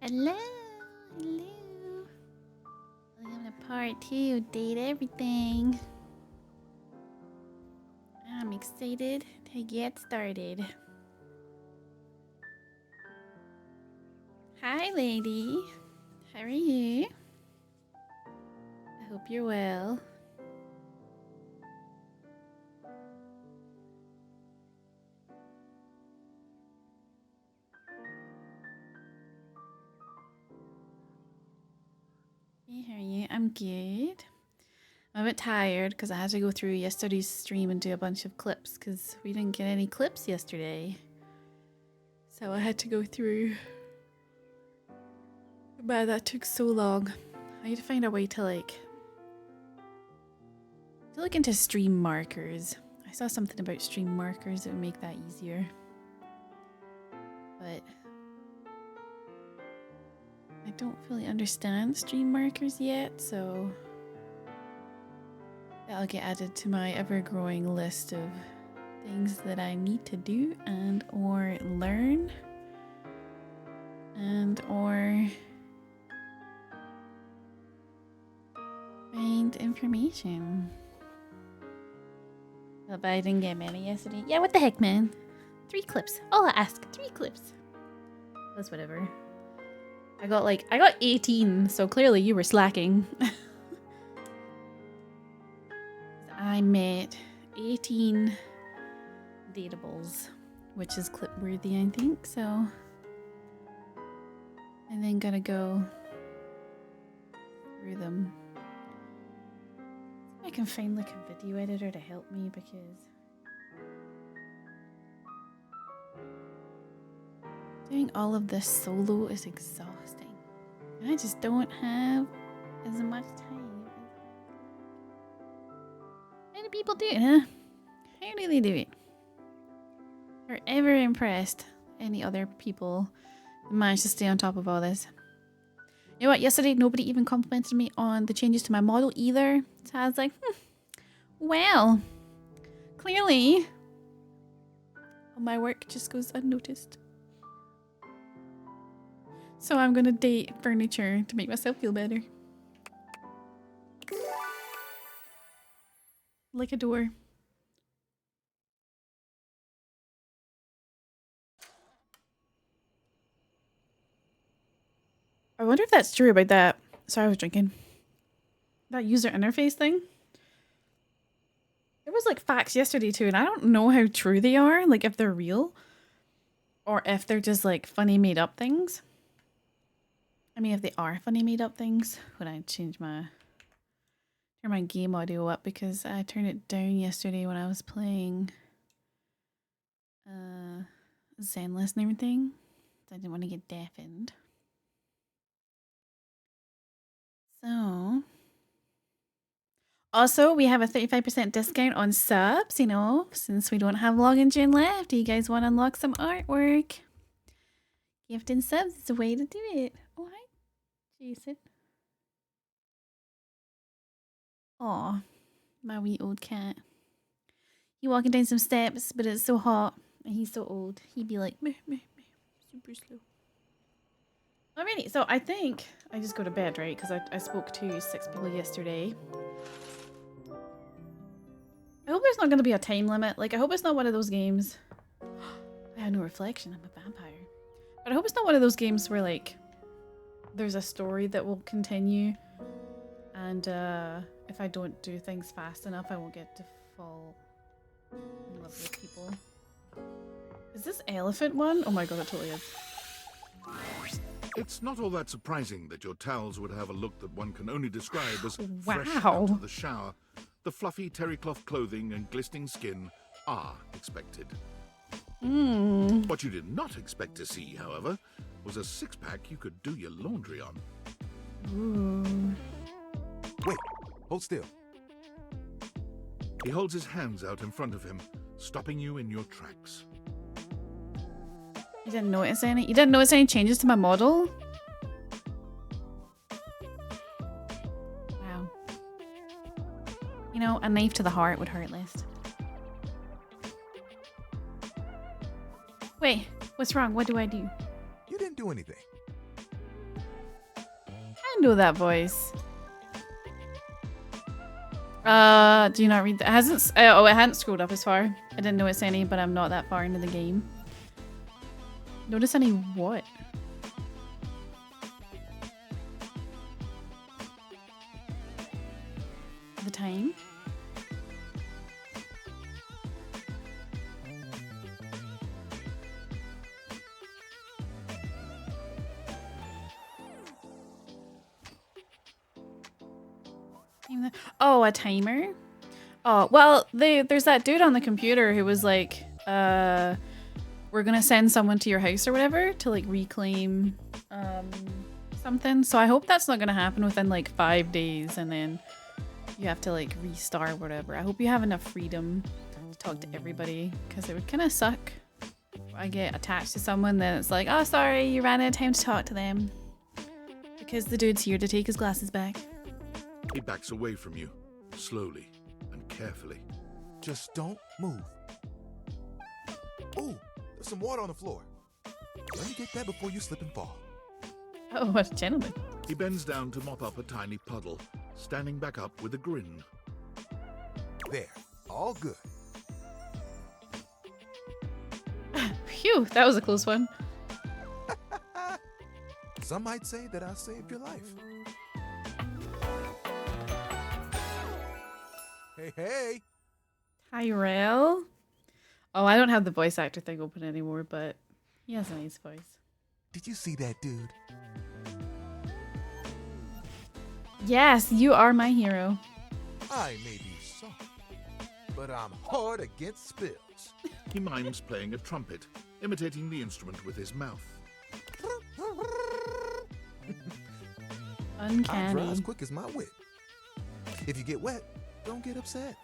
Hello. Hello. Welcome to part 2. Date everything. I'm excited to get started. Hi, lady. How are you? I hope you're well. Hey, how are you? I'm good. I'm a bit tired because I had to go through yesterday's stream and do a bunch of clips because we didn't get any clips yesterday. So I had to go through. But that took so long. I need to find a way to look into stream markers. I saw something about stream markers that would make that easier. But I don't fully understand stream markers yet, so that'll get added to my ever-growing list of things that I need to do and or learn and or find information. But I didn't get many yesterday. Yeah, what the heck, man? 3 clips. All I ask, 3 clips. That's whatever. I got 18, so clearly you were slacking. I met 18 dateables, which is clip worthy, I think, so. And then gotta go through them. I can find like a video editor to help me because doing all of this solo is exhausting. I just don't have as much time. How do people do it, huh? How do they do it? Or ever impressed any other people that managed to stay on top of all this? You know what? Yesterday, nobody even complimented me on the changes to my model either. So I was like, well, clearly, my work just goes unnoticed. So I'm gonna date furniture to make myself feel better. Like a door. I wonder if that's true about that. Sorry, I was drinking. That user interface thing. There was like facts yesterday too, and I don't know how true they are, like if they're real or if they're just like funny made up things. I mean, if they are funny made up things, when I turn my game audio up because I turned it down yesterday when I was playing Zenless and everything. So I didn't want to get deafened. So also, we have a 35% discount on subs, you know, since we don't have login June left. Do you guys want to unlock some artwork? Gifting subs is a way to do it. Oh, hi, Jason. Aw, my wee old cat. He walking down some steps, but it's so hot, and he's so old. He'd be like, meh, meh, meh, super slow. Alrighty, so I think I just go to bed, right? Because I spoke to 6 people yesterday. I hope there's not going to be a time limit. Like, I hope it's not one of those games. I have no reflection. I'm a vampire. But I hope it's not one of those games where, like, there's a story that will continue. And if I don't do things fast enough, I won't get to fall in love with people. Is this elephant one? Oh my god, it totally is. It's not all that surprising that your towels would have a look that one can only describe as Wow. fresh out of the shower. The fluffy terry cloth clothing and glistening skin are expected. What you did not expect to see, however, was a six-pack you could do your laundry on. Ooh. Wait, hold still. He holds his hands out in front of him, stopping you in your tracks. You didn't notice any? You didn't notice any changes to my model? Wow. You know, a knife to the heart would hurt less. Wait, what's wrong? What do I do? You didn't do anything. know that voice. Do you not read that? It hasn't. Oh, it hadn't scrolled up as far. I didn't notice any, but I'm not that far into the game. Notice any what? The time? Oh, a timer? Oh, well, there's that dude on the computer who was like, we're gonna send someone to your house or whatever to like reclaim something. So I hope that's not gonna happen within like 5 days and then you have to like restart or whatever. I hope you have enough freedom to talk to everybody because it would kind of suck. I get attached to someone then it's like, oh, sorry, you ran out of time to talk to them because the dude's here to take his glasses back. He backs away from you, slowly and carefully. Just don't move. Ooh, there's some water on the floor. Let me get that before you slip and fall. Oh, what a gentleman. He bends down to mop up a tiny puddle, standing back up with a grin. There, all good. Phew, that was a close one. Some might say that I saved your life. Hey, hey. Tyrell? Oh, I don't have the voice actor thing open anymore, but he has a nice voice. Did you see that dude? Yes, you are my hero. I may be soft, but I'm hard against spills. He mimes playing a trumpet, imitating the instrument with his mouth. I dry as Uncanny. quick as my wit. If you get wet, don't get upset.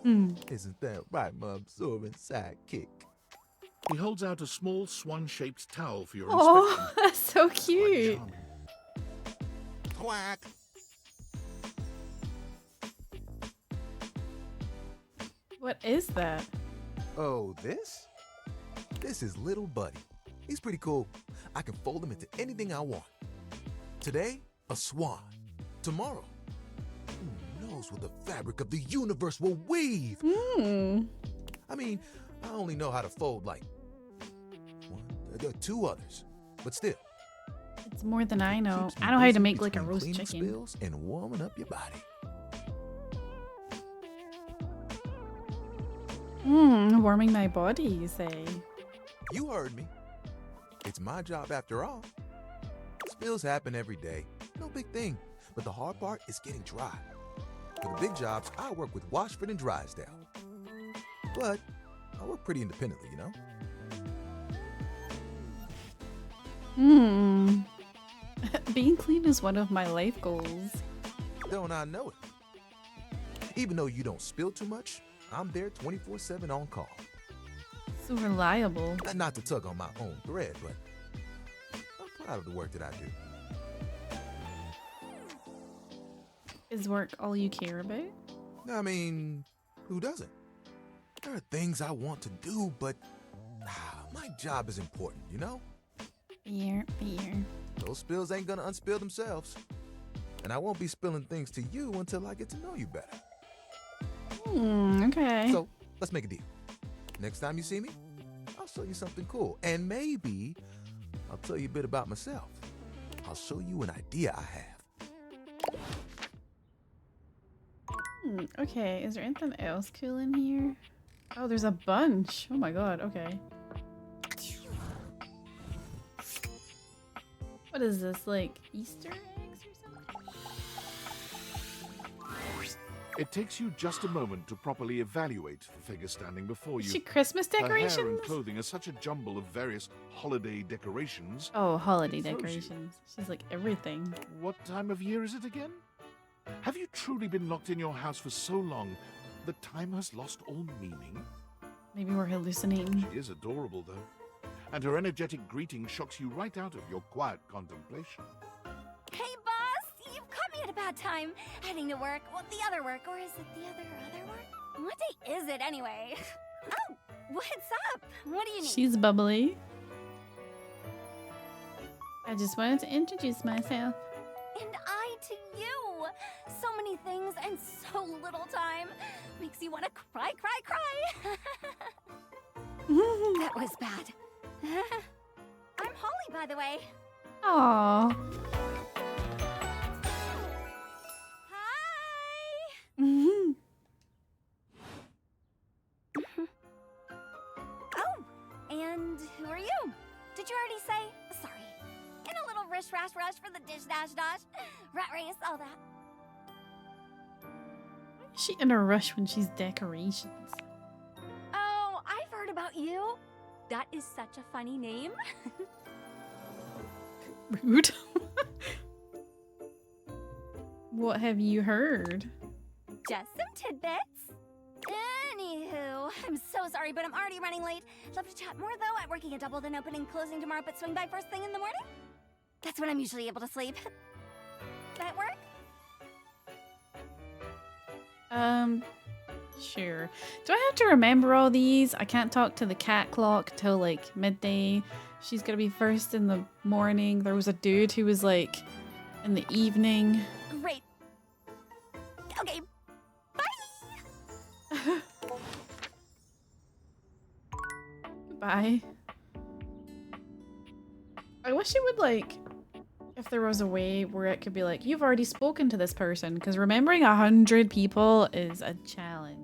Hmm. Isn't that right, my absorbent sidekick? He holds out a small swan-shaped towel for your Oh, inspection. that's so Quite cute. charming. Quack. What is that? Oh, this? This is Little Buddy. He's pretty cool. I can fold him into anything I want. Today, a swan. Tomorrow, who knows what the fabric of the universe will weave? Hmm. I mean, I only know how to fold like two others, but still. It's more than I know. Keeps me I know how to busy make like a between roast cleaning chicken. spills and warming up your body. Warming my body, you say? You heard me. It's my job after all. Spills happen every day. No big thing. But the hard part is getting dry. For the big jobs, I work with Washford and Drysdale. But I work pretty independently, you know? Being clean is one of my life goals. Don't I know it? Even though you don't spill too much, I'm there 24/7 on call. So reliable. Not to tug on my own thread, but I'm proud of the work that I do. Is work all you care about? I mean, who doesn't? There are things I want to do, but my job is important, you know? Beer. Those spills ain't gonna unspill themselves. And I won't be spilling things to you until I get to know you better. Okay. So, let's make a deal. Next time you see me, I'll show you something cool. And maybe I'll tell you a bit about myself. I'll show you an idea I have. Okay, is there anything else cool in here? Oh, there's a bunch. Oh my god, okay. What is this, like Easter eggs or something? It takes you just a moment to properly evaluate the figure standing before Is you. she Christmas Her hair decorations? and clothing are such a jumble of various holiday decorations. Oh, holiday It throws you. decorations. She's like everything. What time of year is it again? Have you truly been locked in your house for so long that time has lost all meaning? Maybe we're hallucinating. She is adorable, though, and her energetic greeting shocks you right out of your quiet contemplation. Hey, boss! You've caught me at a bad time. Heading to work. Well, the other work. Or is it the other work? What day is it, anyway? Oh, what's up? What do you need? She's bubbly. I just wanted to introduce myself. And I to you. So many things and so little time. Makes you want to cry, cry, cry. That was bad. I'm Holly, by the way. Aww. Hi. Mhm. Oh, and who are you? Did you already say? Sorry. In a little rish rash rush for the dish dash dash. Rat race, all that. Is she in a rush when she's decorations? Oh, I've heard about you. That is such a funny name. Rude. What have you heard? Just some tidbits. Anywho, I'm so sorry, but I'm already running late. Love to chat more, though. I'm working a double, then opening, closing tomorrow, but swing by first thing in the morning. That's when I'm usually able to sleep. That work? Sure. Do I have to remember all these? I can't talk to the cat clock till like midday. She's gonna be first in the morning. There was a dude who was like in the evening. Great. Okay. Bye. Goodbye. I wish it would like, if there was a way where it could be like, you've already spoken to this person, because remembering 100 people is a challenge.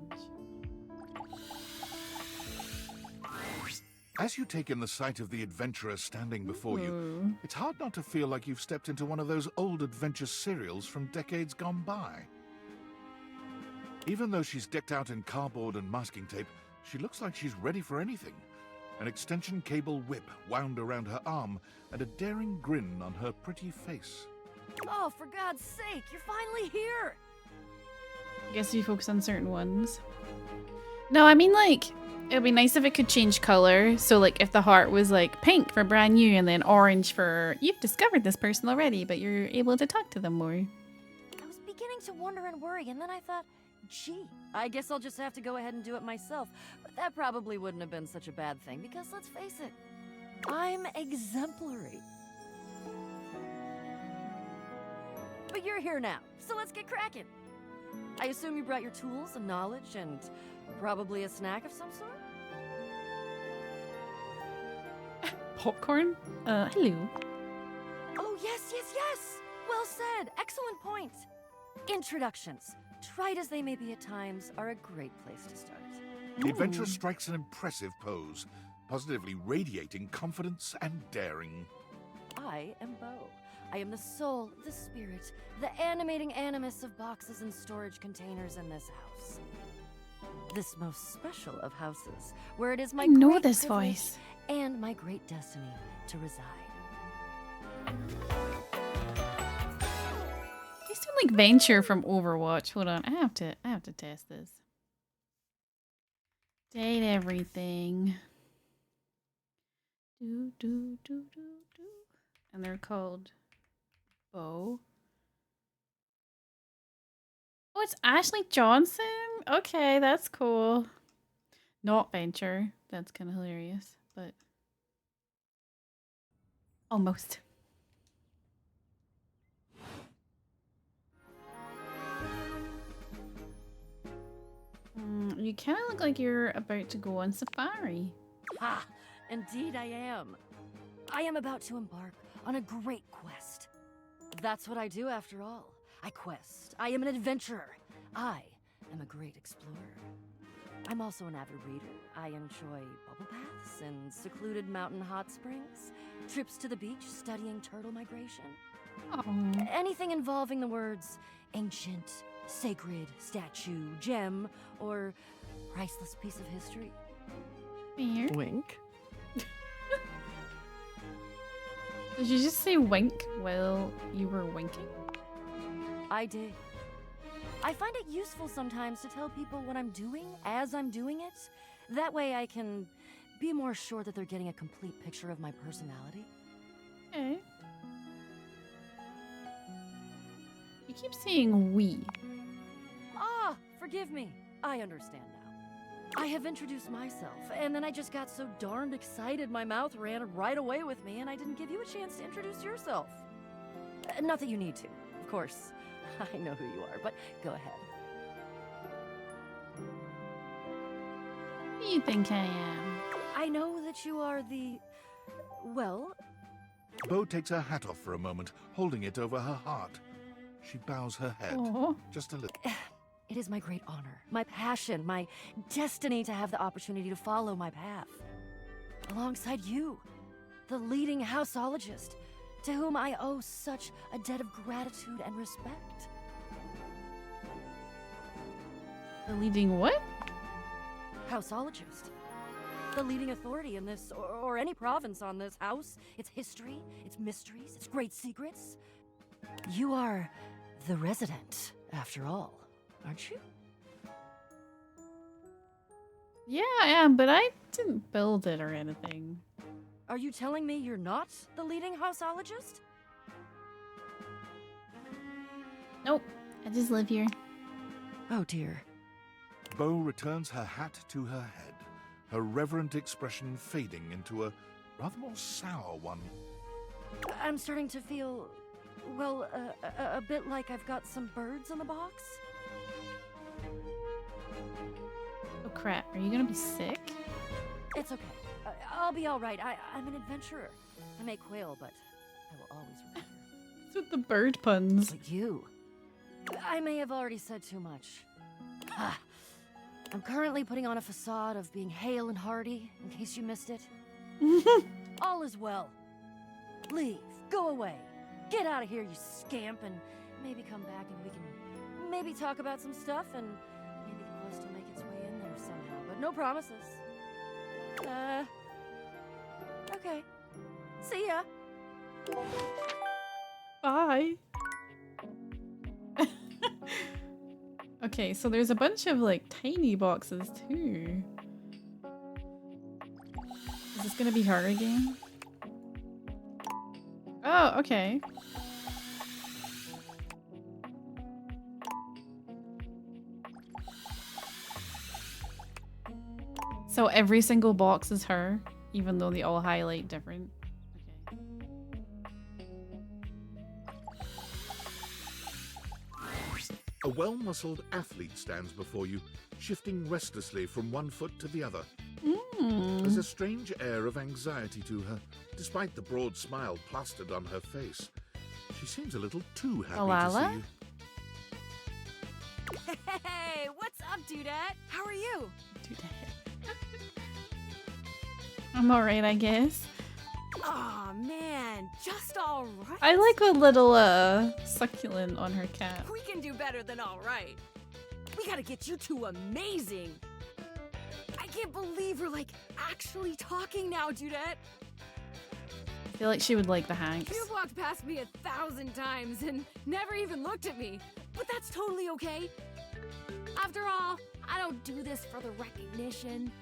As you take in the sight of the adventurer standing before you, Ooh. it's hard not to feel like you've stepped into one of those old adventure serials from decades gone by. Even though she's decked out in cardboard and masking tape, she looks like she's ready for anything. An extension cable whip wound around her arm and a daring grin on her pretty face. Oh, for God's sake, you're finally here! I guess you focus on certain ones. No, I mean like, it would be nice if it could change color. So like if the heart was like pink for brand new and then orange for you've discovered this person already, but you're able to talk to them more. I was beginning to wonder and worry, and then I thought, gee, I guess I'll just have to go ahead and do it myself. But that probably wouldn't have been such a bad thing, because let's face it, I'm exemplary. But you're here now, so let's get cracking. I assume you brought your tools and knowledge and probably a snack of some sort? Popcorn? Hello. Oh, yes, yes, yes! Well said! Excellent point! Introductions, trite as they may be at times, are a great place to start. The adventurer strikes an impressive pose, positively radiating confidence and daring. I am Bo. I am the soul, the spirit, the animating animus of boxes and storage containers in this house. This most special of houses, where it is my I know great this privilege voice. and my great destiny to reside. These sound like Venture from Overwatch. Hold on, I have to test this. Date everything. Do do do do do. And they're called Bo. Oh, it's Ashley Johnson? Okay, that's cool. Not Venture. That's kind of hilarious, but almost. You kind of look like you're about to go on safari. Ha! Indeed I am. I am about to embark on a great quest. That's what I do after all. I quest. I am an adventurer. I am a great explorer. I'm also an avid reader. I enjoy bubble baths and secluded mountain hot springs, trips to the beach studying turtle migration. Oh, Anything involving the words ancient, sacred, statue, gem, or priceless piece of history. here. Wink. Did you just say wink while you were winking? I did. I find it useful sometimes to tell people what I'm doing as I'm doing it. That way I can be more sure that they're getting a complete picture of my personality. Okay. You keep saying we. Ah, forgive me. I understand now. I have introduced myself, and then I just got so darned excited my mouth ran right away with me, and I didn't give you a chance to introduce yourself. Not that you need to. Of course, I know who you are, but go ahead. Who do you think I am? I know that you are the... well, Bo takes her hat off for a moment, holding it over her heart. She bows her head, Aw. just a little. it is my great honor, my passion, my destiny to have the opportunity to follow my path. Alongside you, the leading houseologist, to whom I owe such a debt of gratitude and respect. The leading what? Houseologist. The leading authority in this, or any province on this house, its history, its mysteries, its great secrets. You are the resident, after all, aren't you? Yeah, I am, but I didn't build it or anything. Are you telling me you're not the leading houseologist? Nope, I just live here. Oh dear. Bo returns her hat to her head, her reverent expression fading into a rather more sour one. I'm starting to feel, well, a bit like I've got some birds in the box. Oh crap, are you gonna be sick? It's okay. I'll be all right. I'm an adventurer. I may quail, but I will always remember. What's with the bird puns? But you... I may have already said too much. Ah, I'm currently putting on a facade of being hale and hearty, in case you missed it. All is well. Leave. Go away. Get out of here, you scamp, and maybe come back and we can maybe talk about some stuff, and maybe the quest will make its way in there somehow. But no promises. Okay. See ya. Bye. Okay, so there's a bunch of like tiny boxes too. Is this gonna be hard again? Oh, okay. So every single box is her, even though they all highlight different. Okay. A well-muscled athlete stands before you, shifting restlessly from one foot to the other. There's a strange air of anxiety to her, despite the broad smile plastered on her face. She seems a little too happy Alala? to see you. Hey, what's up, Dudette? How are you? I'm alright, I guess. Aw, man, just all right. I like a little succulent on her cap. We can do better than all right. We gotta get you two amazing. I can't believe we're like actually talking now, Dudette. I feel like she would like the Hanks. You've walked past me 1,000 times and never even looked at me, but that's totally okay. After all, I don't do this for the recognition.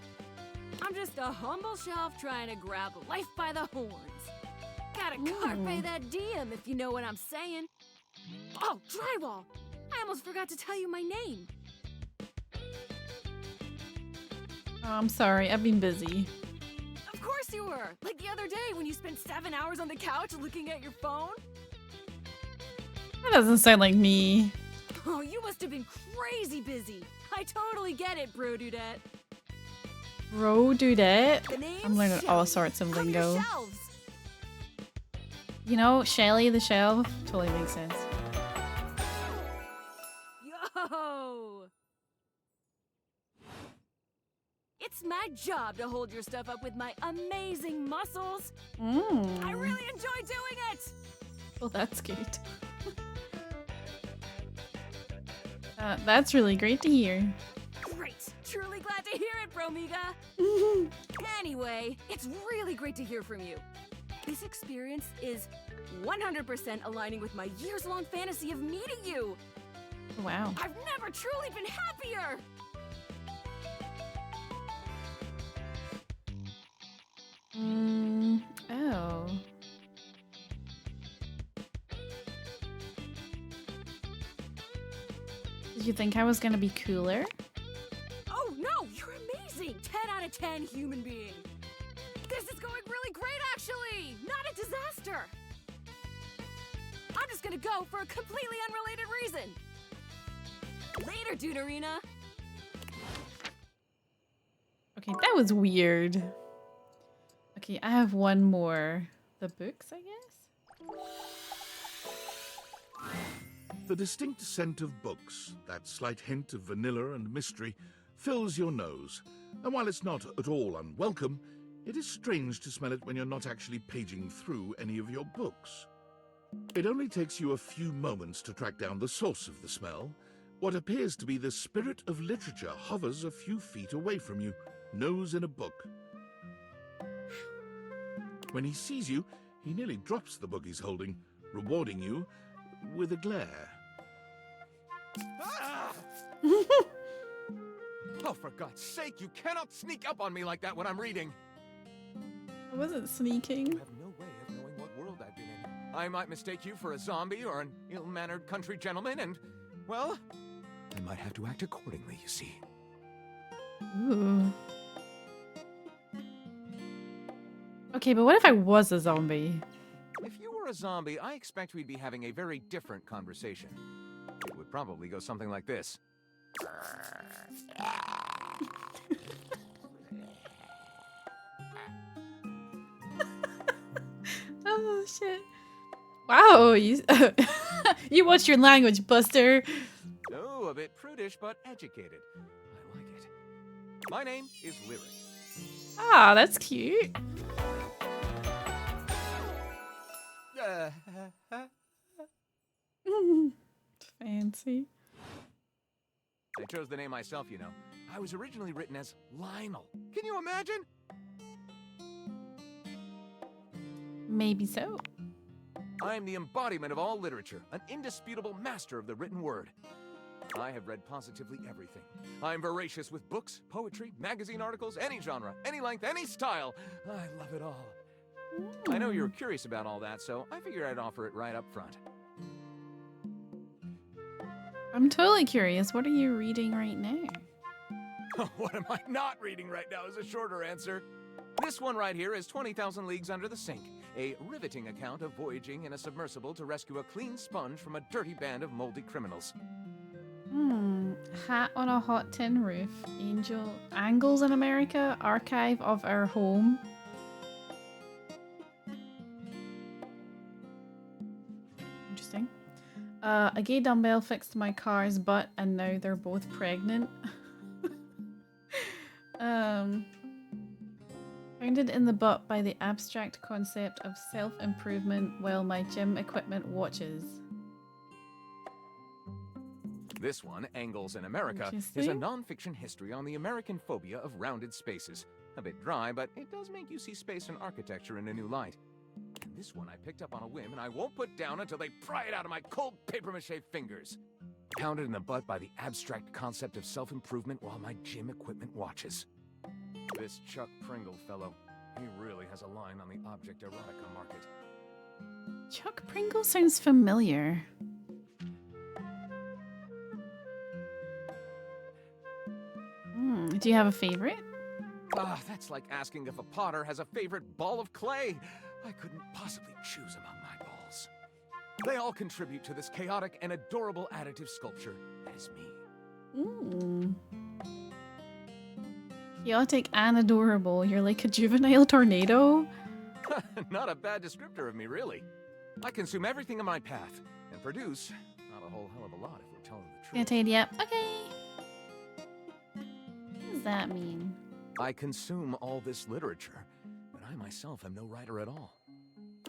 I'm just a humble shelf trying to grab life by the horns. Gotta carpe that diem, if you know what I'm saying. Oh, drywall! I almost forgot to tell you my name. Oh, I'm sorry, I've been busy. Of course you were! Like the other day when you spent 7 hours on the couch looking at your phone. That doesn't sound like me. Oh, you must have been crazy busy. I totally get it, Bro Dudette. Bro Dudette. The name's I'm learning all Shelly. sorts of Come your lingo. shelves. You know, Shelly the Shelf totally makes sense. Yo! It's my job to hold your stuff up with my amazing muscles. I really enjoy doing it. Well, that's good. That's really great to hear. Great. Truly glad to hear it, Bromiga. Anyway, it's really great to hear from you. This experience is 100% aligning with my years-long fantasy of meeting you. Wow. I've never truly been happier. Oh. Did you think I was gonna be cooler? Oh no, you're amazing. 10 out of 10 human being. This is going really great, actually. Not a disaster. I'm just gonna go for a completely unrelated reason. Later, Duderina. Okay, that was weird. Okay, I have one more. The books, I guess? The distinct scent of books, that slight hint of vanilla and mystery, fills your nose. And while it's not at all unwelcome, it is strange to smell it when you're not actually paging through any of your books. It only takes you a few moments to track down the source of the smell. What appears to be the spirit of literature hovers a few feet away from you, nose in a book. When he sees you, he nearly drops the book he's holding, rewarding you with a glare. Ah! Oh, for God's sake, you cannot sneak up on me like that when I'm reading. I wasn't sneaking. You have no way of knowing what world I've been in. I might mistake you for a zombie or an ill-mannered country gentleman, and, well, I might have to act accordingly, you see. Ooh. Okay, but what if I was a zombie? If you were a zombie, I expect we'd be having a very different conversation. It would probably go something like this. Oh shit! Wow, you you watch your language, Buster. Oh, a bit prudish, but educated. I like it. My name is Lyric. Ah, that's cute. Fancy. I chose the name myself, you know. I was originally written as Lionel. Can you imagine? Maybe so. I am the embodiment of all literature, an indisputable master of the written word. I have read positively everything. I am voracious with books, poetry, magazine articles, any genre, any length, any style. I love it all. I know you're curious about all that, so I figured I'd offer it right up front. I'm totally curious. What are you reading right now? What am I not reading right now is a shorter answer. This one right here is 20,000 Leagues Under the Sink, a riveting account of voyaging in a submersible to rescue a clean sponge from a dirty band of moldy criminals. Hat on a hot tin roof. Angles in America. Archive of our home. Interesting. A gay dumbbell fixed my car's butt and now they're both pregnant. Founded in the butt by the abstract concept of self-improvement while my gym equipment watches. This one, Angles in America, is a non-fiction history on the American phobia of rounded spaces. A bit dry, but it does make you see space and architecture in a new light. And this one I picked up on a whim, and I won't put down until they pry it out of my cold papier-mâché fingers. Pounded in the butt by the abstract concept of self-improvement while my gym equipment watches. This Chuck Pringle fellow, he really has a line on the object erotica market. Chuck Pringle sounds familiar. Do you have a favorite? Ah, that's like asking if a potter has a favorite ball of clay. I couldn't possibly choose among my balls. They all contribute to this chaotic and adorable additive sculpture that is me. Chaotic and adorable. You're like a juvenile tornado. Not a bad descriptor of me, really. I consume everything in my path and produce not a whole hell of a lot if we're telling the truth. Gonna yep. Okay. What does that mean? I consume all this literature, but I myself am no writer at all.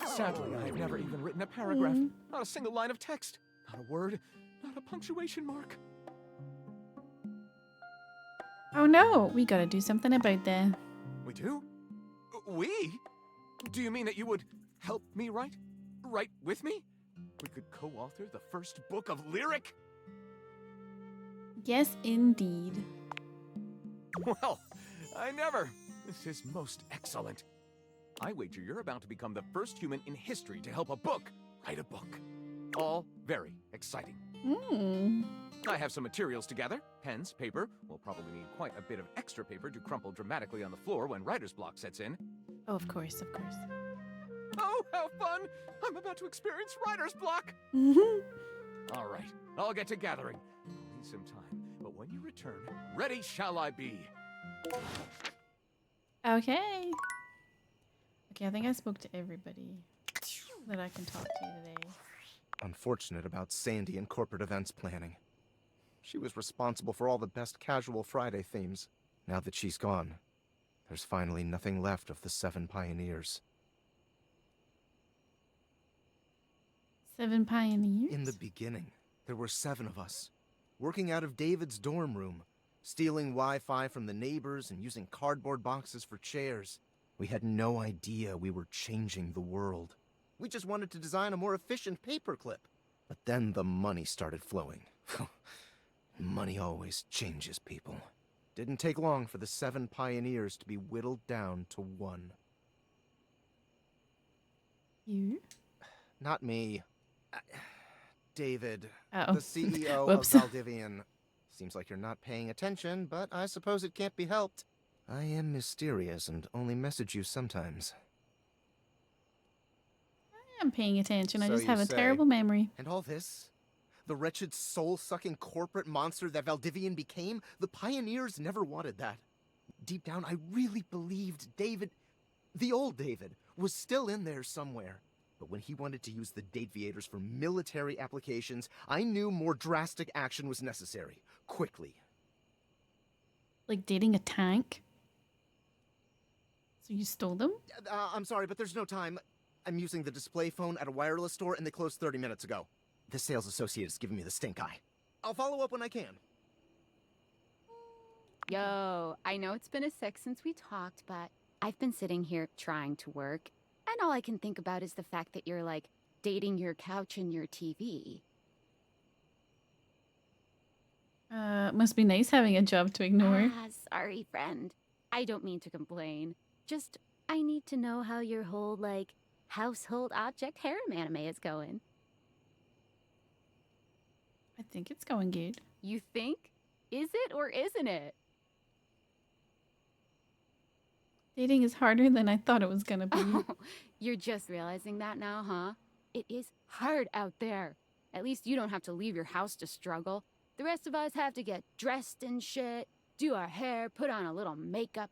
Sadly, I have never even written a paragraph, not a single line of text, not a word, not a punctuation mark. Oh no, we gotta do something about that. We do? We? Do you mean that you would help me write? Write with me? We could co-author the first book of lyric? Yes, indeed. Well, I never. This is most excellent. I wager you're about to become the first human in history to help a book write a book. All very exciting. I have some materials to gather. Pens, paper. We'll probably need quite a bit of extra paper to crumple dramatically on the floor when writer's block sets in. Oh, of course, of course. Oh, how fun! I'm about to experience writer's block! All right, I'll get to gathering. I'll need some time, but when you return, ready shall I be. Okay. Okay, I think I spoke to everybody that I can talk to today. Unfortunate about Sandy and corporate events planning. She was responsible for all the best casual Friday themes. Now that she's gone, there's finally nothing left of the 7 pioneers. 7 pioneers? In the beginning, there were 7 of us, working out of David's dorm room, stealing Wi-Fi from the neighbors and using cardboard boxes for chairs. We had no idea we were changing the world. We just wanted to design a more efficient paperclip. But then the money started flowing. Money always changes people. Didn't take long for the 7 pioneers to be whittled down to 1. You? Not me. David, Oh. the CEO of Whoops. Valdivian. Seems like you're not paying attention, but I suppose it can't be helped. I am mysterious and only message you sometimes. I am paying attention. I So just you have a say. terrible memory. And all this? The wretched soul-sucking corporate monster that Valdivian became? The pioneers never wanted that. Deep down, I really believed David, the old David, was still in there somewhere. But when he wanted to use the Dateviators for military applications, I knew more drastic action was necessary. Quickly. Like dating a tank? So you stole them? I'm sorry, but there's no time. I'm using the display phone at a wireless store and they closed 30 minutes ago. The sales associate is giving me the stink eye. I'll follow up when I can. Yo, I know it's been a sec since we talked, but I've been sitting here trying to work, and all I can think about is the fact that you're, like, dating your couch and your TV. Must be nice having a job to ignore. Ah, sorry, friend. I don't mean to complain. Just, I need to know how your whole, like, household object harem anime is going. I think it's going good. You think? Is it or isn't it? Dating is harder than I thought it was gonna be. Oh, you're just realizing that now, huh? It is hard out there. At least you don't have to leave your house to struggle. The rest of us have to get dressed and shit, do our hair, put on a little makeup.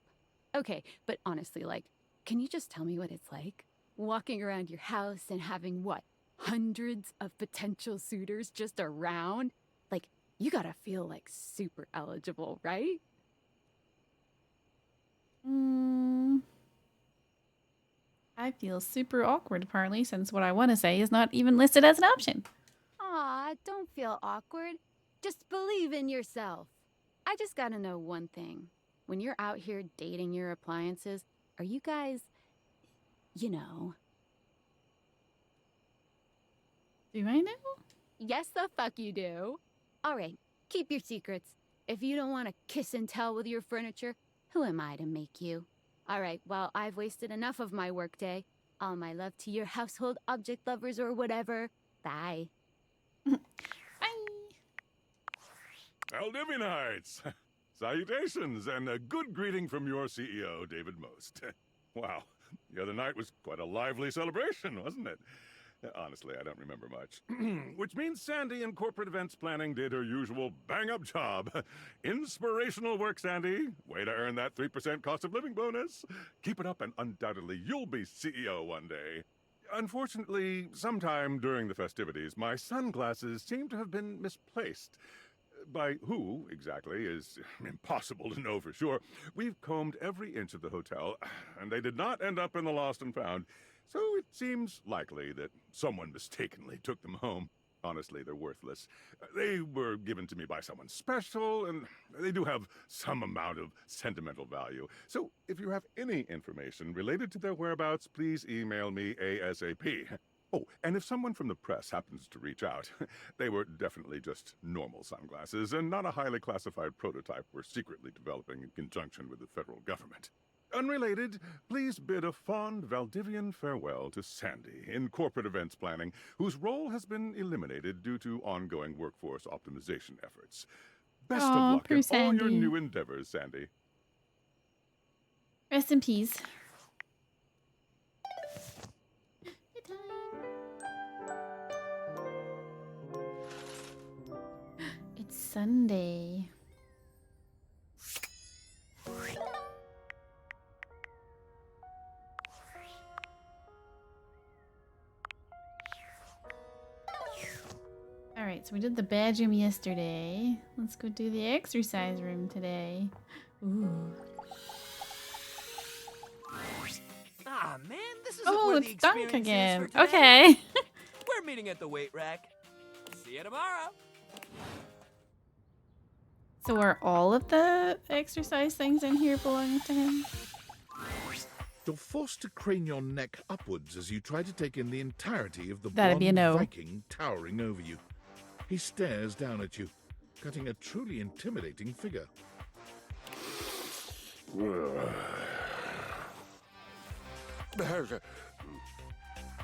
Okay, but honestly, like, can you just tell me what it's like? Walking around your house and having, what, hundreds of potential suitors just around? Like, you gotta feel, like, super eligible, right? I feel super awkward apparently, since what I want to say is not even listed as an option. Aw, don't feel awkward. Just believe in yourself. I just gotta know one thing. When you're out here dating your appliances, are you guys, you know? Do I know? Yes, the fuck you do. All right, keep your secrets. If you don't want to kiss and tell with your furniture, who am I to make you? All right, well, I've wasted enough of my workday. All my love to your household object lovers or whatever. Bye. Bye. Valdivianites! Salutations, and a good greeting from your CEO, David Most. Wow, the other night was quite a lively celebration, wasn't it? Honestly, I don't remember much. Which means Sandy in corporate events planning did her usual bang-up job. Inspirational work, Sandy. Way to earn that 3% cost of living bonus. Keep it up and undoubtedly you'll be CEO one day. Unfortunately, sometime during the festivities, my sunglasses seem to have been misplaced. By who, exactly, is impossible to know for sure. We've combed every inch of the hotel, and they did not end up in the lost and found. So it seems likely that someone mistakenly took them home. Honestly, they're worthless. They were given to me by someone special, and they do have some amount of sentimental value. So if you have any information related to their whereabouts, please email me ASAP. Oh, and if someone from the press happens to reach out, they were definitely just normal sunglasses and not a highly classified prototype we're secretly developing in conjunction with the federal government. Unrelated, please bid a fond Valdivian farewell to Sandy in corporate events planning, whose role has been eliminated due to ongoing workforce optimization efforts. Best of luck in all your new endeavors, Sandy. Rest in peace. Sunday. Alright, so we did the bedroom yesterday. Let's go do the exercise room today. Ooh. Ah, man, this is Oh, where it's the Dunk experience again. is for today. Okay. We're meeting at the weight rack. See you tomorrow. So are all of the exercise things in here belonging to him? You're forced to crane your neck upwards as you try to take in the entirety of the That'd be a blonde no. Viking towering over you. He stares down at you, cutting a truly intimidating figure.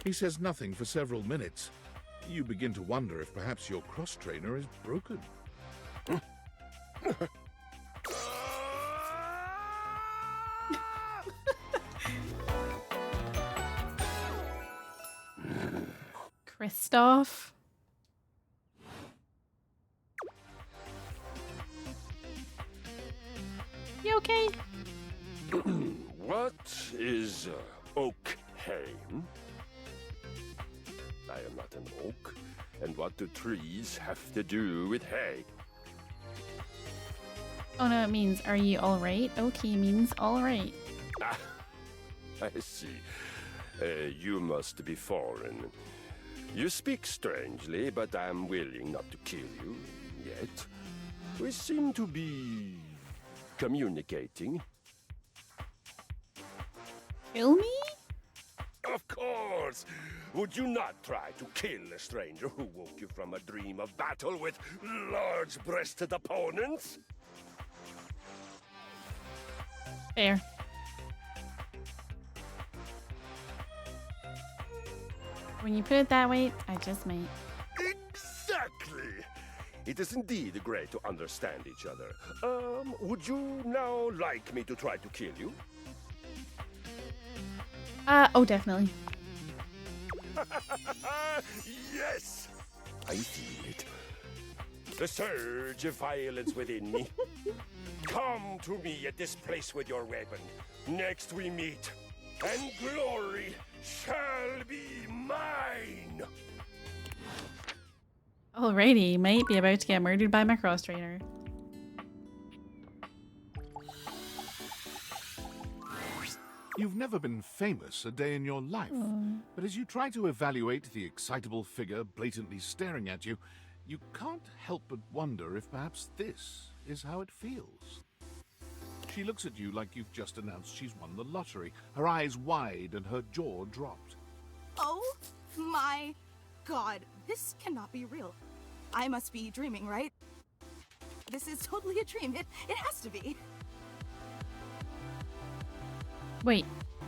He says nothing for several minutes. You begin to wonder if perhaps your cross-trainer is broken. Christoph? You okay? What is oak hay? I am not an oak. And what do trees have to do with hay? Oh no, it means are you alright? Okay means alright. Ah, I see. You must be foreign. You speak strangely, but I'm willing not to kill you yet. We seem to be communicating. Kill me? Of course! Would you not try to kill a stranger who woke you from a dream of battle with large-breasted opponents? Fair. When you put it that way, I just might. Exactly! It is indeed great to understand each other. Would you now like me to try to kill you? Oh, definitely. Yes! I feel it. The surge of violence within me. Come to me at this place with your weapon. Next we meet, and glory shall be mine! Alrighty, might be about to get murdered by my cross trainer. You've never been famous a day in your life, but as you try to evaluate the excitable figure blatantly staring at you, you can't help but wonder if perhaps this is how it feels. She looks at you like you've just announced she's won the lottery, her eyes wide and her jaw dropped. Oh my god, this cannot be real. I must be dreaming, right? This is totally a dream. It has to be. Wait,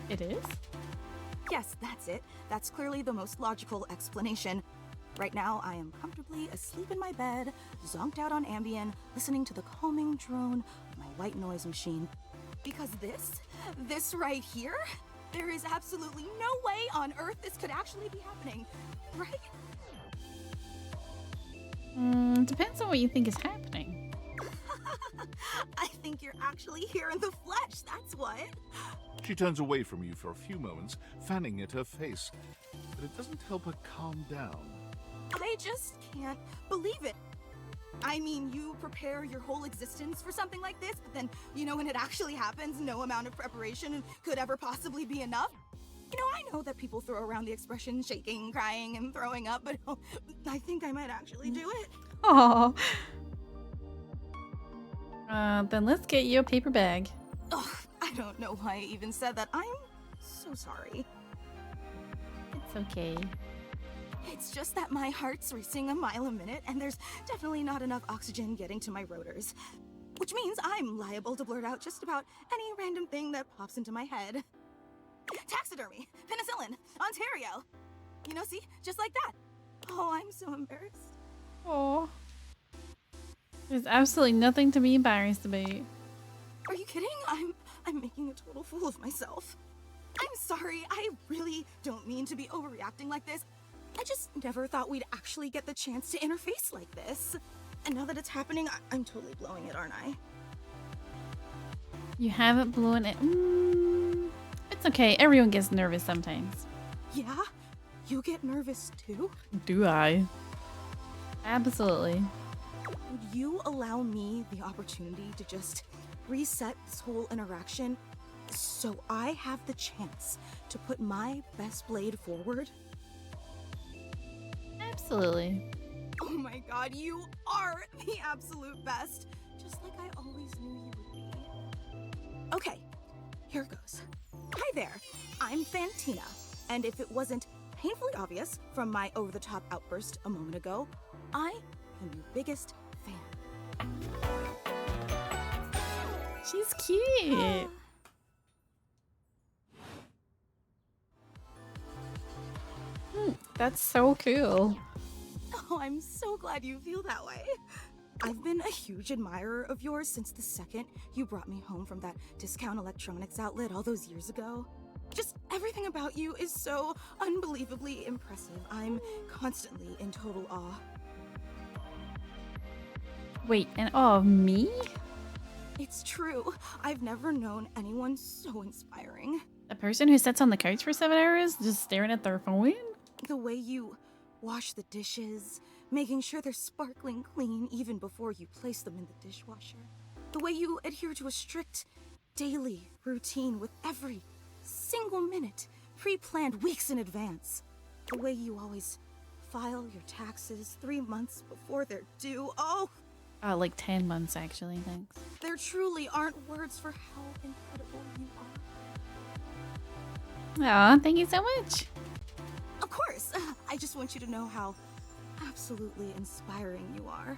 it is? Yes, that's it. That's clearly the most logical explanation. Right now, I am comfortably asleep in my bed, zonked out on Ambien, listening to the calming drone of my white noise machine. Because this right here, there is absolutely no way on Earth this could actually be happening, right? Depends on what you think is happening. I think you're actually here in the flesh, that's what. She turns away from you for a few moments, fanning at her face, but it doesn't help her calm down. I just can't believe it. I mean, you prepare your whole existence for something like this, but then, you know, when it actually happens, no amount of preparation could ever possibly be enough. You know, I know that people throw around the expression shaking, crying, and throwing up, but I think I might actually do it. Aww. Then let's get you a paper bag. Ugh, I don't know why I even said that. I'm so sorry. It's okay. It's just that my heart's racing a mile a minute, and there's definitely not enough oxygen getting to my rotors. Which means I'm liable to blurt out just about any random thing that pops into my head. Taxidermy, penicillin, Ontario. You know, see? Just like that. Oh, I'm so embarrassed. Aww. There's absolutely nothing to be embarrassed about. Are you kidding? I'm making a total fool of myself. I'm sorry, I really don't mean to be overreacting like this. I just never thought we'd actually get the chance to interface like this. And now that it's happening, I'm totally blowing it, aren't I? You haven't blown it. It's okay. Everyone gets nervous sometimes. Yeah? You get nervous too? Do I? Absolutely. Would you allow me the opportunity to just reset this whole interaction so I have the chance to put my best blade forward? Absolutely. Oh my god, you are the absolute best! Just like I always knew you would be. Okay, here goes. Hi there, I'm Fantina, and if it wasn't painfully obvious from my over-the-top outburst a moment ago, I am your biggest fan. She's cute. That's so cool. Oh, I'm so glad you feel that way. I've been a huge admirer of yours since the second you brought me home from that discount electronics outlet all those years ago. Just everything about you is so unbelievably impressive. I'm constantly in total awe. Wait, and awe of me? It's true. I've never known anyone so inspiring. A person who sits on the couch for 7 hours just staring at their phone? The way you wash the dishes, making sure they're sparkling clean even before you place them in the dishwasher. The way you adhere to a strict daily routine with every single minute pre-planned weeks in advance. The way you always file your taxes 3 months before they're due. Oh, like 10 months actually, thanks. there truly aren't words for how incredible you are. Aw, thank you so much. Of course, I just want you to know how absolutely inspiring you are.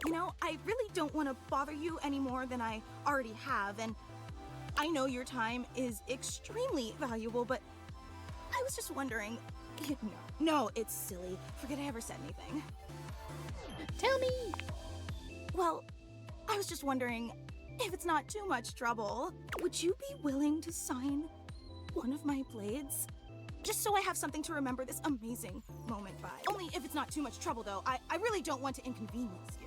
You know, I really don't want to bother you any more than I already have, and I know your time is extremely valuable, but I was just wondering... No, it's silly. Forget I ever said anything. Tell me! Well, I was just wondering, if it's not too much trouble, would you be willing to sign one of my blades? Just so I have something to remember this amazing moment by. Only if it's not too much trouble, though. I really don't want to inconvenience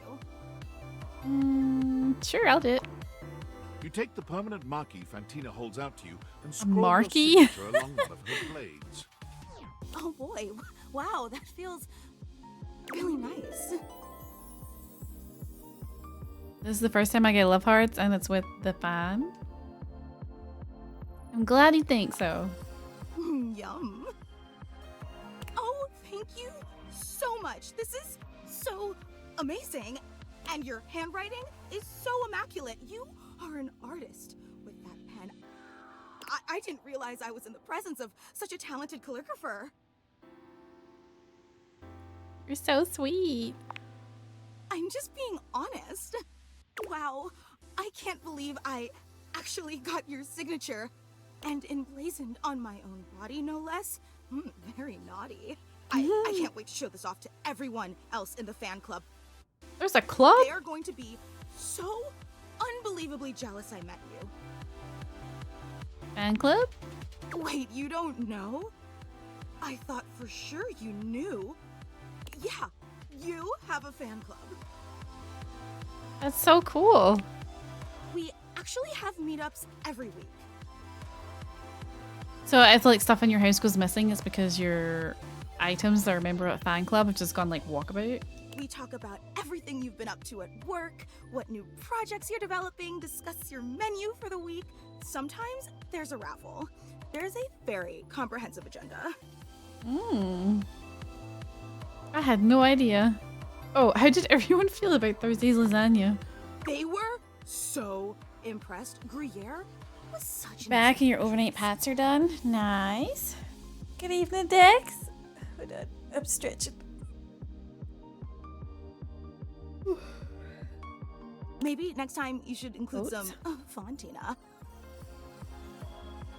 you. Sure, I'll do it. You take the permanent marquee Fantina holds out to you and A scroll marquee? your signature along one of her blades. Oh boy, wow, that feels really nice. This is the first time I get love hearts, and it's with the fan. I'm glad you think so. Yum. Oh, thank you so much. This is so amazing. And your handwriting is so immaculate. You are an artist with that pen. I didn't realize I was in the presence of such a talented calligrapher. You're so sweet. I'm just being honest. Wow, I can't believe I actually got your signature. And emblazoned on my own body, no less. Very naughty. I can't wait to show this off to everyone else in the fan club. There's a club? They are going to be so unbelievably jealous I met you. Fan club? Wait, you don't know? I thought for sure you knew. Yeah, you have a fan club. That's so cool. We actually have meetups every week. So if like stuff in your house goes missing, it's because your items that are a member of a fan club have just gone like walkabout? We talk about everything you've been up to at work, what new projects you're developing, discuss your menu for the week. Sometimes there's a raffle. There's a very comprehensive agenda. I had no idea. Oh, how did everyone feel about Thursday's lasagna? They were so impressed. Gruyere was such Back and your overnight pats are done. Nice. Good evening, Dex. Hold on, I'm stretching. Maybe next time you should include some Fontina.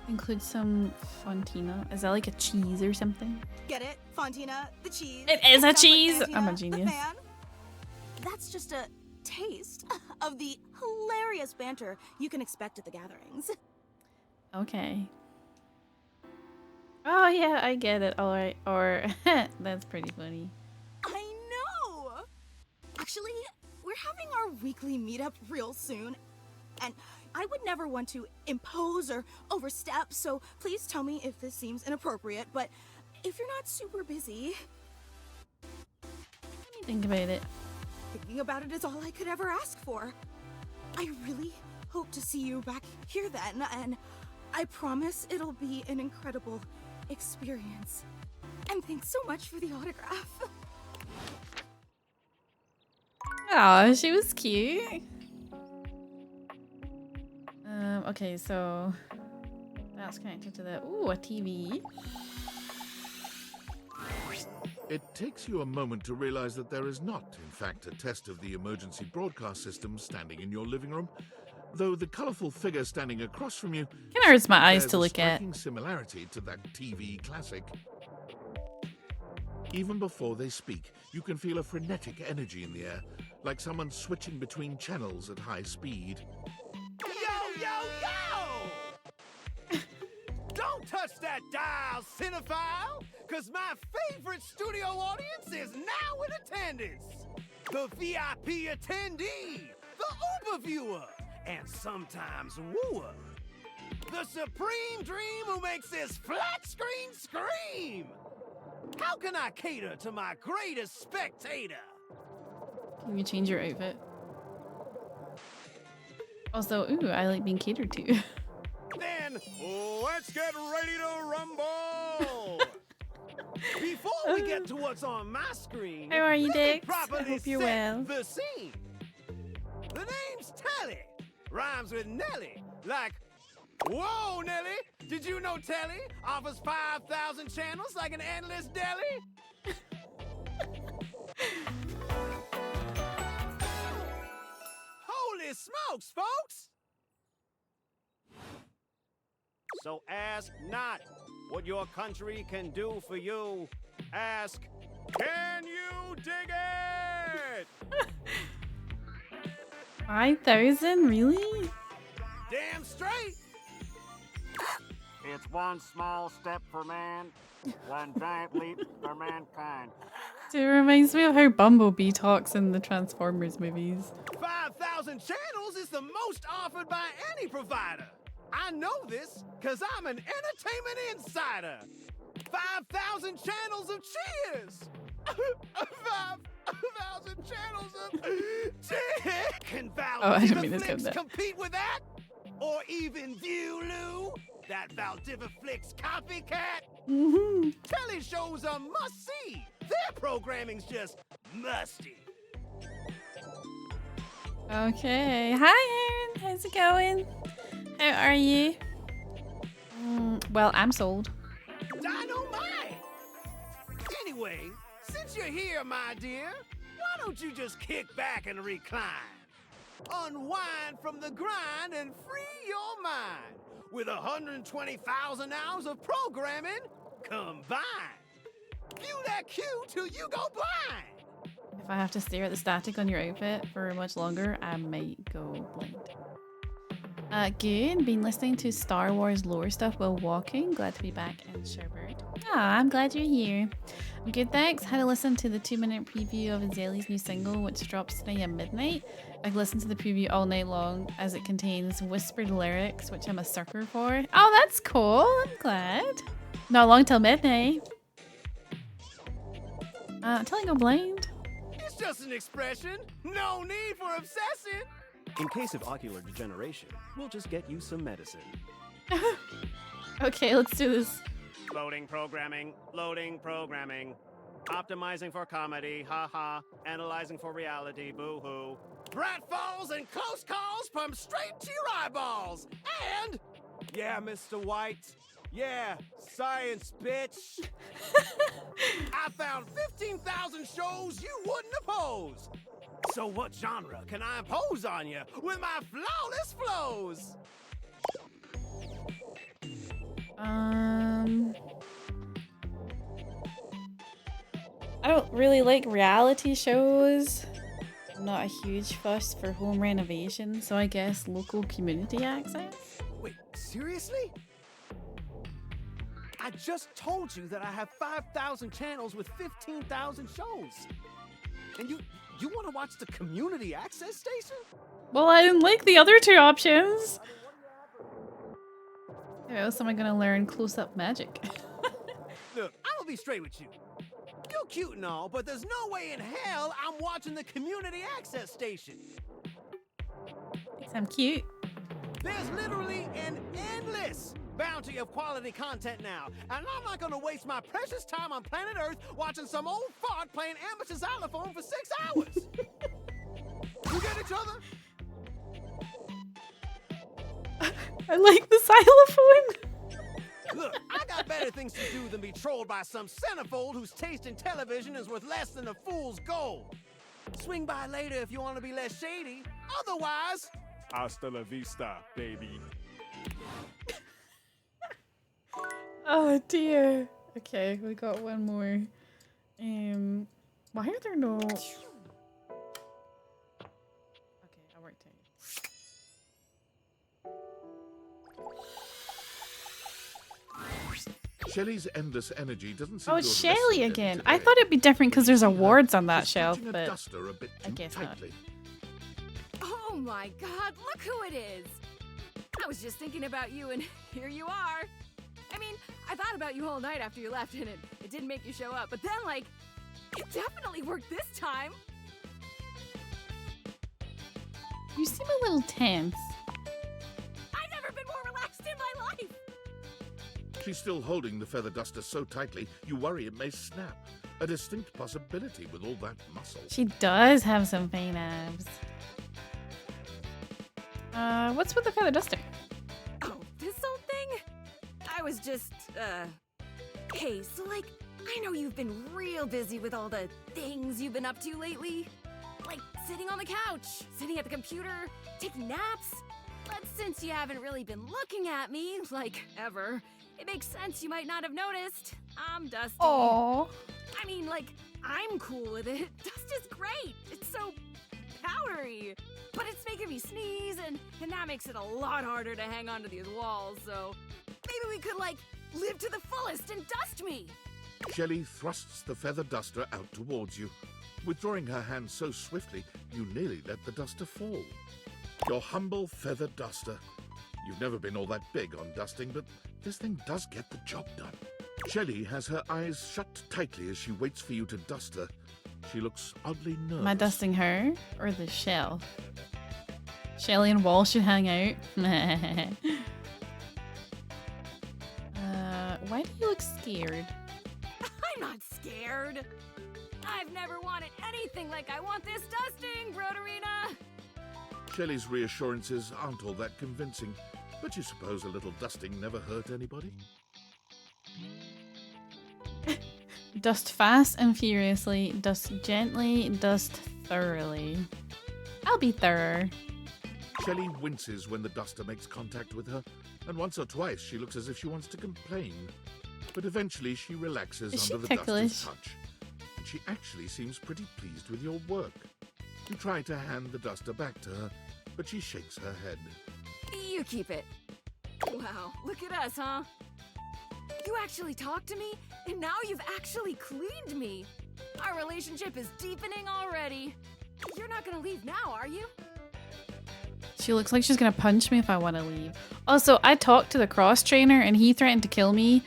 Include some Fontina. Is that like a cheese or something? Get it? Fontina, the cheese. It is a Sounds cheese! Like Fantina, I'm a genius. the fan. That's just a taste of the hilarious banter you can expect at the gatherings. Okay. Oh yeah, I get it. Alright. Or that's pretty funny. I know! Actually, having our weekly meetup real soon, and I would never want to impose or overstep, so please tell me if this seems inappropriate, but if you're not super busy... Let me think about it. Thinking about it is all I could ever ask for. I really hope to see you back here then, and I promise it'll be an incredible experience. And thanks so much for the autograph. Oh, she was cute. Okay, so that's connected to the a TV. It takes you a moment to realize that there is not, in fact, a test of the emergency broadcast system standing in your living room, though the colorful figure standing across from you Kind of hurts my eyes bears to a look at. striking similarity to that TV classic. Even before they speak, you can feel a frenetic energy in the air, like someone switching between channels at high speed. Yo, yo, yo! Don't touch that dial, cinephile, because my favorite studio audience is now in attendance. The VIP attendee, the Uber viewer, and sometimes wooer. The supreme dream who makes this flat screen scream. How can I cater to my greatest spectator? Can you change your outfit? Also, ooh, I like being catered to. Then let's get ready to rumble! Before we get to what's on my screen, How are you, let me Dix? I properly hope you're set well. the scene. The name's Telly. Rhymes with Nelly. Like, whoa, Nelly! Did you know Telly offers 5,000 channels like an endless deli? Holy smokes, folks! So ask not what your country can do for you. Ask, can you dig it? 5,000? Really? Damn straight! It's one small step for man, one giant leap for mankind. It reminds me of how Bumblebee talks in the Transformers movies. 5,000 channels is the most offered by any provider. I know this because I'm an entertainment insider. 5,000 channels of cheers. 5,000 channels of cheers. Can I didn't Valdivia mean to say Flicks that. compete with that? Or even View Lou? That Valdivia Flicks copycat? Telly shows are must-see. Their programming's just musty. Okay. Hi, Aaron. How's it going? How are you? Well, I'm sold. Dynamite! Anyway, since you're here, my dear, why don't you just kick back and recline? Unwind from the grind and free your mind with 120,000 hours of programming combined. View that cue till you go blind. If I have to stare at the static on your outfit for much longer, I might go blind. Good. Been listening to Star Wars lore stuff while walking. Glad to be back in Sherwood. Ah, I'm glad you're here. I'm good, thanks. Had to listen to the 2-minute preview of Azalea's new single, which drops today at midnight. I've listened to the preview all night long as it contains whispered lyrics, which I'm a sucker for. Oh, that's cool. I'm glad. Not long till midnight. Until I go blind. It's just an expression. No need for obsessing. In case of ocular degeneration, we'll just get you some medicine. Okay, let's do this. Loading programming, loading programming. Optimizing for comedy, haha. Analyzing for reality, boo-hoo. Pratfalls and close calls from straight to your eyeballs. And, yeah, Mr. White. Yeah, science, bitch. I found 15,000 shows you wouldn't oppose. So what genre can I impose on you with my flawless flows? I don't really like reality shows. I'm not a huge fuss for home renovation, so I guess local community access. Wait, seriously? I just told you that I have 5,000 channels with 15,000 shows. And You want to watch the community access station? Well, I didn't like the other two options. How else am I gonna learn close-up magic? Look, I'm gonna be straight with you. You're cute and all, but there's no way in hell I'm watching the community access station. Because I'm cute. There's literally an endless bounty of quality content now, and I'm not gonna waste my precious time on planet Earth watching some old fart playing amateur xylophone for 6 hours. You get each other? I like the xylophone. Look, I got better things to do than be trolled by some centerfold whose taste in television is worth less than a fool's gold. Swing by later if you want to be less shady. Otherwise, hasta la vista, baby. Oh dear. Okay, we got one more. Why are there no? Okay, I worked out. Shelley's endless energy doesn't seem Oh, to it's have Shelly lessened again. any I today. thought it'd be different because there's awards on that She's shelf, clutching a but duster a bit I too guess not. tightly. Oh my god, look who it is! I was just thinking about you and here you are. I mean, I thought about you all night after you left and it didn't make you show up, but then like, it definitely worked this time. You seem a little tense. I've never been more relaxed in my life! She's still holding the feather duster so tightly, you worry it may snap. A distinct possibility with all that muscle. She does have some fine abs. What's with the feather duster? Oh, this whole thing? I was just, hey, so like, I know you've been real busy with all the things you've been up to lately. Like sitting on the couch, sitting at the computer, taking naps. But since you haven't really been looking at me, like, ever, it makes sense you might not have noticed. I'm Dusty. Aww. I mean, like, I'm cool with it. Dust is great. It's so powdery. But it's making me sneeze, and that makes it a lot harder to hang onto these walls, so maybe we could, like, live to the fullest and dust me. Shelley thrusts the feather duster out towards you. Withdrawing her hand so swiftly, you nearly let the duster fall. Your humble feather duster. You've never been all that big on dusting, but this thing does get the job done. Shelley has her eyes shut tightly as she waits for you to dust her. She looks oddly nervous. Am I dusting her or the shelf? Shelly and Wall should hang out. Why do you look scared? I'm not scared. I've never wanted anything like I want this dusting, Broderina. Shelley's reassurances aren't all that convincing, but you suppose a little dusting never hurt anybody? Dust fast and furiously, dust gently, dust thoroughly. I'll be thorough. Shelley winces when the duster makes contact with her, and once or twice she looks as if she wants to complain. But eventually she relaxes Is she under the ticklish? duster's touch. And she actually seems pretty pleased with your work. You try to hand the duster back to her, but she shakes her head. You keep it. Wow, look at us, huh? You actually talked to me, and now you've actually cleaned me. Our relationship is deepening already. You're not gonna leave now, are you? She looks like she's gonna punch me if I want to leave. Also, I talked to the cross trainer and he threatened to kill me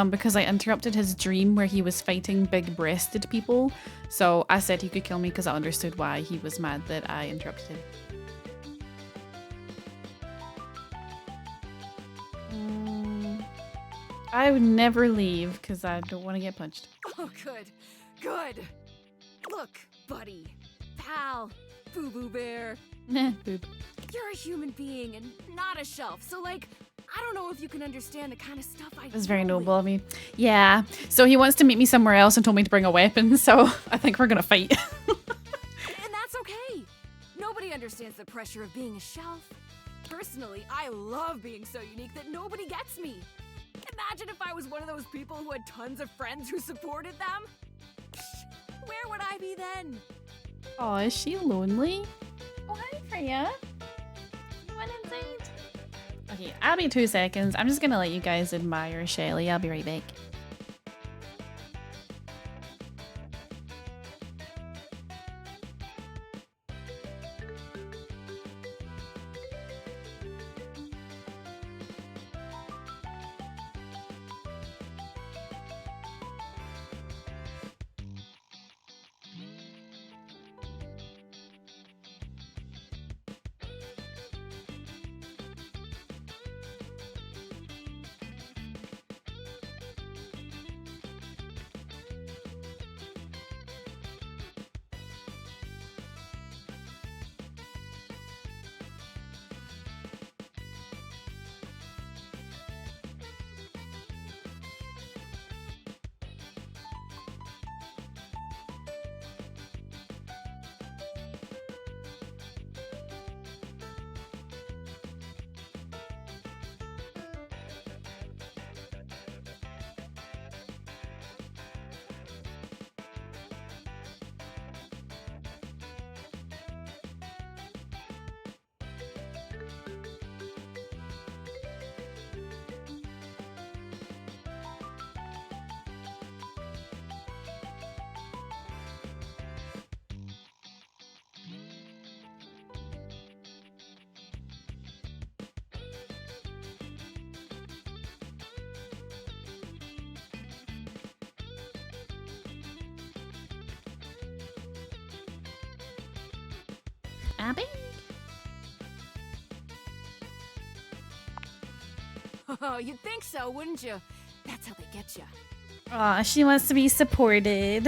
because I interrupted his dream where he was fighting big-breasted people. So I said he could kill me because I understood why he was mad that I interrupted him. I would never leave because I don't want to get punched. Oh, good. Good. Look, buddy. Pal. Boo-boo bear. Nah, boob. You're a human being and not a shelf, so like, I don't know if you can understand the kind of stuff I That's very deal noble of you. Yeah. So he wants to meet me somewhere else and told me to bring a weapon, so I think we're gonna fight. And that's okay. Nobody understands the pressure of being a shelf. Personally, I love being so unique that nobody gets me. Imagine if I was one of those people who had tons of friends who supported them. Where would I be then? Oh, is she lonely? Oh, hi, Freya. You went inside? Okay, I'll be 2 seconds. I'm just gonna let you guys admire Shelly. I'll be right back. Abby? Oh, you'd think so, wouldn't you? That's how they get you. Aw, she wants to be supported.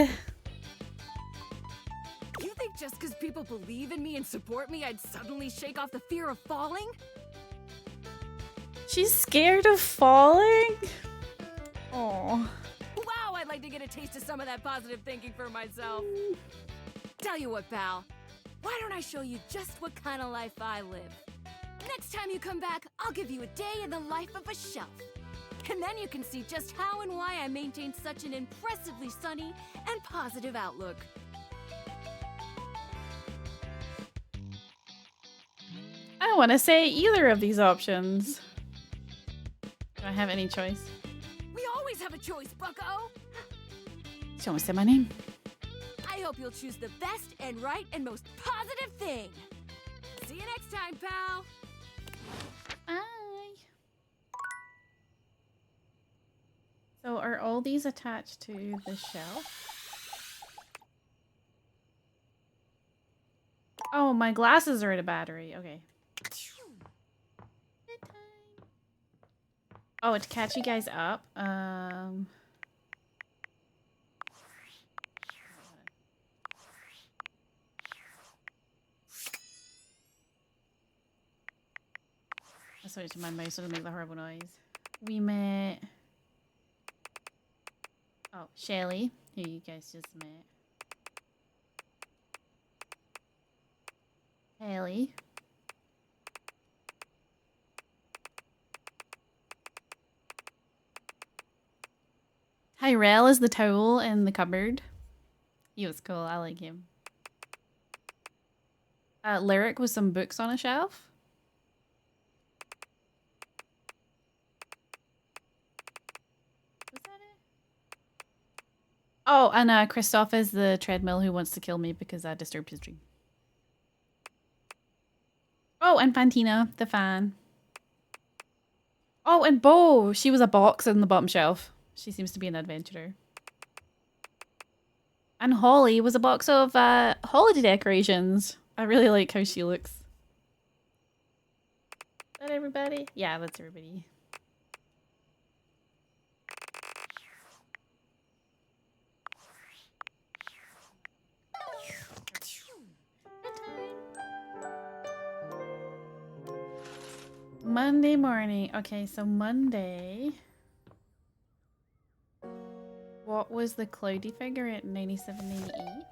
You think just because people believe in me and support me, I'd suddenly shake off the fear of falling? She's scared of falling? Oh. Wow, I'd like to get a taste of some of that positive thinking for myself. Tell you what, pal. Why don't I show you just what kind of life I live? Next time you come back, I'll give you a day in the life of a shelf. And then you can see just how and why I maintain such an impressively sunny and positive outlook. I don't want to say either of these options. Do I have any choice? We always have a choice, bucko! She almost said my name. I hope you'll choose the best and right and most positive thing. See you next time, pal. Bye. So are all these attached to the shelf? Oh, my glasses are at a battery. Okay. Oh, to catch you guys up. I switched to my mouse so it doesn't make the horrible noise. We met... Oh, Shelly, who you guys just met. Haley. Tyrell is the towel in the cupboard. He was cool. I like him. Lyric with some books on a shelf. Was that it? Oh, and Christoph is the treadmill who wants to kill me because I disturbed his dream. Oh, and Fantina, the fan. Oh, and Bo. She was a box on the bottom shelf. She seems to be an adventurer. And Holly was a box of holiday decorations. I really like how she looks. Is that everybody? Yeah, that's everybody. Monday morning. Okay, so Monday. What was the cloudy figure at 97, 98?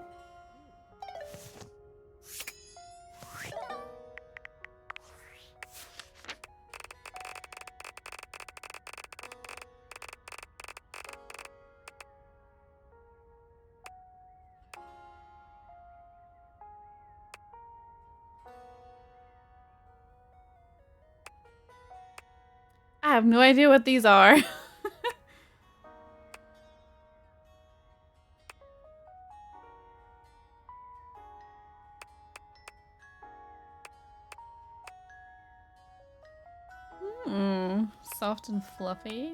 I have no idea what these are. Soft and fluffy.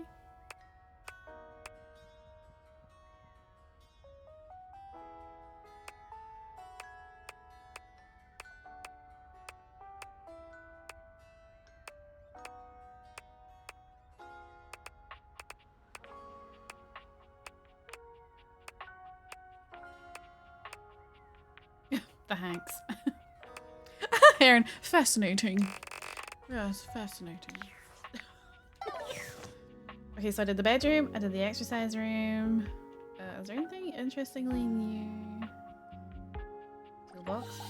Thanks. Aaron, fascinating. Yes, fascinating. Okay, so I did the bedroom, I did the exercise room. Is there anything interestingly new? Toolbox?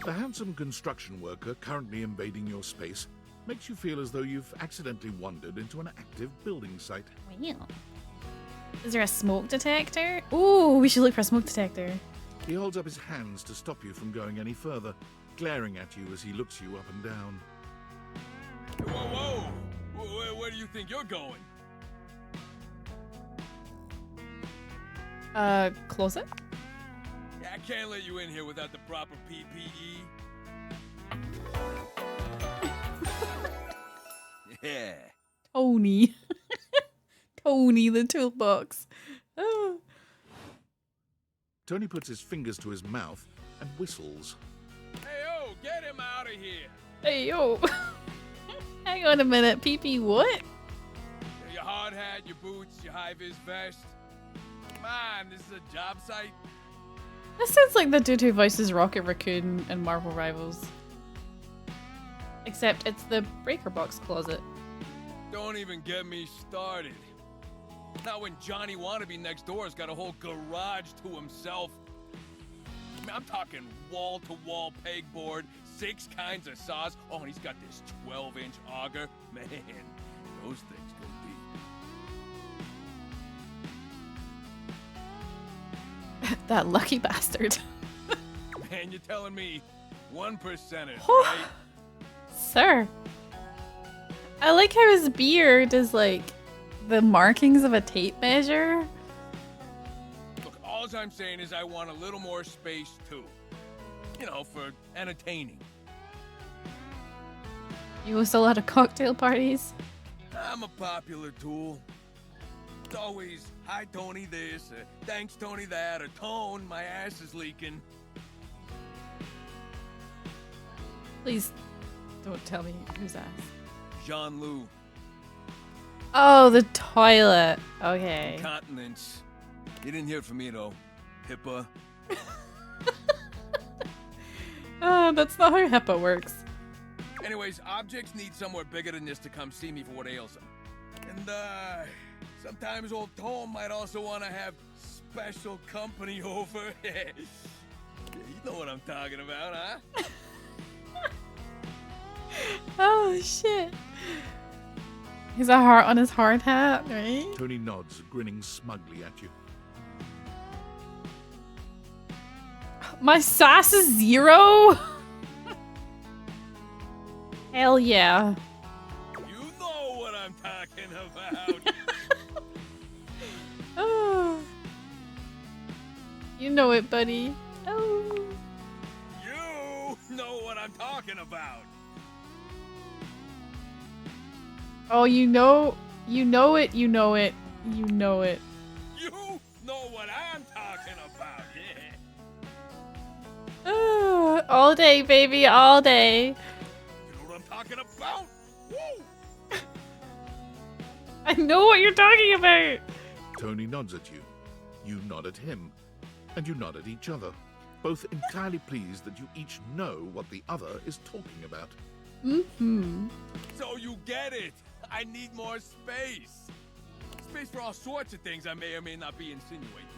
The handsome construction worker currently invading your space makes you feel as though you've accidentally wandered into an active building site. Wow. Is there a smoke detector? Ooh, we should look for a smoke detector. He holds up his hands to stop you from going any further, glaring at you as he looks you up and down. Whoa, whoa! Where do you think you're going? Closet? I can't let you in here without the proper PPE. Yeah. Tony. Tony the toolbox. Oh. Tony puts his fingers to his mouth and whistles. Hey, yo, get him out of here. Hey, yo. Hang on a minute. PP what? Your hard hat, your boots, your high-vis vest. Come on, this is a job site. This sounds like the dude who voices Rocket Raccoon in Marvel Rivals. Except it's the breaker box closet. Don't even get me started. Not when Johnny Wannabe next door's got a whole garage to himself. I mean, I'm talking wall-to-wall pegboard, 6 kinds of saws. Oh, and he's got this 12-inch auger. Man, those things can beat. That lucky bastard. Man, you're telling me 1%ers, right? Sir. I like how his beard is like the markings of a tape measure. Look, all I'm saying is I want a little more space, too. You know, for entertaining. You host a lot of cocktail parties. I'm a popular tool. It's always, hi, Tony this, thanks, Tony that, or Tone, my ass is leaking. Please don't tell me whose ass. Jean-Loup. Oh, the toilet. Okay. Continence. You didn't hear it from me, though. HIPAA. That's not how HIPAA works. Anyways, objects need somewhere bigger than this to come see me for what ails them. And, sometimes old Tom might also want to have special company over. Yeah, you know what I'm talking about, huh? Oh, shit. He's a heart on his hard hat, right? Tony nods, grinning smugly at you. My sass is 0? Hell yeah. You know what I'm talking about. Oh. You know it, buddy. Oh. You know what I'm talking about. Oh, you know it, you know it, you know it. You know what I'm talking about, yeah. All day, baby, all day. You know what I'm talking about? Woo! I know what you're talking about. Tony nods at you. You nod at him. And you nod at each other. Both entirely pleased that you each know what the other is talking about. Mm-hmm. So you get it. I need more space. Space for all sorts of things I may or may not be insinuating.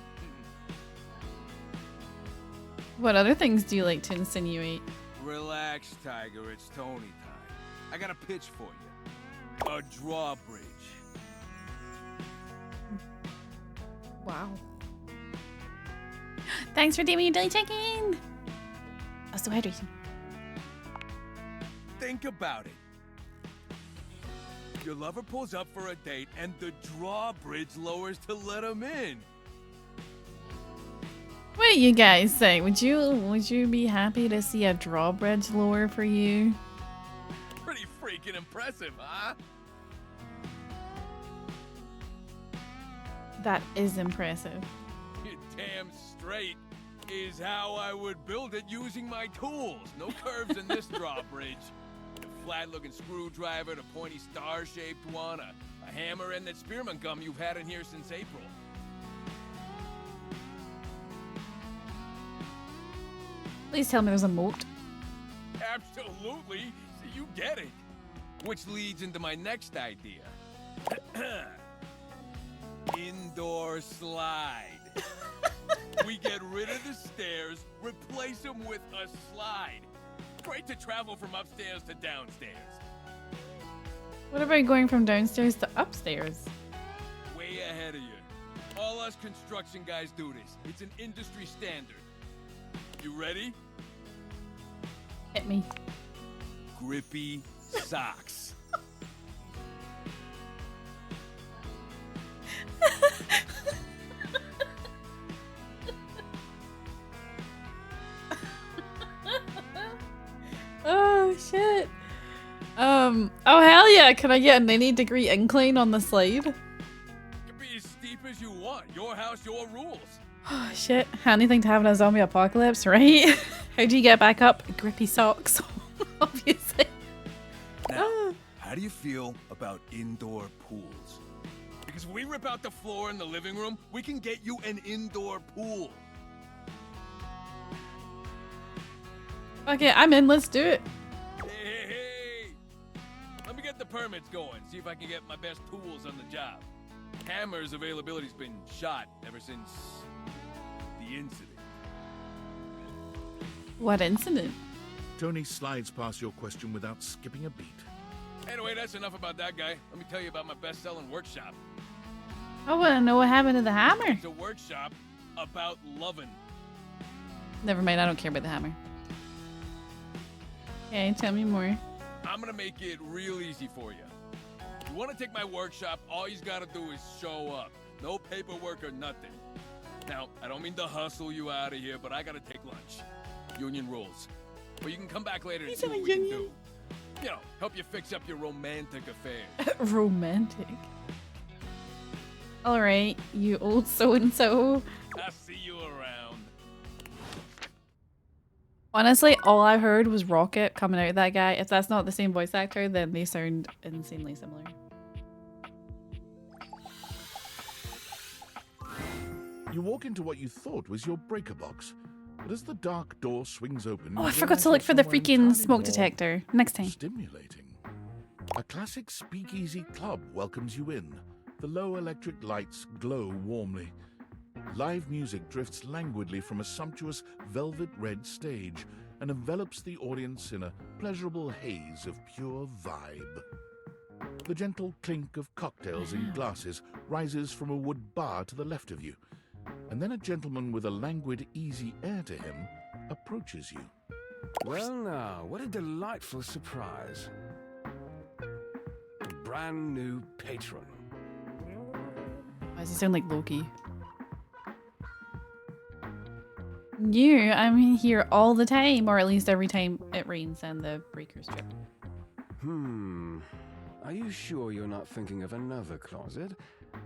What other things do you like to insinuate? Relax, Tiger. It's Tony time. I got a pitch for you. A drawbridge. Wow. Thanks for doing your daily check-in. Oh, so hydration. Think about it. Your lover pulls up for a date and the drawbridge lowers to let him in. What do you guys say? Would you be happy to see a drawbridge lower for you? Pretty freaking impressive, huh? That is impressive. You're damn straight is how I would build it using my tools. No curves in this drawbridge. A flat-looking screwdriver, the pointy star-shaped one, a hammer, and that spearmint gum you've had in here since April. Please tell me there's a moat. Absolutely. So you get it. Which leads into my next idea. Indoor slide. We get rid of the stairs, replace them with a slide. Great to travel from upstairs to downstairs. What about going from downstairs to upstairs? Way ahead of you. All us construction guys do this. It's an industry standard. You ready? Hit me. Grippy socks. Oh shit. Oh hell yeah, can I get a 90-degree incline on the slide? Can be as steep as you want. Your house, your rules. Oh, shit. Handy thing to have in a zombie apocalypse, right? How do you get back up? Grippy socks, obviously. Now, how do you feel about indoor pools? Because if we rip out the floor in the living room, we can get you an indoor pool. Okay, I'm in. Let's do it. Hey. Let me get the permits going, see if I can get my best tools on the job. Hammer's availability's been shot ever since the incident. What incident? Tony slides past your question without skipping a beat. Anyway, that's enough about that guy. Let me tell you about my best-selling workshop. I want to know what happened to the hammer. It's a workshop about loving. Never mind, I don't care about the hammer. Okay, tell me more. I'm gonna make it real easy for you. You wanna take my workshop, all you gotta do is show up. No paperwork or nothing. Now, I don't mean to hustle you out of here, but I gotta take lunch. Union rules. But you can come back later and see what we can do. You know, help you fix up your romantic affair. Romantic? Alright, you old so-and-so. I'll see you around. Honestly, all I heard was Rocket coming out of that guy. If that's not the same voice actor, then they sound insanely similar. You walk into what you thought was your breaker box, but as the dark door swings open... Oh, I forgot to look for the freaking smoke detector. Next time. Stimulating. A classic speakeasy club welcomes you in. The low electric lights glow warmly. Live music drifts languidly from a sumptuous velvet red stage and envelops the audience in a pleasurable haze of pure vibe. The gentle clink of cocktails in glasses rises from a wood bar to the left of you, and then a gentleman with a languid, easy air to him approaches you. Well now, what a delightful surprise. A brand new patron. Why does he sound like Loki? You, I'm here all the time, or at least every time it rains and the breakers trip. Are you sure you're not thinking of another closet?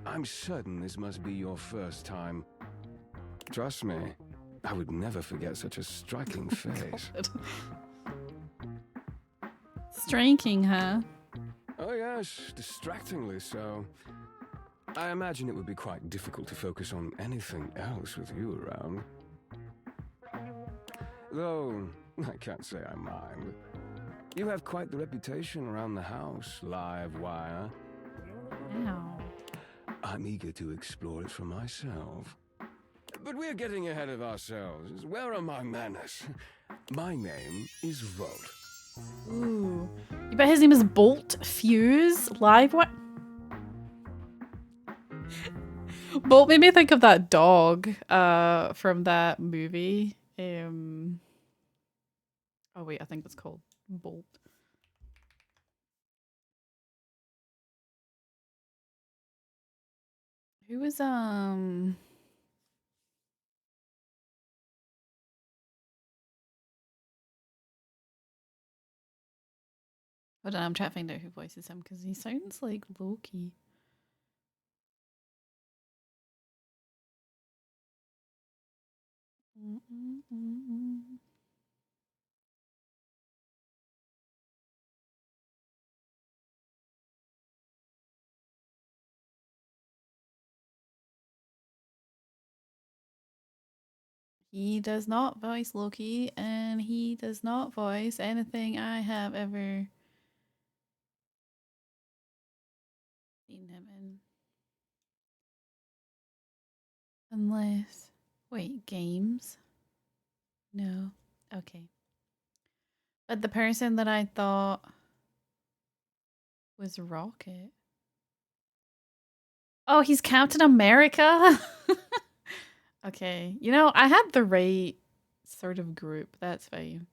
I'm certain this must be your first time. Trust me, I would never forget such a striking face. Striking, huh? Oh yes, distractingly so. I imagine it would be quite difficult to focus on anything else with you around. Though, I can't say I mind. You have quite the reputation around the house, live wire. Ow. I'm eager to explore it for myself. But we're getting ahead of ourselves. Where are my manners? My name is Volt. Ooh. You bet his name is Bolt Fuse Live what? Bolt made me think of that dog from that movie. Oh wait, I think it's called Bolt. Who was Hold on, I'm trying to find out who voices him because he sounds like Loki. He does not voice Loki, and he does not voice anything I have ever seen him in. Unless... Wait, games? No. Okay. But the person that I thought was Rocket. Oh, he's Captain America? Okay. You know, I had the right sort of group. That's fine.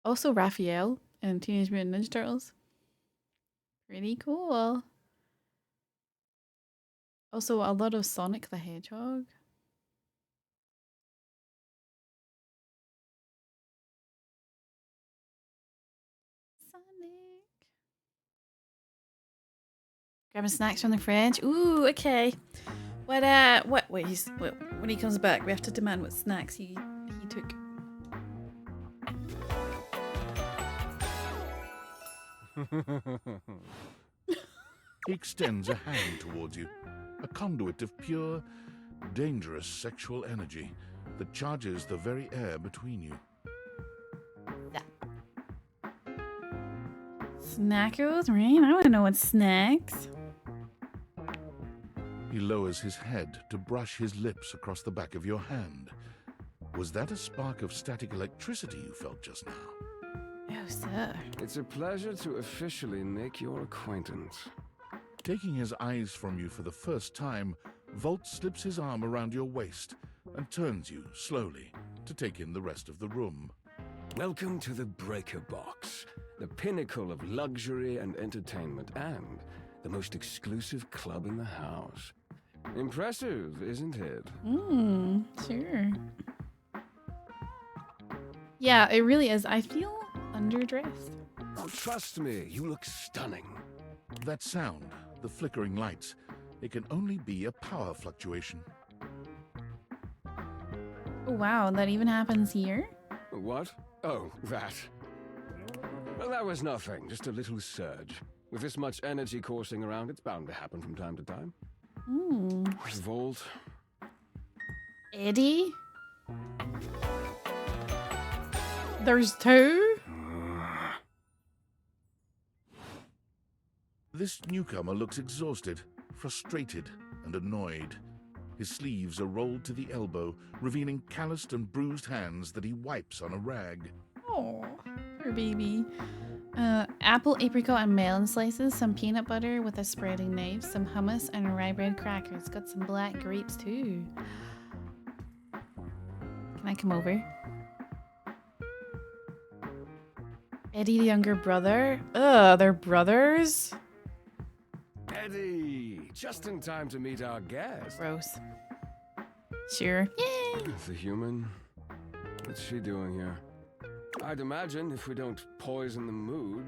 Also, Raphael and Teenage Mutant Ninja Turtles. Pretty cool. Also, a lot of Sonic the Hedgehog. Sonic. Grabbing snacks from the fridge. Ooh, okay. What? Wait, when he comes back, we have to demand what snacks he took. He extends a hand towards you, a conduit of pure, dangerous sexual energy that charges the very air between you. Snackos, right? I want to know what snacks. He lowers his head to brush his lips across the back of your hand. Was that a spark of static electricity you felt just now? Oh, sir. It's a pleasure to officially make your acquaintance. Taking his eyes from you for the first time, Volt slips his arm around your waist and turns you slowly to take in the rest of the room. Welcome to the Breaker Box, the pinnacle of luxury and entertainment, and the most exclusive club in the house. Impressive, isn't it? Sure. Yeah, it really is. I feel underdressed. Oh, trust me, you look stunning. That sound, the flickering lights, it can only be a power fluctuation. Oh, wow, that even happens here? What? Oh, that. Well, that was nothing, just a little surge. With this much energy coursing around, it's bound to happen from time to time. Volt. Eddie? There's two? This newcomer looks exhausted, frustrated, and annoyed. His sleeves are rolled to the elbow, revealing calloused and bruised hands that he wipes on a rag. Oh, poor baby. Apple, apricot, and melon slices, some peanut butter with a spreading knife, some hummus, and rye bread crackers. Got some black grapes too. Can I come over? Eddie, the younger brother? Ugh, they're brothers? Eddie, just in time to meet our guest. Gross. Sure. Yay! The human? What's she doing here? I'd imagine if we don't poison the mood,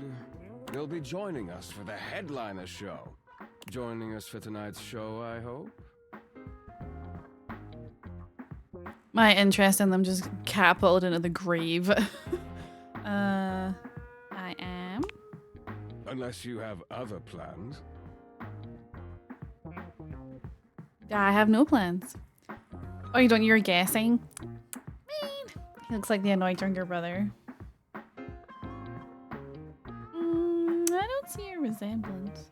they'll be joining us for the headliner show. Joining us for tonight's show, I hope. My interest in them just catapulted into the grave. I am. Unless you have other plans. I have no plans. Oh, you don't? You're guessing? He looks like the annoyed younger brother. I don't see a resemblance.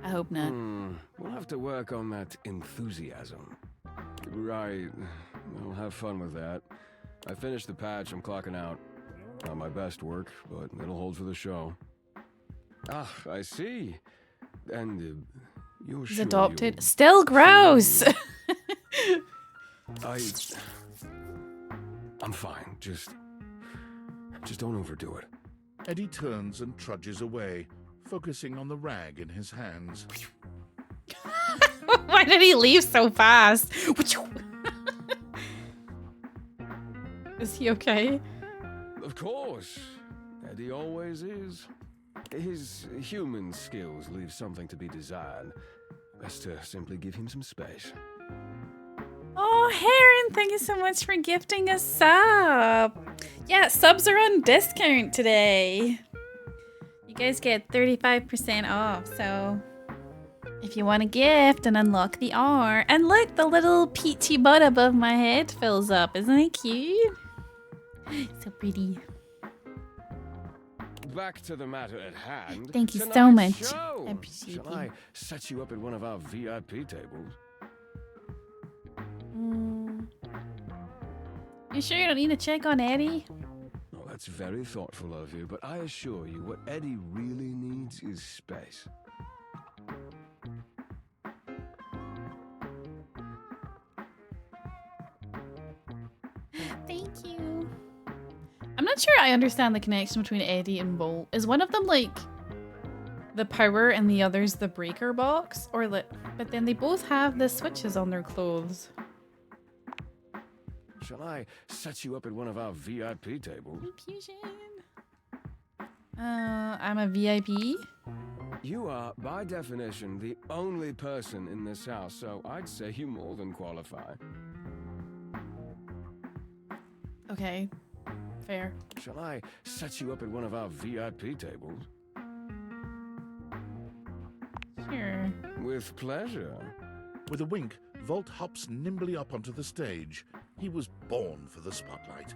I hope not. We'll have to work on that enthusiasm. Right. We'll have fun with that. I finished the patch. I'm clocking out. Not my best work, but it'll hold for the show. Ah, I see. And you're He's sure adopted. you'll... Still gross! I'm fine. Just don't overdo it. Eddie turns and trudges away, focusing on the rag in his hands. Why did he leave so fast? Is he okay? Of course. Eddie always is. His human skills leave something to be desired. Best to simply give him some space. Oh, Heron, thank you so much for gifting a sub. Yeah, subs are on discount today. You guys get 35% off, so if you want a gift and unlock the R. And look, the little peachy butt above my head fills up. Isn't it cute? So pretty. Back to the matter at hand. Thank you so Tonight's much. show. I appreciate Shall you. I set you up at one of our VIP tables? You sure you don't need to check on Eddie? Oh, that's very thoughtful of you, but I assure you, what Eddie really needs is space. Thank you. I'm not sure I understand the connection between Eddie and Volt. Is one of them like the power and the other's the breaker box? Or but then they both have the switches on their clothes. Shall I set you up at one of our VIP tables? Fusion. I'm a VIP. You are, by definition, the only person in this house, so I'd say you more than qualify. Okay. Fair. Shall I set you up at one of our VIP tables? Sure. With pleasure. With a wink, Volt hops nimbly up onto the stage. He was born for the spotlight.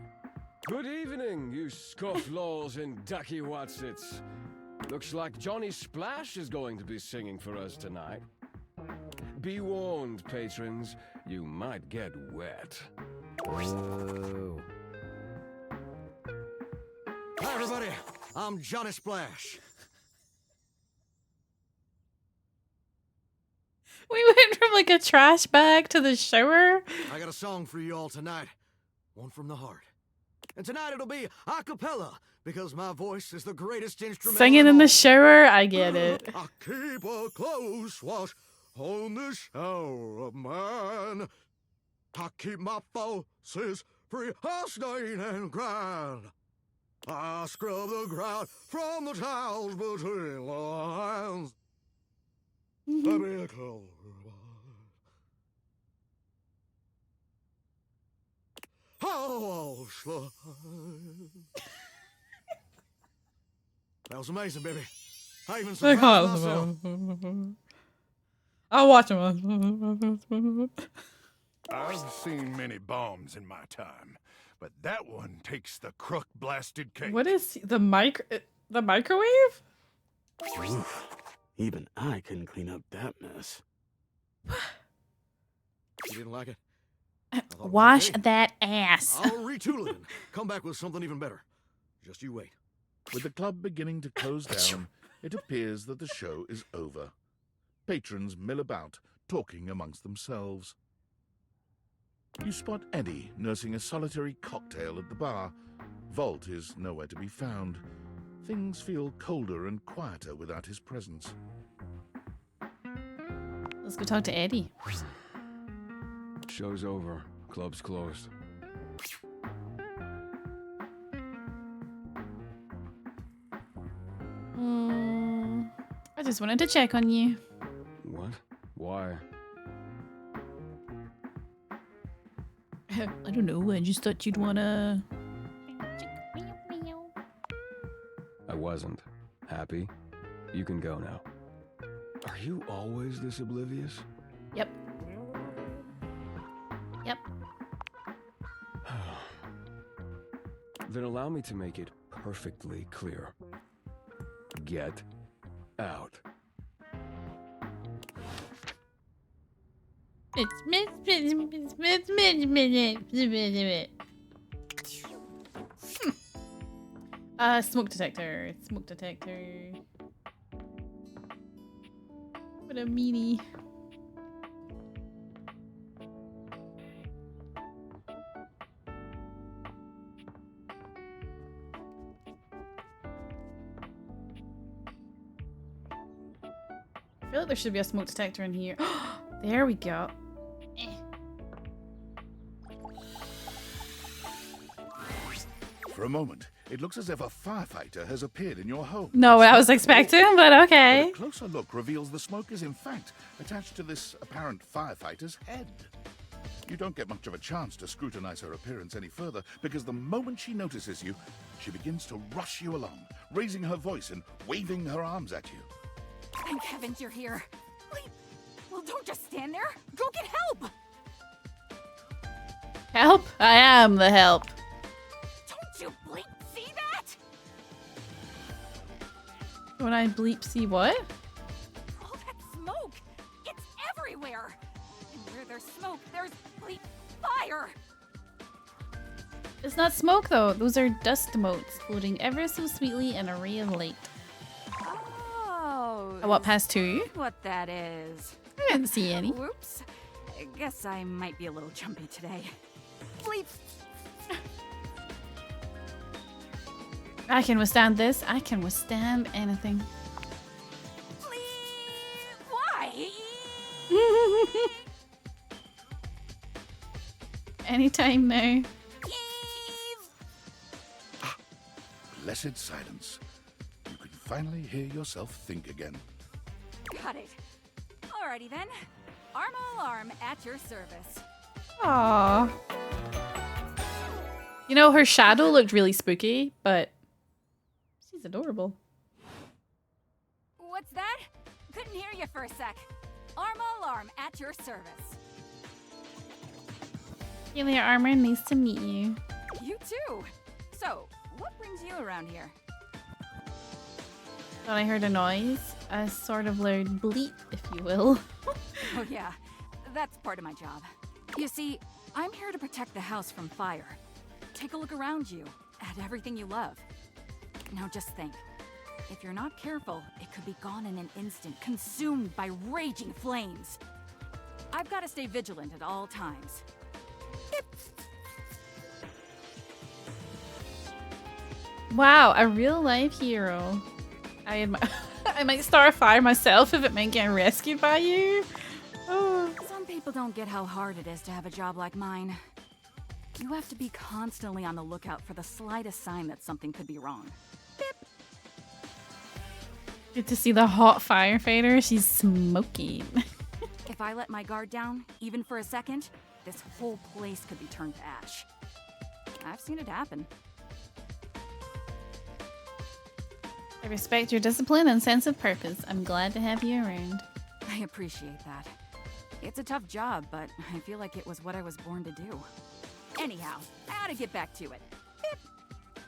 Good evening, you scofflaws and ducky watsits. Looks like Johnny Splash is going to be singing for us tonight. Be warned, patrons, you might get wet. Whoa. Hi, everybody. I'm Johnny Splash. We went from like a trash bag to the shower. I got a song for you all tonight. One from the heart. And tonight it'll be a cappella, because my voice is the greatest instrument. Singing in the shower, I get it. I keep a close watch on this shower of mine. I keep my faucets free of stain and grind. I scrub the ground from the tiles between the lines. Let me close my eyes. Oh, slide. That was amazing, baby. I even surprised myself. I'll watch him. I've seen many bombs in my time, but that one takes the crook blasted cake. What is the microwave? Oof. Even I couldn't clean up that mess. You didn't like it? Wash that ass. I'll retool it and come back with something even better. Just you wait. With the club beginning to close down, it appears that the show is over. Patrons mill about, talking amongst themselves. You spot Eddie nursing a solitary cocktail at the bar. Volt is nowhere to be found. Things feel colder and quieter without his presence. Let's go talk to Eddie. Show's over. Club's closed. I just wanted to check on you. What? Why? I don't know. I just thought you'd wanna. I wasn't. Happy? You can go now. Are you always this oblivious? Yep. Yep. Then allow me to make it perfectly clear. Get out. Smoke detector. Smoke detector. What a meanie. I feel like there should be a smoke detector in here. There we go. For a moment, it looks as if a firefighter has appeared in your home. Not what I was expecting, but okay. But a closer look reveals the smoke is in fact attached to this apparent firefighter's head. You don't get much of a chance to scrutinize her appearance any further, because the moment she notices you, she begins to rush you along, raising her voice and waving her arms at you. Thank heavens you're here. Wait, well, don't just stand there. Go get help. Help? I am the help. Don't you blink see that? When I bleep see what? All that smoke. It's everywhere. And where there's smoke, there's bleep fire. It's not smoke though. Those are dust motes floating ever so sweetly in a ray of light. Oh. I walked past two. What that is. I didn't see any. Whoops. I guess I might be a little jumpy today. Bleep. I can withstand this. I can withstand anything. Why? Anytime now. Blessed silence. You can finally hear yourself think again. Got it. Alrighty then. Armo alarm at your service. Aww. You know, her shadow looked really spooky, but she's adorable. What's that? Couldn't hear you for a sec. Armo alarm at your service. Julia Armor, nice to meet you. You too. So, what brings you around here? Thought I heard a noise, a sort of loud bleep, if you will. Oh yeah, that's part of my job. You see, I'm here to protect the house from fire. Take a look around you, at everything you love. Now just think, if you're not careful, it could be gone in an instant, consumed by raging flames. I've got to stay vigilant at all times. Wow, a real life hero. I might start a fire myself if it meant getting rescued by you. Oh. Some people don't get how hard it is to have a job like mine. You have to be constantly on the lookout for the slightest sign that something could be wrong. Good to see the hot firefighter. She's smoking. If I let my guard down, even for a second, this whole place could be turned to ash. I've seen it happen. I respect your discipline and sense of purpose. I'm glad to have you around. I appreciate that. It's a tough job, but I feel like it was what I was born to do. Anyhow, I ought to get back to it. Beep.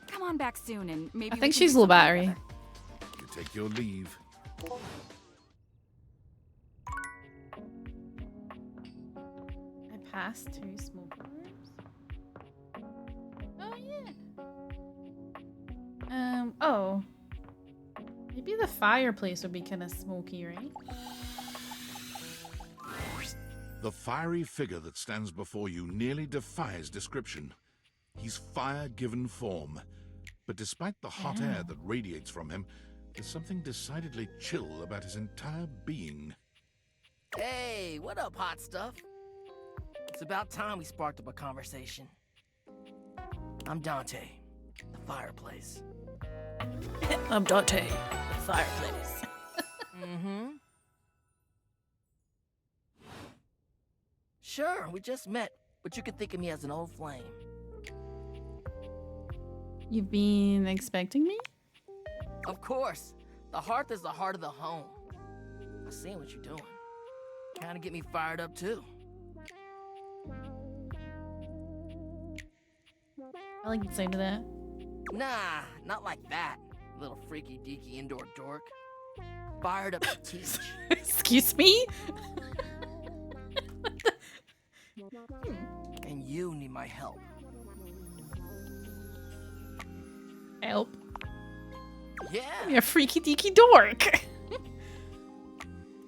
Come on back soon and maybe I we think can she's do low something battery. together. You take your leave. I passed 2 smoke rooms. Oh yeah. Oh. Maybe the fireplace would be kind of smoky, right? The fiery figure that stands before you nearly defies description. He's fire given form. But despite the hot air that radiates from him, there's something decidedly chill about his entire being. Hey, what up, hot stuff? It's about time we sparked up a conversation. I'm Dante, the fireplace. I'm Dante, the fireplace. Mm-hmm. Sure, we just met, but you can think of me as an old flame. You've been expecting me? Of course. The hearth is the heart of the home. I seen what you're doing. Kinda get me fired up too. I like the sound of that. Nah, not like that. Little freaky deaky indoor dork. Fired up to teach. Excuse me? And you need my help. Help. Yeah. You're a freaky deaky dork.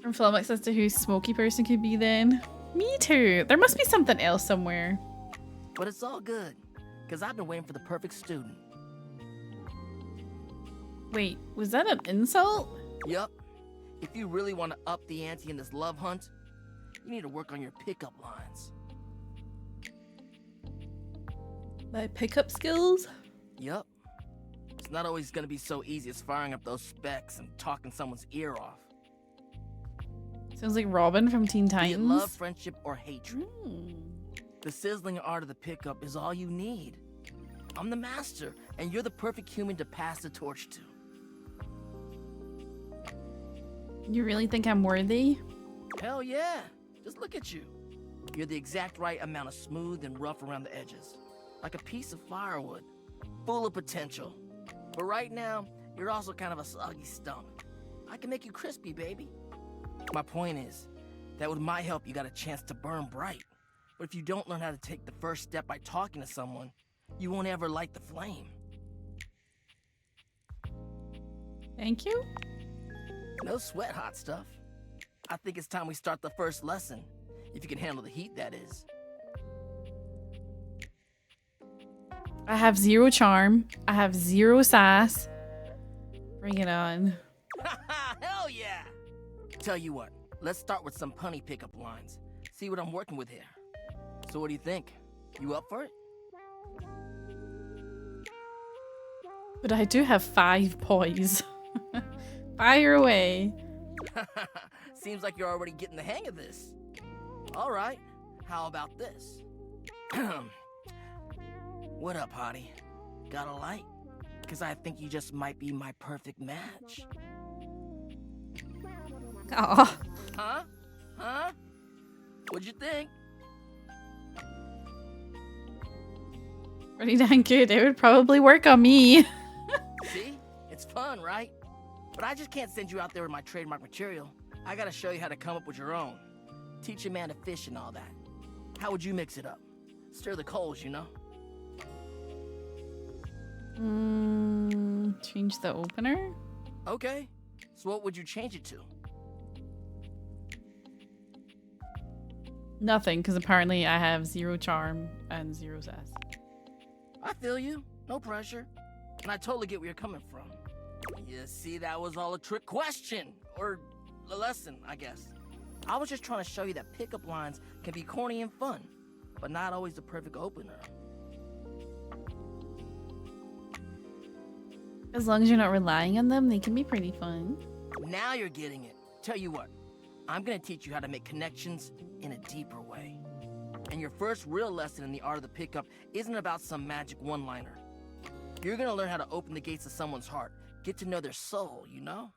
I'm flummoxed as to who smoky person could be then. Me too. There must be something else somewhere. But it's all good, because I've been waiting for the perfect student. Wait, was that an insult? Yup. If you really want to up the ante in this love hunt, you need to work on your pickup lines. My pickup skills? Yup. It's not always gonna be so easy as firing up those specs and talking someone's ear off. Sounds like Robin from Teen Be it Titans. love, friendship, or hatred. The sizzling art of the pickup is all you need. I'm the master, and you're the perfect human to pass the torch to. You really think I'm worthy? Hell yeah. Just look at you. You're the exact right amount of smooth and rough around the edges. Like a piece of firewood. Full of potential. But right now, you're also kind of a soggy stump. I can make you crispy, baby. My point is that with my help, you got a chance to burn bright. But if you don't learn how to take the first step by talking to someone, you won't ever light the flame. Thank you. No sweat, hot stuff. I think it's time we start the first lesson. If you can handle the heat, that is. I have 0 charm. I have 0 sass. Bring it on. Hell yeah! Tell you what, let's start with some punny pickup lines. See what I'm working with here. So what do you think? You up for it? But I do have 5 poise. Fire away. Seems like you're already getting the hang of this. All right, how about this? What up, hottie? Got a light? Because I think you just might be my perfect match. Aw. Huh? Huh? What'd you think? Pretty dang good. It would probably work on me. See? It's fun, right? But I just can't send you out there with my trademark material. I gotta show you how to come up with your own. Teach a man to fish and all that. How would you mix it up? Stir the coals, you know? Change the opener? Okay. So what would you change it to? Nothing, because apparently I have 0 charm and 0 sass. I feel you. No pressure. And I totally get where you're coming from. You see, that was all a trick question. Or a lesson, I guess. I was just trying to show you that pickup lines can be corny and fun, but not always the perfect opener. As long as you're not relying on them, they can be pretty fun. Now you're getting it. Tell you what, I'm gonna teach you how to make connections in a deeper way. And your first real lesson in the art of the pickup isn't about some magic one-liner. You're gonna learn how to open the gates of someone's heart, get to know their soul, you know?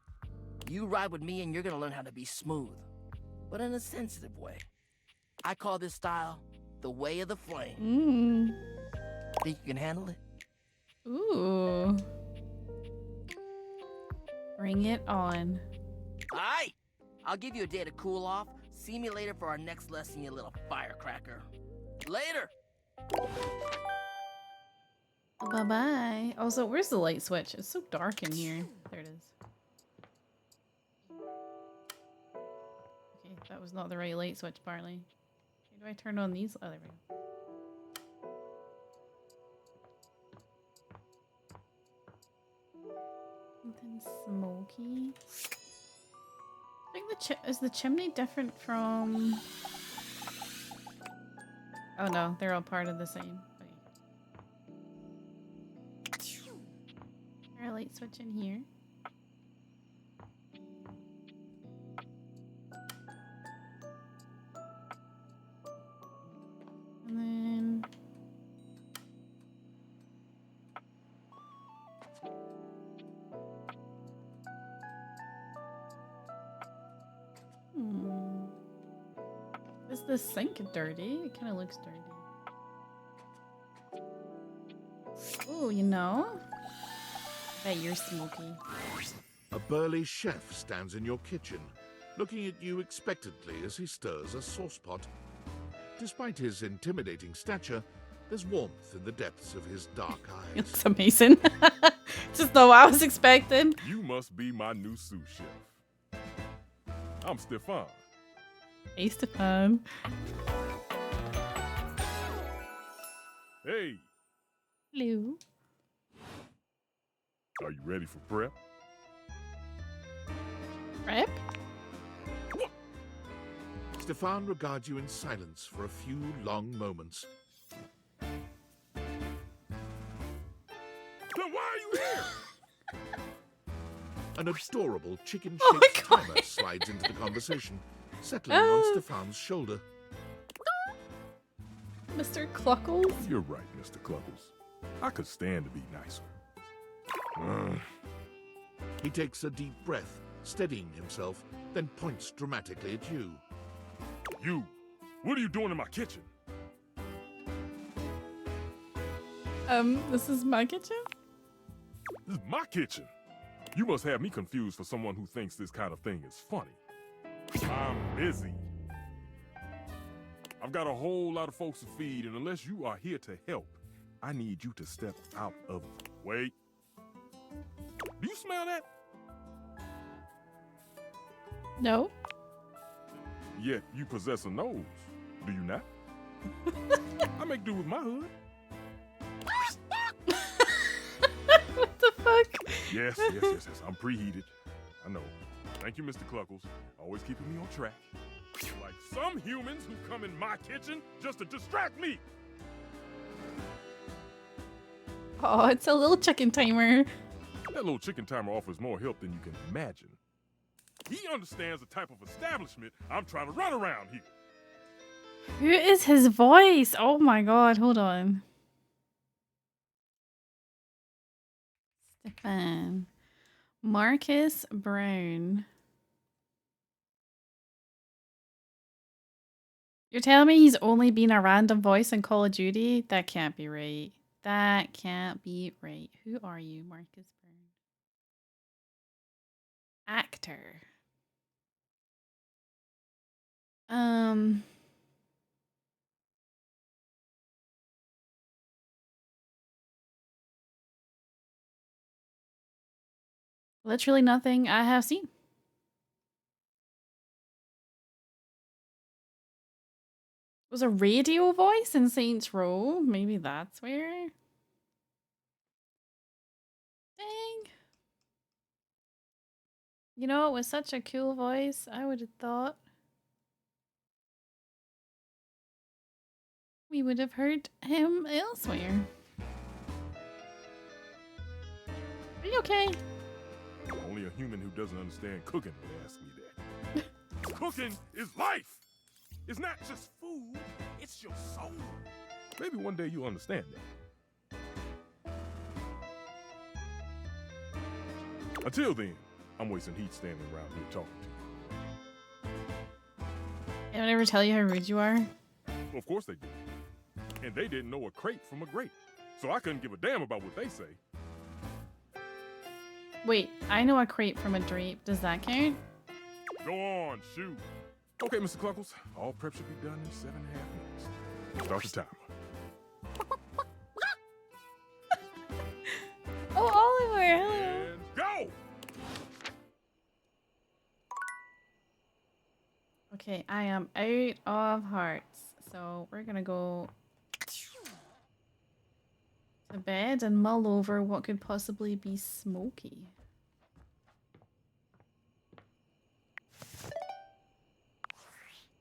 You ride with me and you're gonna learn how to be smooth, but in a sensitive way. I call this style the way of the flame. Think you can handle it? Ooh. Bring it on. Aight! I'll give you a day to cool off. See me later for our next lesson, you little firecracker. Later! Bye-bye. Also, where's the light switch? It's so dark in here. There it is. Okay, that was not the right light switch, Barley. Okay, do I turn on these? Oh, there we go. Something smoky. I think is the chimney different from... Oh no, they're all part of the same. Okay. Is there a light switch in here? And then... Is the sink dirty? It kind of looks dirty. Oh, you know? Bet you're smoky. A burly chef stands in your kitchen, looking at you expectantly as he stirs a saucepot. Despite his intimidating stature, there's warmth in the depths of his dark eyes. He looks amazing. Just not what I was expecting. You must be my new sous chef. I'm Stefan. Hey, Stefan. Hey. Hello. Are you ready for prep? Prep? Stefan regards you in silence for a few long moments. Then why are you here? An adorable chicken-shaped timer slides into the conversation, settling on Stefan's shoulder. Mr. Cluckles? You're right, Mr. Cluckles. I could stand to be nicer. He takes a deep breath, steadying himself, then points dramatically at you. You! What are you doing in my kitchen? This is my kitchen? This is my kitchen! You must have me confused for someone who thinks this kind of thing is funny. I'm busy. I've got a whole lot of folks to feed, and unless you are here to help, I need you to step out of the way. Do you smell that? No. Yet you possess a nose, do you not? I make do with my hood. What the fuck? Yes, I'm preheated. I know. Thank you, Mr. Cluckles. Always keeping me on track. Like some humans who come in my kitchen just to distract me. Oh, it's a little chicken timer. That little chicken timer offers more help than you can imagine. He understands the type of establishment I'm trying to run around here. Who is his voice? Oh my god, hold on. Stefan. Marcus Brown. You're telling me he's only been a random voice in Call of Duty? That can't be right. That can't be right. Who are you, Marcus Brown? Actor. Literally nothing I have seen. Was a radio voice in Saints Row? Maybe that's where. Dang. You know, it was such a cool voice. I would have thought we would have heard him elsewhere. Are you okay? Only a human who doesn't understand cooking would ask me that. Cooking is life! It's not just food, it's your soul. Maybe one day you'll understand that. Until then, I'm wasting heat standing around here talking to you. Anyone ever tell you how rude you are? Well, of course they did. And they didn't know a crate from a grape. So I couldn't give a damn about what they say. Wait, I know a crepe from a drape. Does that count? Go on, shoot. Okay, Mr. Cluckles. All prep should be done in 7.5 minutes. Start the timer. Oh, Oliver, hello. And go! Okay, I am out of hearts. So we're gonna go to bed and mull over what could possibly be smoky.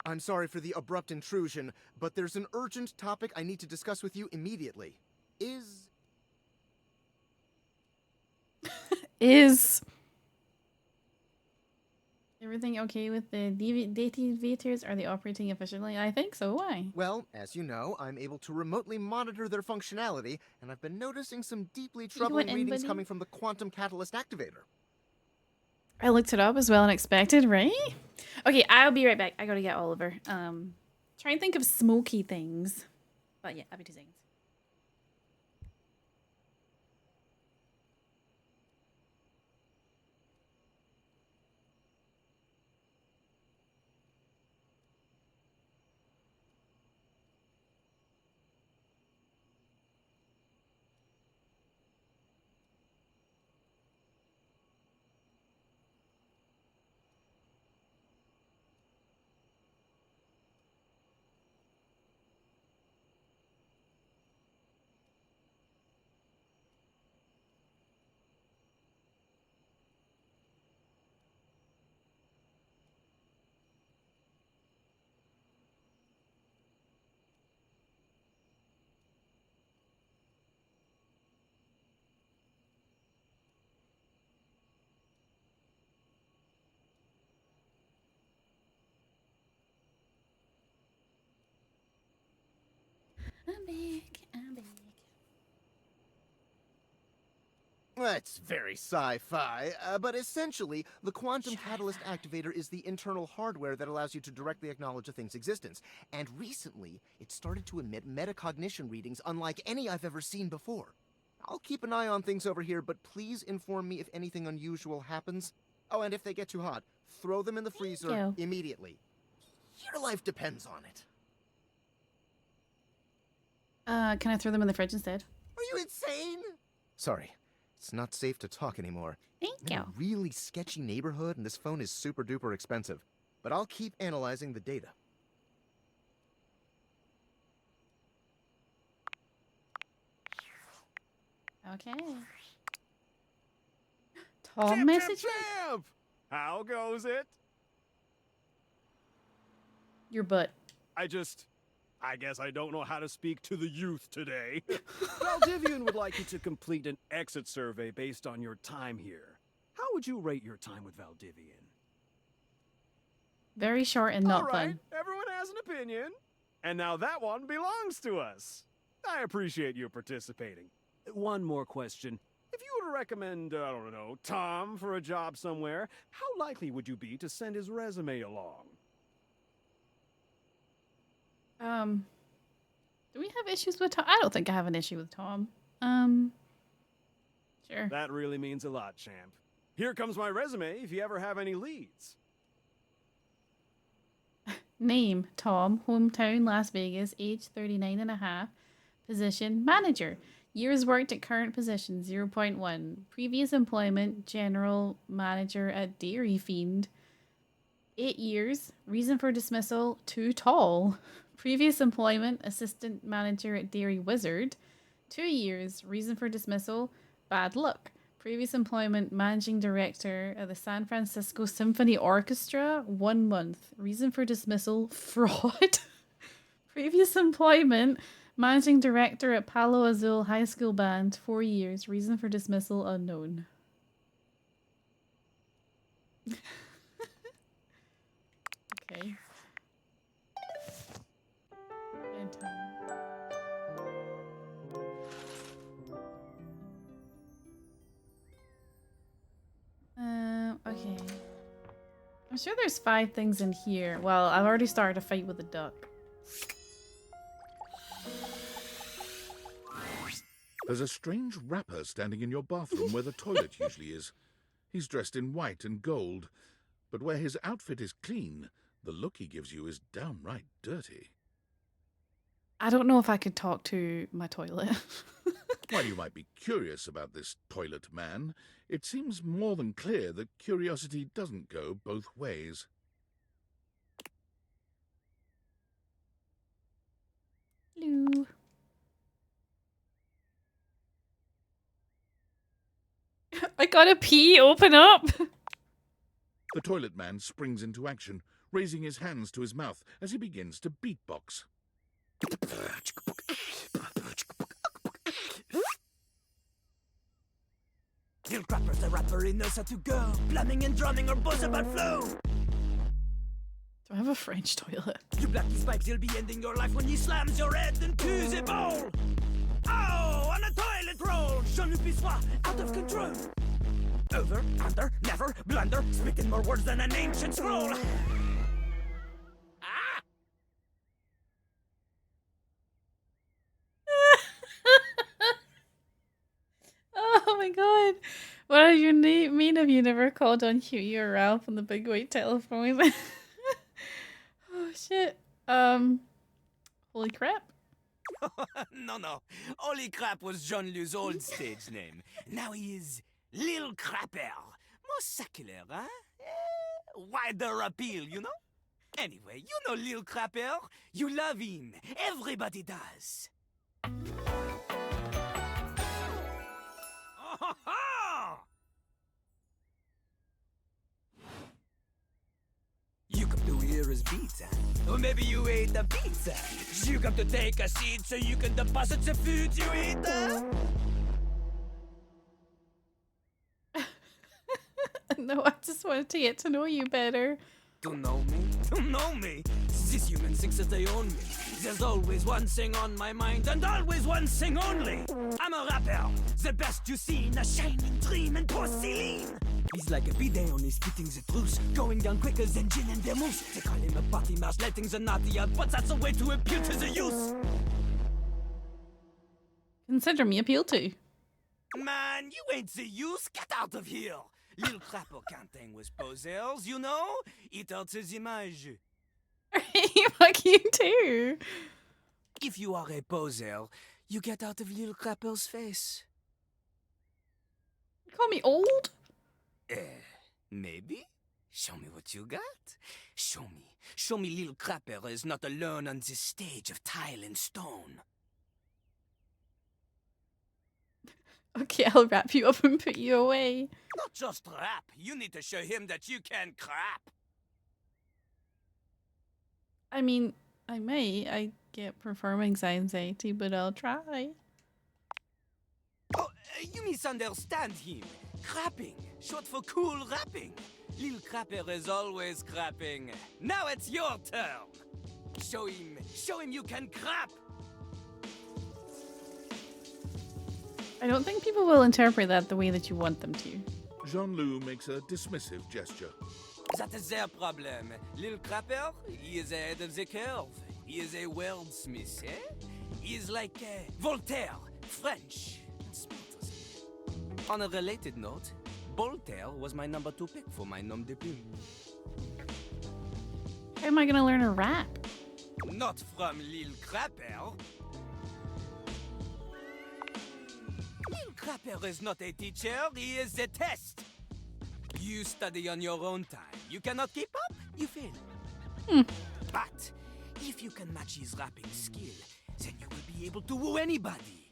I'm sorry for the abrupt intrusion, but there's an urgent topic I need to discuss with you immediately. Is everything okay with the datavators? Are they operating efficiently? I think so. Why? Well, as you know, I'm able to remotely monitor their functionality, and I've been noticing some deeply troubling readings coming from the quantum catalyst activator. I looked it up as well and expected, right? Okay, I'll be right back. I gotta get Oliver. Try and think of smoky things. But yeah, I'll be 2 seconds. I'm back. Well, it's very sci-fi, but essentially, the quantum catalyst activator is the internal hardware that allows you to directly acknowledge a thing's existence. And recently, it started to emit metacognition readings unlike any I've ever seen before. I'll keep an eye on things over here, but please inform me if anything unusual happens. Oh, and if they get too hot, throw them in the freezer immediately. Your life depends on it. Can I throw them in the fridge instead? Are you insane? Sorry. It's not safe to talk anymore. Thank I'm in a really sketchy neighborhood, and this phone is super duper expensive. But I'll keep analyzing the data. Okay. Tom message? Champ! How goes it? Your butt. I guess I don't know how to speak to the youth today. Valdivian would like you to complete an exit survey based on your time here. How would you rate your time with Valdivian? Very short and not All right, fun. everyone has an opinion. And now that one belongs to us. I appreciate you participating. One more question. If you were to recommend, I don't know, Tom for a job somewhere, how likely would you be to send his resume along? Do we have issues with Tom? I don't think I have an issue with Tom. Sure. That really means a lot, champ. Here comes my resume if you ever have any leads. Name, Tom, hometown, Las Vegas, age 39 and a half, position, manager. Years worked at current position, 0.1. Previous employment, general manager at Dairy Fiend, 8 years. Reason for dismissal, too tall. Previous employment, assistant manager at Dairy Wizard, 2 years. Reason for dismissal, bad luck. Previous employment, managing director at the San Francisco Symphony Orchestra, 1 month. Reason for dismissal, fraud. Previous employment, managing director at Palo Azul High School Band, 4 years. Reason for dismissal, unknown. Okay. Okay. I'm sure there's 5 things in here. Well, I've already started a fight with a duck. There's a strange rapper standing in your bathroom where the toilet usually is. He's dressed in white and gold, but where his outfit is clean, the look he gives you is downright dirty. I don't know if I could talk to my toilet. While you might be curious about this toilet man, it seems more than clear that curiosity doesn't go both ways. Hello. I gotta pee, open up! The toilet man springs into action, raising his hands to his mouth as he begins to beatbox. Lil Crapper's the rapper, he knows how to go. Plumbing and drumming are both about flow. Do I have a French toilet? You black these pipes, he'll be ending your life when he slams your head into the bowl. Oh, on a toilet roll, Jean-Luc Pissoir, out of control. Over, under, never, blunder, speaking more words than an ancient scroll. Oh my god. What are you mean have you never called on Huey or Ralph on the big white telephone? Oh shit. Holy crap. No. Holy Crap was Jean-Luc's old stage name. Now he is Lil Crapper. More secular, huh? Wider appeal, you know? Anyway, you know Lil Crapper. You love him. Everybody does. You come to hear his beats, huh? Or maybe you ate the pizza. You come to take a seat so you can deposit the food you eat, huh? No, I just wanted to get to know you better. To know me? To know me? This human thinks that they own me. There's always one thing on my mind, and always one thing only. I'm a rapper, the best you seen, a shining dream in porcelain. He's like a bidet, only spitting the truth, going down quicker than gin and vermouth. They call him a party mouse, letting the naughty out, but that's a way to appeal to the youth. Consider me appeal to. Man, you ain't the youth, get out of here. Lil Crapper can't hang with posers, you know? It hurts his image. Fuck you too. If you are a poser, you get out of Lil Crapper's face. You call me old? Maybe? Show me what you got. Show me. Show me Lil Crapper is not alone on this stage of tile and stone. Okay, I'll wrap you up and put you away. Not just rap. You need to show him that you can crap. I mean, I may. I get performance anxiety, but I'll try. Oh, you misunderstand him. Crapping, short for cool rapping. Lil Crapper is always crapping. Now it's your turn. Show him you can crap. I don't think people will interpret that the way that you want them to. Jean-Loup makes a dismissive gesture. That is their problem. Lil Crapper, he is ahead of the curve. He is a wordsmith, eh? He is like Voltaire, French, and smarter than me. On a related note, Voltaire was my number 2 pick for my nom de plume. How am I gonna learn a rap? Not from Lil Crapper. Lil Crapper is not a teacher, he is a test. You study on your own time. You cannot keep up, you fail. But if you can match his rapping skill, then you will be able to woo anybody.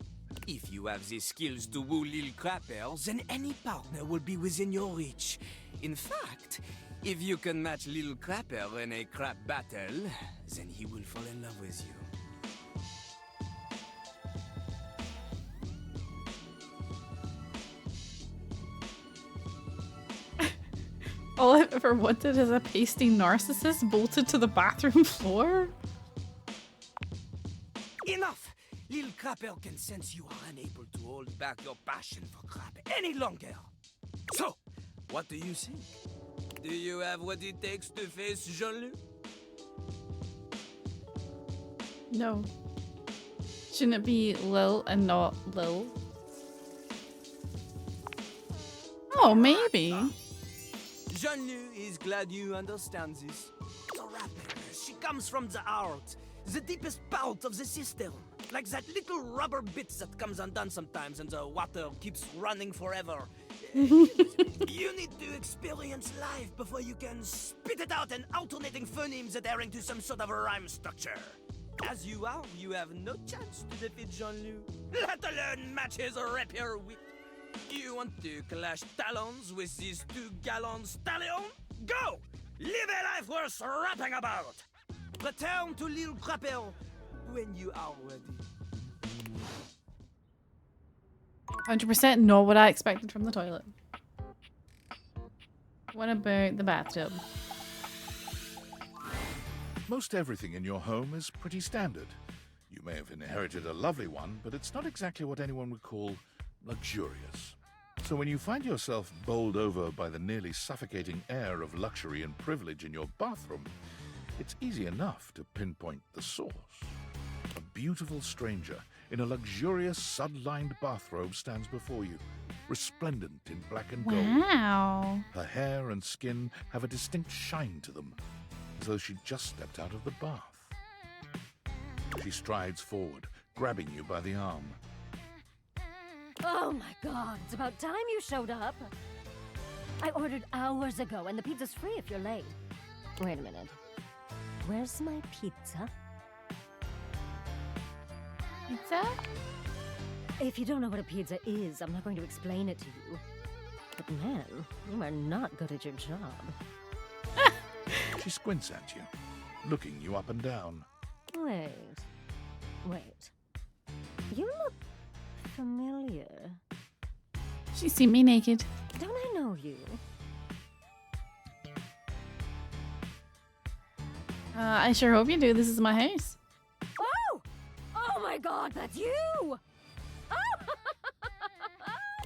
If you have the skills to woo Lil Crapper, then any partner will be within your reach. In fact, if you can match Lil Crapper in a crap battle, then he will fall in love with you. All I've ever wanted is a pasty narcissist bolted to the bathroom floor? Enough! Lil Crapper can sense you are unable to hold back your passion for crap any longer. So, what do you think? Do you have what it takes to face Jean-Loup? No. Shouldn't it be Lil and not Lil? Oh, maybe. Jean-Loup is glad you understand this. The rapper, she comes from the heart, the deepest part of the system. Like that little rubber bit that comes undone sometimes and the water keeps running forever. You need to experience life before you can spit it out in alternating phonemes adhering to some sort of a rhyme structure. As you are, you have no chance to defeat Jean-Loup, let alone match his rapier wit. You want to clash talons with these 2 gallon stallion? Go! Live a life worth rapping about! Return to Lil Crapper when you are ready. 100% not what I expected from the toilet. What about the bathtub? Most everything in your home is pretty standard. You may have inherited a lovely one, but it's not exactly what anyone would call luxurious. So when you find yourself bowled over by the nearly suffocating air of luxury and privilege in your bathroom, it's easy enough to pinpoint the source. A beautiful stranger in a luxurious sud-lined bathrobe stands before you, resplendent in black and gold. Wow. Her hair and skin have a distinct shine to them, as though she'd just stepped out of the bath. She strides forward, grabbing you by the arm. Oh my god, it's about time you showed up. I ordered hours ago and the pizza's free if you're late. Wait a minute. Where's my pizza? Pizza? If you don't know what a pizza is, I'm not going to explain it to you. But man, you are not good at your job. She squints at you, looking you up and down. Wait. You look familiar. She's seen me naked. Don't I know you? I sure hope you do. This is my house. Oh! Oh my god, that's you!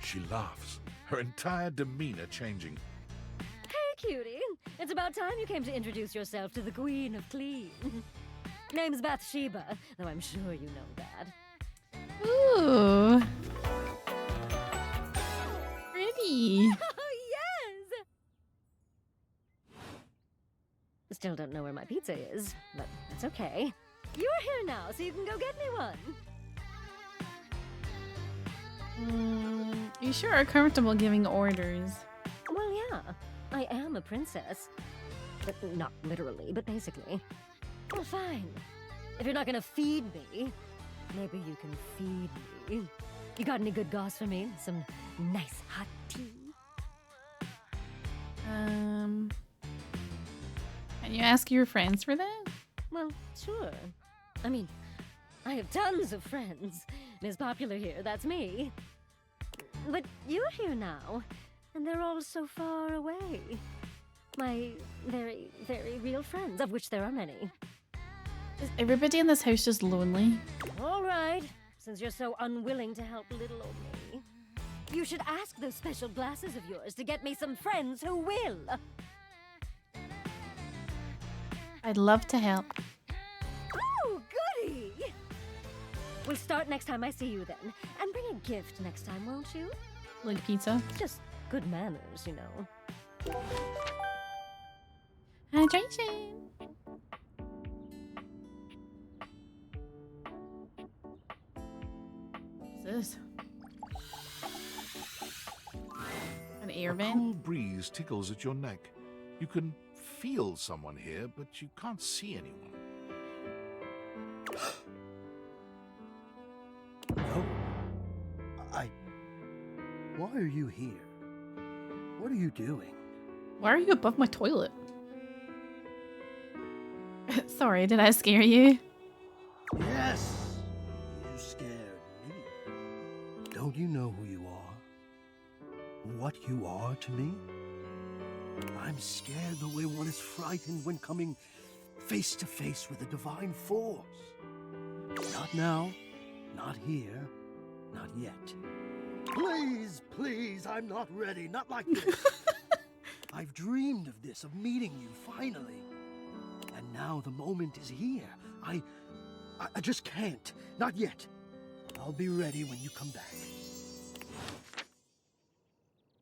She laughs, her entire demeanor changing. Hey, cutie. It's about time you came to introduce yourself to the Queen of Clean. Name's Bathsheba, though I'm sure you know that. Ooh. Pretty. Oh, yes! Still don't know where my pizza is, but that's okay. You're here now, so you can go get me one. You sure are comfortable giving orders. Well, yeah. I am a princess. But not literally, but basically. Well, fine. If you're not gonna feed me, maybe you can feed me. You got any good goss for me? Some nice hot tea? Can you ask your friends for that? Well, sure. I mean, I have tons of friends. Miss Popular here, that's me. But you're here now, and they're all so far away. My very, very real friends, of which there are many. Is everybody in this house just lonely? All right, since you're so unwilling to help little old me, you should ask those special glasses of yours to get me some friends who will. I'd love to help. Oh, goody! We'll start next time I see you then. And bring a gift next time, won't you? Like pizza? Just good manners, you know. Hydration! What's this? An air A vent? cool breeze tickles at your neck. You can feel someone here, but you can't see anyone. No. Why are you here? What are you doing? Why are you above my toilet? Sorry, did I scare you? Yes! You scared me. Don't you know who you are? What you are to me? I'm scared the way one is frightened when coming face to face with a divine force. Not now, not here, not yet. Please, please, I'm not ready, not like this. I've dreamed of this, of meeting you, finally. And now the moment is here. I just can't, not yet. I'll be ready when you come back.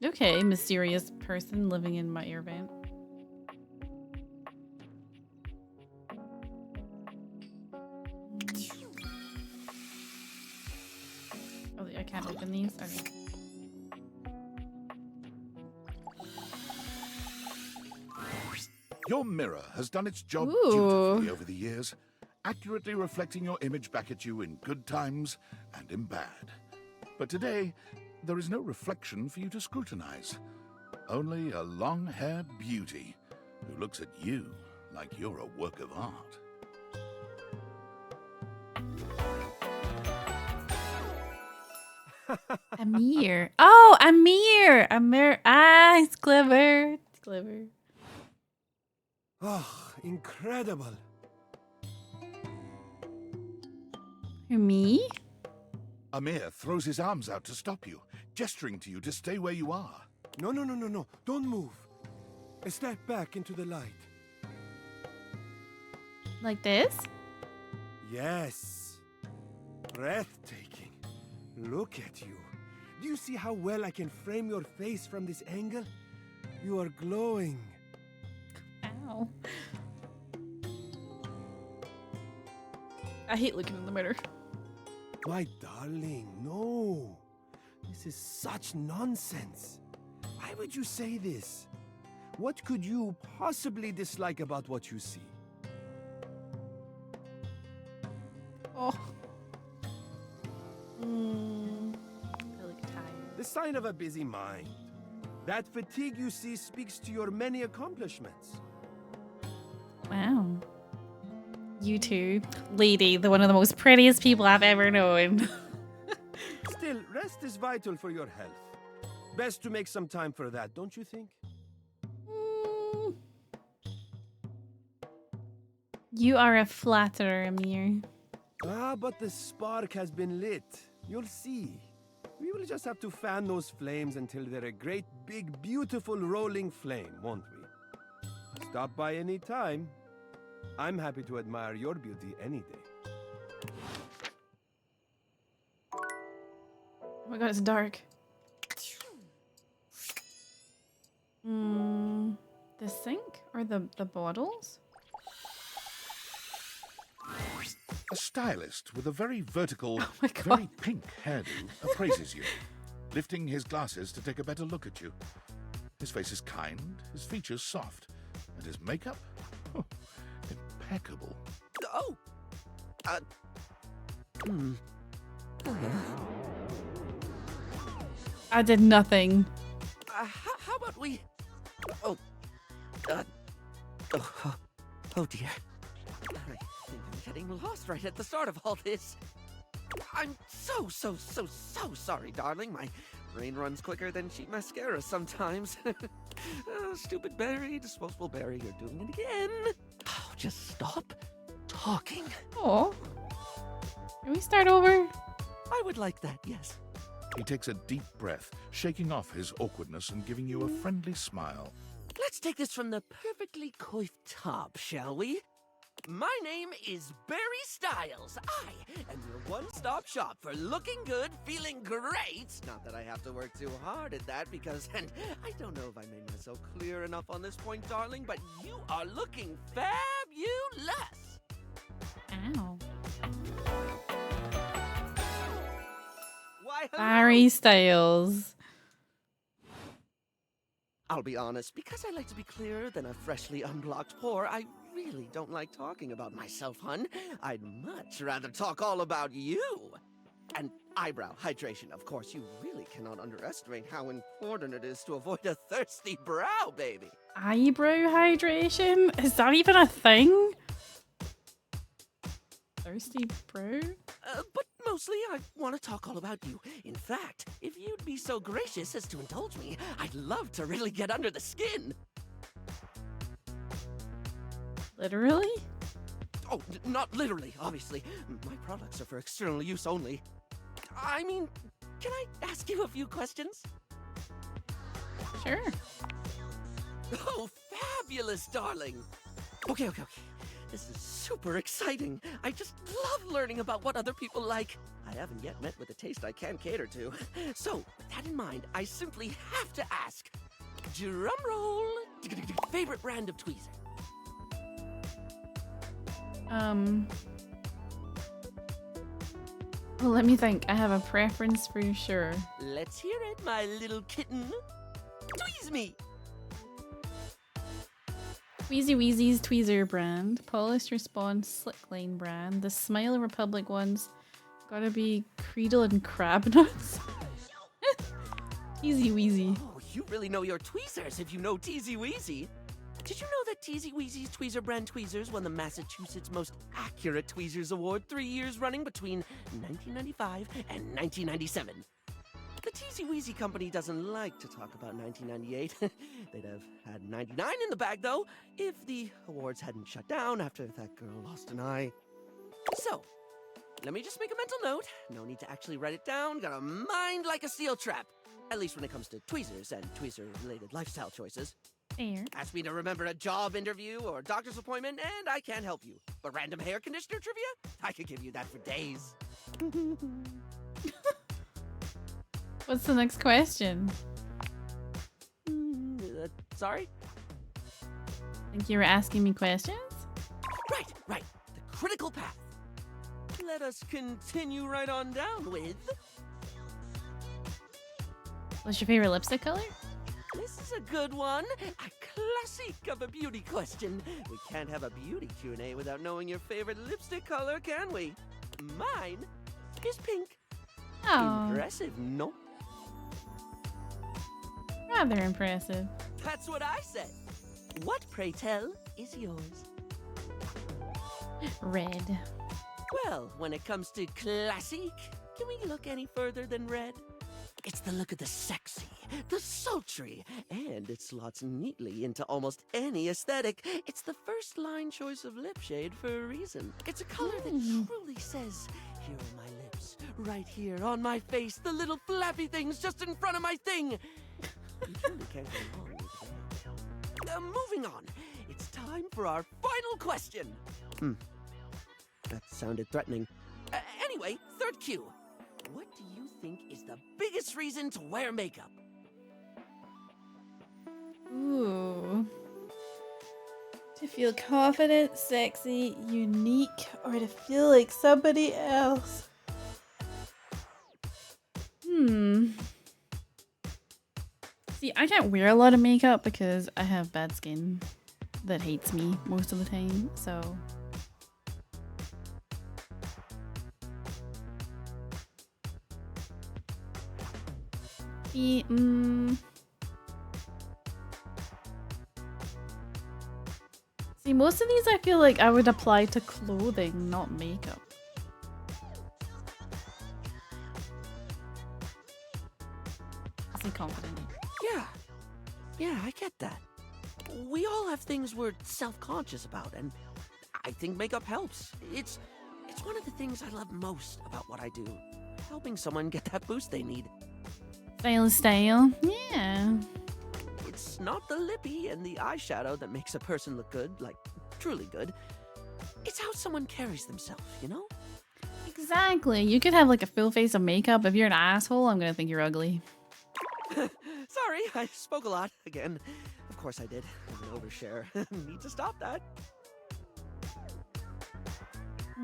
Okay, mysterious person living in my air vent. Oh, I can't open these? Okay. Your mirror has done its job Ooh. beautifully over the years, accurately reflecting your image back at you in good times and in bad. But today, there is no reflection for you to scrutinize. Only a long-haired beauty who looks at you like you're a work of art. Amir. Oh, Amir! Amir. Ah, he's clever. It's clever. Oh, incredible. Who, me? Amir throws his arms out to stop you, gesturing to you to stay where you are. No. Don't move. Step back into the light. Like this? Yes. Breathtaking. Look at you. Do you see how well I can frame your face from this angle? You are glowing. Ow. I hate looking in the mirror. My darling, no. This is such nonsense. Why would you say this? What could you possibly dislike about what you see? Oh. I feel like tired. The sign of a busy mind. That fatigue you see speaks to your many accomplishments. Wow. You too. Lady, the one of the most prettiest people I've ever known. Still, rest is vital for your health. Best to make some time for that, don't you think? You are a flatterer, Amir. Ah, but the spark has been lit. You'll see. We will just have to fan those flames until they're a great, big, beautiful rolling flame, won't we? Stop by any time. I'm happy to admire your beauty any day. Oh my god, it's dark. The sink or the bottles? A stylist with a very vertical, my God. very pink hairdo appraises you, lifting his glasses to take a better look at you. His face is kind, his features soft, and his makeup, impeccable. Oh! I did nothing. How about we... Oh dear. I think I'm getting lost right at the start of all this. I'm so sorry, darling. My brain runs quicker than cheap mascara sometimes. stupid berry, disposable berry, you're doing it again. Oh, just stop talking. Oh. Can we start over? I would like that, yes. He takes a deep breath, shaking off his awkwardness and giving you a friendly smile. Let's take this from the perfectly coiffed top, shall we? My name is Barry Styles. I am your one-stop shop for looking good, feeling great. Not that I have to work too hard at that because, and I don't know if I made myself clear enough on this point, darling, but you are looking fabulous. Ow. Why, hello. Barry Styles. I'll be honest, because I like to be clearer than a freshly unblocked pore, I really don't like talking about myself, hun. I'd much rather talk all about you. And eyebrow hydration, of course. You really cannot underestimate how important it is to avoid a thirsty brow, baby. Eyebrow hydration? Is that even a thing? Thirsty brow? But mostly I want to talk all about you. In fact, if you'd be so gracious as to indulge me, I'd love to really get under the skin. Literally? Oh, not literally, obviously. My products are for external use only. I mean, can I ask you a few questions? Sure. Oh, fabulous, darling. Okay. This is super exciting. I just love learning about what other people like. I haven't yet met with a taste I can cater to. So, with that in mind, I simply have to ask. Drum roll. Favorite brand of tweezer? Well, let me think. I have a preference for sure. Let's hear it, my little kitten. Tweeze me. Wheezy Wheezy's Tweezer brand, Polished Response Slickline brand, the Smile Republic ones, gotta be Creedle and Crab Nuts. Teasy Weezy. Oh, you really know your tweezers if you know Teasy Weezy. Did you know that Teasy Weezy's Tweezer brand tweezers won the Massachusetts Most Accurate Tweezers Award 3 years running between 1995 and 1997? The Teasy Weezy company doesn't like to talk about 1998. They'd have had 99 in the bag, though, if the awards hadn't shut down after that girl lost an eye. So, let me just make a mental note. No need to actually write it down. Got a mind like a steel trap. At least when it comes to tweezers and tweezer-related lifestyle choices. Fair. Ask me to remember a job interview or doctor's appointment, and I can't help you. But random hair conditioner trivia? I could give you that for days. What's the next question? Sorry? Think you were asking me questions? Right. The critical path. Let us continue right on down with... What's your favorite lipstick color? This is a good one. A classic of a beauty question. We can't have a beauty Q&A without knowing your favorite lipstick color, can we? Mine is pink. Oh. Impressive, no? Rather impressive. That's what I said. What, pray tell, is yours? Red. Well, when it comes to classic, can we look any further than red? It's the look of the sexy, the sultry, and it slots neatly into almost any aesthetic. It's the first line choice of lip shade for a reason. It's a color that truly says, here are my lips, right here on my face, the little flappy things just in front of my thing. You truly can't go wrong with that. Moving on, it's time for our final question. That sounded threatening. Anyway, third cue. What do you think is the biggest reason to wear makeup? Ooh. To feel confident, sexy, unique, or to feel like somebody else. See, I can't wear a lot of makeup because I have bad skin that hates me most of the time, so... See, See, most of these I feel like I would apply to clothing, not makeup. Is he confident? Yeah, I get that. We all have things we're self-conscious about, and I think makeup helps. It's one of the things I love most about what I do. Helping someone get that boost they need. Style. Yeah. It's not the lippy and the eyeshadow that makes a person look good, like, truly good. It's how someone carries themselves, you know? Exactly. You could have like a full face of makeup. If you're an asshole, I'm gonna think you're ugly. Sorry, I spoke a lot again. Of course I did. I'm an overshare. Need to stop that.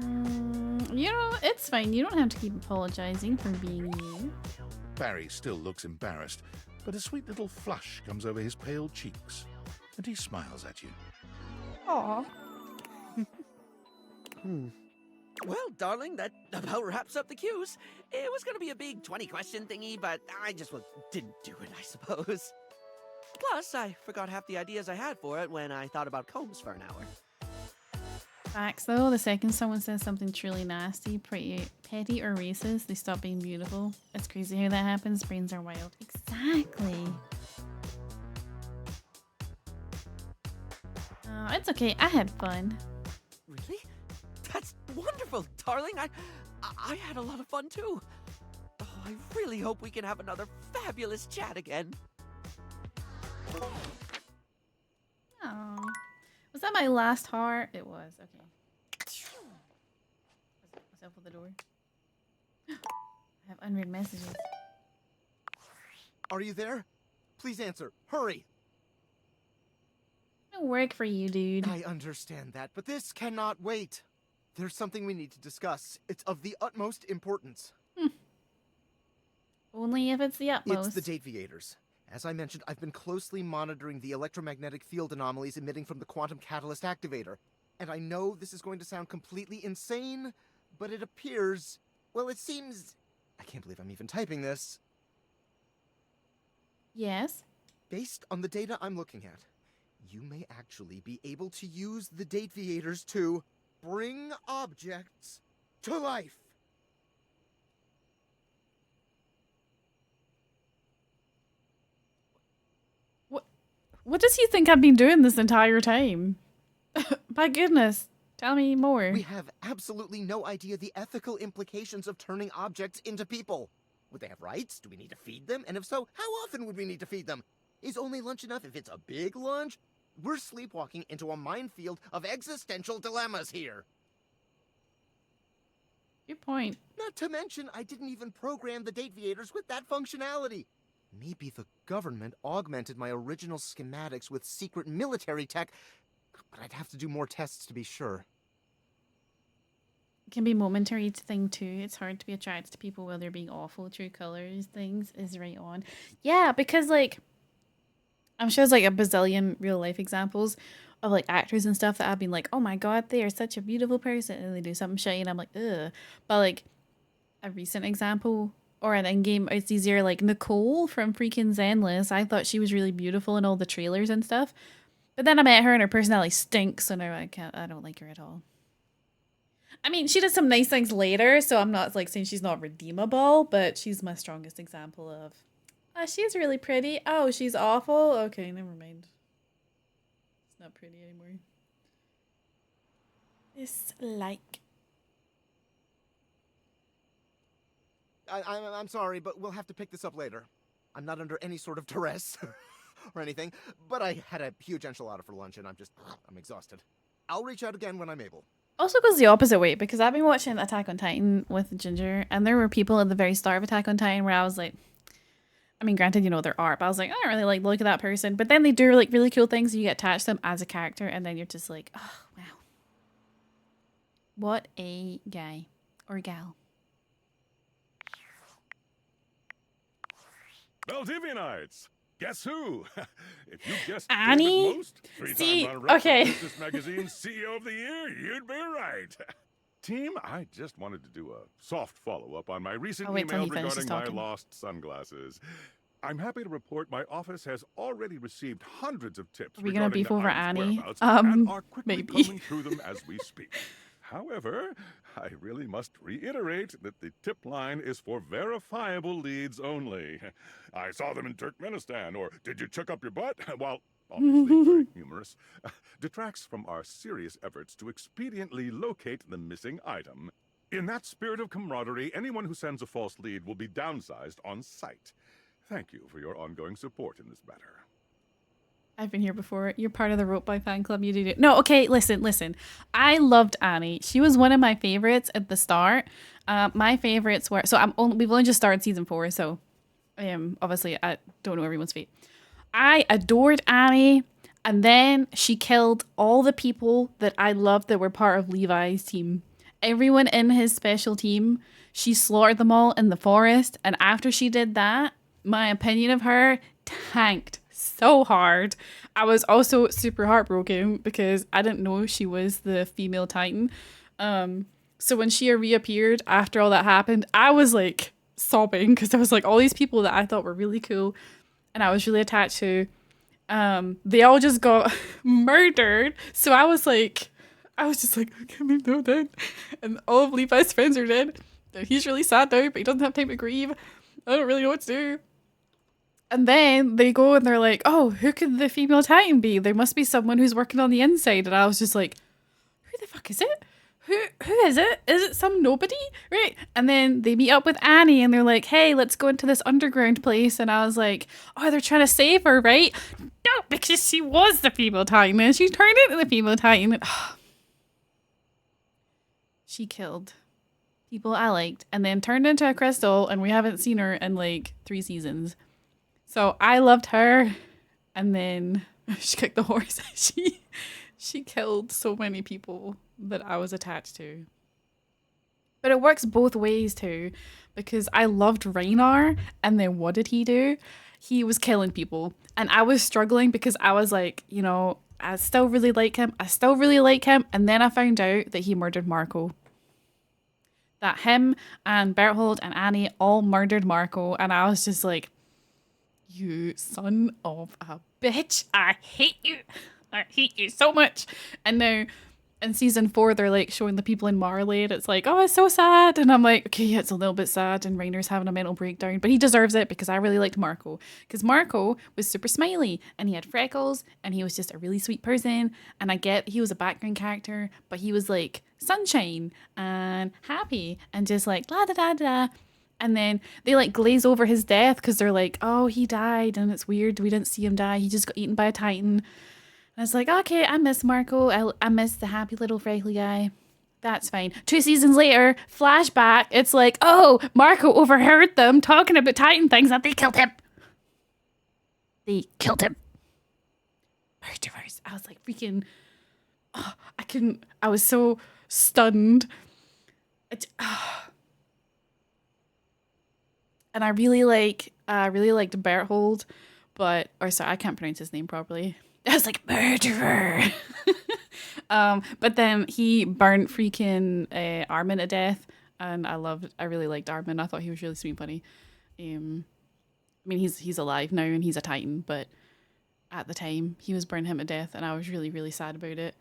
You know, it's fine. You don't have to keep apologizing for being you. Barry still looks embarrassed, but a sweet little flush comes over his pale cheeks, and he smiles at you. Aww. Well, darling, that about wraps up the cues. It was gonna be a big 20-question thingy, but I just didn't do it, I suppose. Plus, I forgot half the ideas I had for it when I thought about combs for an hour. Facts though, the second someone says something truly nasty, petty, or racist, they stop being beautiful. It's crazy how that happens. Brains are wild. Exactly. Oh, it's okay. I had fun. Really? That's wonderful, darling. I had a lot of fun too. Oh, I really hope we can have another fabulous chat again. Oh. Was that my last heart? It was. Okay. Myself with the door. I have unread messages. Are you there? Please answer. Hurry! No work for you, dude. I understand that, but this cannot wait. There's something we need to discuss. It's of the utmost importance. Only if it's the utmost. It's the Deviators. As I mentioned, I've been closely monitoring the electromagnetic field anomalies emitting from the quantum catalyst activator. And I know this is going to sound completely insane, but it appears... Well, it seems... I can't believe I'm even typing this. Yes? Based on the data I'm looking at, you may actually be able to use the Deviators to bring objects to life. What does he think I've been doing this entire time? My goodness. Tell me more. We have absolutely no idea the ethical implications of turning objects into people. Would they have rights? Do we need to feed them? And if so, how often would we need to feed them? Is only lunch enough if it's a big lunch? We're sleepwalking into a minefield of existential dilemmas here. Good point. Not to mention, I didn't even program the Deviators with that functionality. Maybe the government augmented my original schematics with secret military tech, but I'd have to do more tests to be sure. It can be momentary thing too. It's hard to be attracted to people while they're being awful. True colors things is right on. Yeah, because like I'm sure there's like a bazillion real life examples of like actors and stuff that I've been like, oh my god, they are such a beautiful person, and they do something shitty and I'm like, ugh. But like a recent example or an in-game, it's easier, like Nicole from freaking Zenless. I thought she was really beautiful in all the trailers and stuff. But then I met her and her personality stinks and I don't like her at all. I mean, she did some nice things later, so I'm not like saying she's not redeemable, but she's my strongest example of, oh, she's really pretty. Oh, she's awful. Okay, never mind. It's not pretty anymore. It's like... I'm sorry, but we'll have to pick this up later. I'm not under any sort of duress or anything, but I had a huge enchilada for lunch and I'm exhausted. I'll reach out again when I'm able. Also goes the opposite way, because I've been watching Attack on Titan with Ginger, and there were people at the very start of Attack on Titan where I was like, I mean, granted, you know, their art, but I was like, I don't really like look at that person. But then they do like really cool things, and you get attached to them as a character, and then you're just like, oh, wow. What a guy. Or gal. Valdivianites! Guess who? If you guessed Annie? David Most, three-time runner-up okay. for Business Magazine's CEO of the Year, you'd be right. Team, I just wanted to do a soft follow-up on my recent email regarding my lost sunglasses. I'm happy to report my office has already received hundreds of tips Are we gonna beef over Annie? and are quickly Maybe. combing through them as we speak. However, I really must reiterate that the tip line is for verifiable leads only. I saw them in Turkmenistan, or did you check up your butt? While obviously very humorous, detracts from our serious efforts to expediently locate the missing item. In that spirit of camaraderie, anyone who sends a false lead will be downsized on sight. Thank you for your ongoing support in this matter. I've been here before. You're part of the Rope Boy fan club. You did it. No, okay, listen. I loved Annie. She was one of my favorites at the start. My favorites were we've only just started season 4, so obviously I don't know everyone's fate. I adored Annie, and then she killed all the people that I loved that were part of Levi's team. Everyone in his special team, she slaughtered them all in the forest, and after she did that, my opinion of her tanked so hard. I was also super heartbroken because I didn't know she was the female Titan. So when she reappeared after all that happened, I was like sobbing because there was like all these people that I thought were really cool and I was really attached to. They all just got murdered. So I was just like, okay, maybe they're dead. And all of Levi's friends are dead. He's really sad now, but he doesn't have time to grieve. I don't really know what to do. And then they go and they're like, oh, who could the female Titan be? There must be someone who's working on the inside. And I was just like, who the fuck is it? Who is it? Is it some nobody? Right. And then they meet up with Annie and they're like, hey, let's go into this underground place. And I was like, oh, they're trying to save her, right? No, because she was the female Titan and she turned into the female Titan. And, she killed people I liked and then turned into a crystal and we haven't seen her in like 3 seasons. So I loved her, and then she kicked the horse. She killed so many people that I was attached to. But it works both ways too, because I loved Raynar, and then what did he do? He was killing people, and I was struggling because I was like, you know, I still really like him, and then I found out that he murdered Marco. That him and Berthold and Annie all murdered Marco, and I was just like, you son of a bitch. I hate you. I hate you so much. And now in season 4, they're like showing the people in Marley and it's like, oh, it's so sad. And I'm like, okay, yeah, it's a little bit sad. And Rainer's having a mental breakdown, but he deserves it because I really liked Marco. Because Marco was super smiley and he had freckles and he was just a really sweet person. And I get he was a background character, but he was like sunshine and happy and just like la da da da. And then they like glaze over his death because they're like, oh, he died and it's weird. We didn't see him die. He just got eaten by a Titan. And it's like, okay, I miss Marco. I miss the happy little freckly guy. That's fine. 2 seasons later, flashback. It's like, oh, Marco overheard them talking about Titan things and they killed him. They killed him. Murderers. I was like freaking, oh, I was so stunned. And I really liked Berthold, I can't pronounce his name properly. I was like, murderer. But then he burnt freaking Armin to death, and I really liked Armin. I thought he was really sweet and funny. I mean, he's alive now and he's a Titan, but at the time he was burning him to death, and I was really, really sad about it.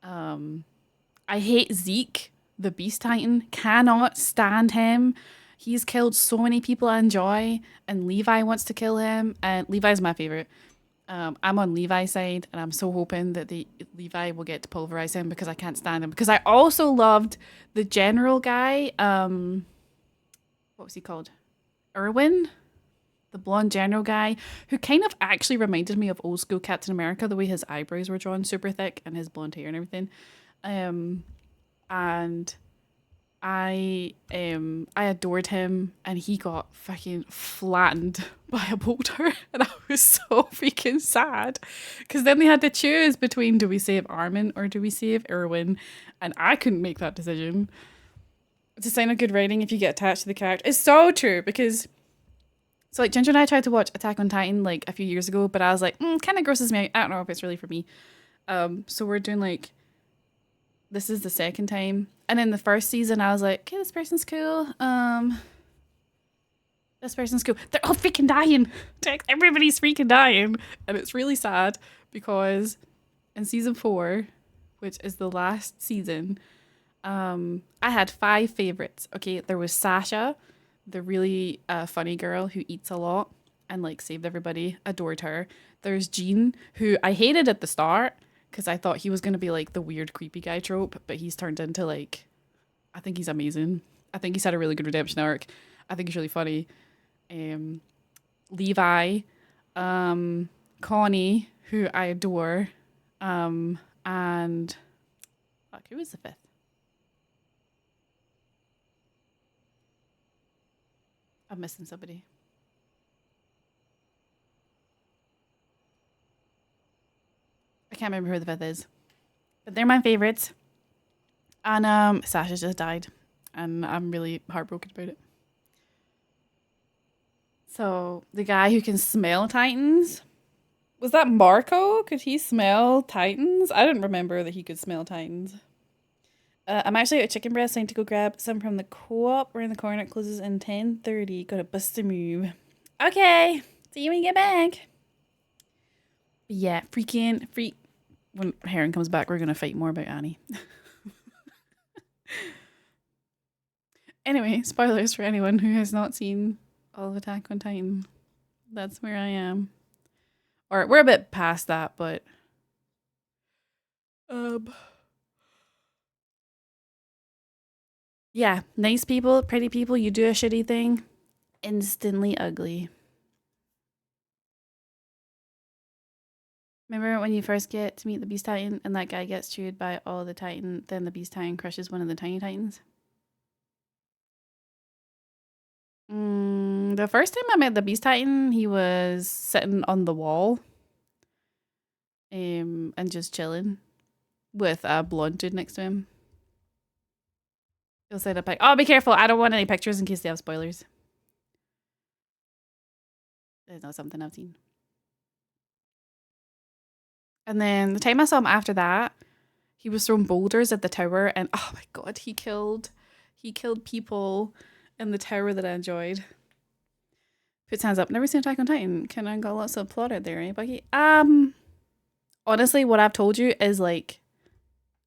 I hate Zeke, the Beast Titan. Cannot stand him. He's killed so many people I enjoy, and Levi wants to kill him, and Levi's my favorite. I'm on Levi's side, and I'm so hoping that Levi will get to pulverize him because I can't stand him. Because I also loved the general guy. What was he called? Erwin? The blonde general guy, who kind of actually reminded me of old school Captain America, the way his eyebrows were drawn super thick and his blonde hair and everything. And I adored him, and he got fucking flattened by a boulder, and I was so freaking sad because then they had to choose between, do we save Armin or do we save Erwin? And I couldn't make that decision. It's a sign of good writing if you get attached to the character. It's so true, because so like Ginger and I tried to watch Attack on Titan like a few years ago, but I was like, kind of grosses me out. I don't know if it's really for me. So we're doing like, this is the second time. And in the first season, I was like, okay, this person's cool. This person's cool. They're all freaking dying. Everybody's freaking dying. And it's really sad because in season 4, which is the last season, I had 5 favorites. Okay, there was Sasha, the really funny girl who eats a lot. and like saved everybody. Adored her. There's Jean, who I hated at the start because I thought he was going to be like the weird creepy guy trope, but he's turned into like, I think he's amazing. I think he's had a really good redemption arc. I think he's really funny. Levi, Connie, who I adore, and fuck, who was the fifth? I'm missing somebody. I can't remember who the fifth is, but they're my favorites. And Sasha just died, and I'm really heartbroken about it. So the guy who can smell Titans, was that Marco? Could he smell Titans? I didn't remember that he could smell Titans. I'm actually at chicken breast. I need to go grab some from the co-op. We're in the corner. It closes in 10:30. Got to bust a move. Okay. See you when you get back. But yeah, freak. When Heron comes back, we're going to fight more about Annie. Anyway, spoilers for anyone who has not seen all of Attack on Titan. That's where I am. Or we're a bit past that, but yeah, nice people, pretty people, you do a shitty thing, instantly ugly. Remember when you first get to meet the Beast Titan and that guy gets chewed by all the Titan, then the Beast Titan crushes one of the tiny Titans? The first time I met the Beast Titan, he was sitting on the wall and just chilling with a blonde dude next to him. He'll set up like, oh, be careful. I don't want any pictures in case they have spoilers. It's not something I've seen. And then the time I saw him after that, he was throwing boulders at the tower, and oh my god, he killed people in the tower that I enjoyed. Puts hands up. Never seen Attack on Titan. Can I got lots of plot out there, eh, Bucky? Honestly, what I've told you is like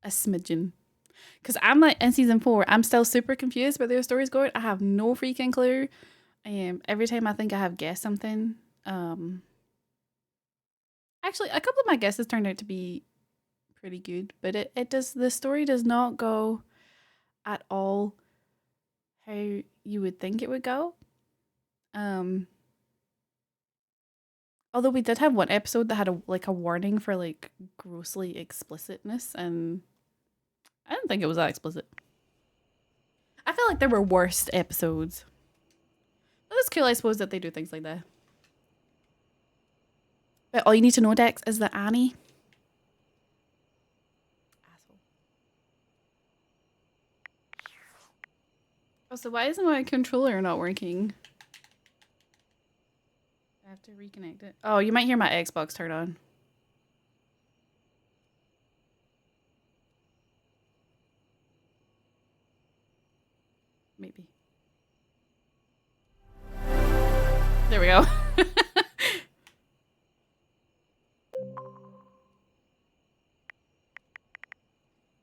a smidgen. Because I'm like in season 4, I'm still super confused about where the story's going. I have no freaking clue. Every time I think I have guessed something, actually a couple of my guesses turned out to be pretty good, but the story does not go at all how you would think it would go. Although we did have one episode that had a warning for like grossly explicitness, and I didn't think it was that explicit. I feel like there were worse episodes. But it's cool, I suppose, that they do things like that. But all you need to know, Dex, is that Annie. Asshole. Oh, so why isn't my controller not working? I have to reconnect it. Oh, you might hear my Xbox turn on. Maybe. There we go.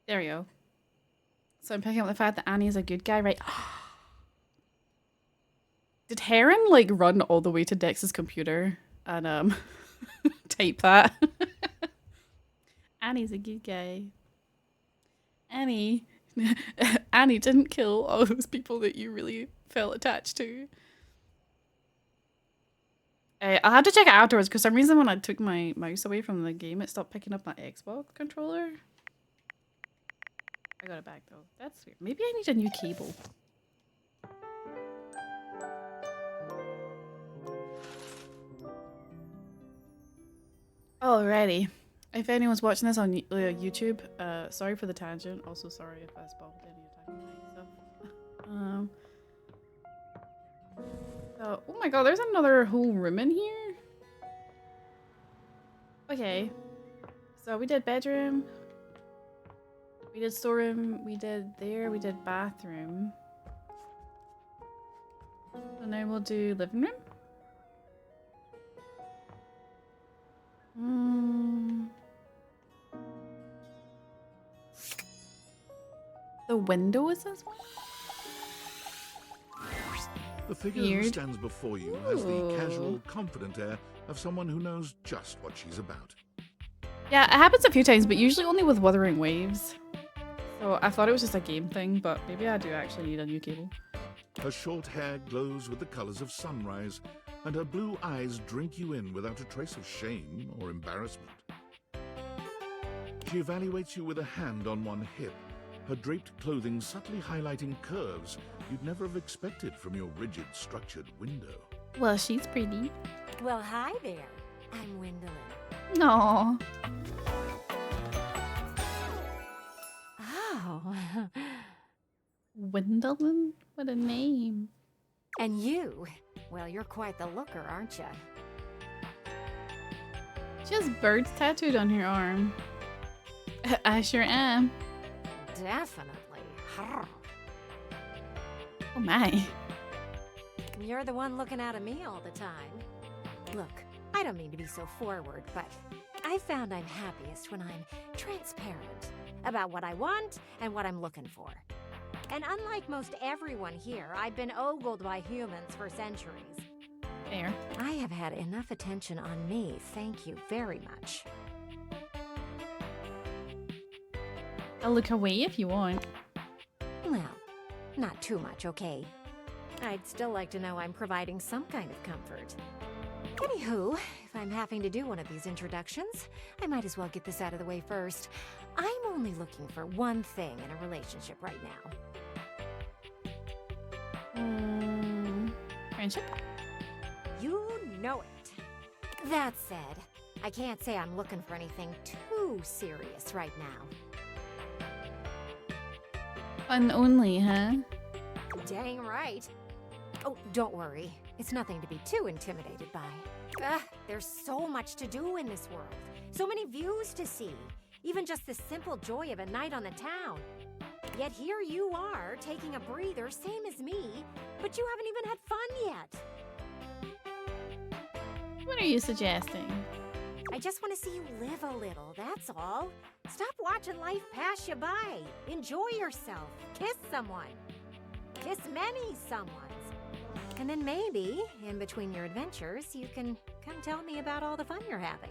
There we go. So I'm picking up the fact that Annie is a good guy, right? Did Heron like run all the way to Dex's computer and type that? Annie's a good guy. Annie didn't kill all those people that you really felt attached to. I'll have to check it afterwards because for some reason when I took my mouse away from the game, it stopped picking up my Xbox controller. I got it back though. That's weird. Maybe I need a new cable. Alrighty. If anyone's watching this on YouTube, sorry for the tangent. Also sorry if I spoiled any Attack on Titan stuff. Oh my god, there's another whole room in here? Okay. So we did bedroom. We did storeroom. We did there. We did bathroom. So now we'll do living room. The window is this one? The figure who stands before you has the casual, confident air of someone who knows just what she's about. Yeah, it happens a few times, but usually only with Wuthering Waves. So I thought it was just a game thing, but maybe I do actually need a new cable. Her short hair glows with the colors of sunrise, and her blue eyes drink you in without a trace of shame or embarrassment. She evaluates you with a hand on one hip, her draped clothing subtly highlighting curves you'd never have expected from your rigid, structured window. Well, she's pretty. Well, hi there. I'm Gwendolyn. No. Oh. Gwendolyn? What a name. And you? Well, you're quite the looker, aren't you? She has birds tattooed on her arm. I sure am. Definitely. Oh my. You're the one looking out at me all the time. Look, I don't mean to be so forward, but I found I'm happiest when I'm transparent about what I want and what I'm looking for. And unlike most everyone here, I've been ogled by humans for centuries. Fair. I have had enough attention on me, thank you very much. I'll look away if you want. Well, not too much, okay? I'd still like to know I'm providing some kind of comfort. Anywho, if I'm having to do one of these introductions, I might as well get this out of the way first. I'm only looking for one thing in a relationship right now. Friendship? You know it. That said, I can't say I'm looking for anything too serious right now. Fun only, huh? Dang right. Oh, don't worry. It's nothing to be too intimidated by. There's so much to do in this world. So many views to see. Even just the simple joy of a night on the town. Yet here you are, taking a breather, same as me, but you haven't even had fun yet. What are you suggesting? I just want to see you live a little, that's all. Stop watching life pass you by. Enjoy yourself. Kiss someone. Kiss many someones. And then maybe, in between your adventures, you can come tell me about all the fun you're having.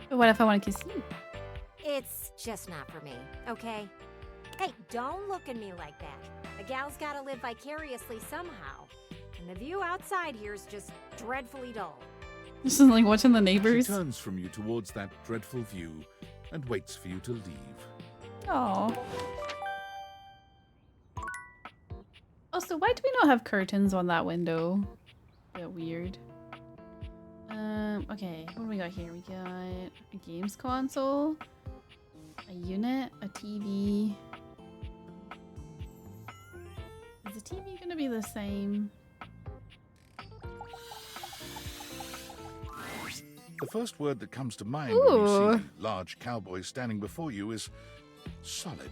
But what if I want to kiss you? It's just not for me, okay? Hey, don't look at me like that. A gal's gotta live vicariously somehow. And the view outside here is just dreadfully dull. This is like watching The Neighbors. She turns from you towards that dreadful view and waits for you to leave. Oh. Also, why do we not have curtains on that window? Bit weird. Okay, what do we got here? We got a games console, a unit, a TV. Is the TV gonna be the same? The first word that comes to mind when you see the large cowboy standing before you is solid.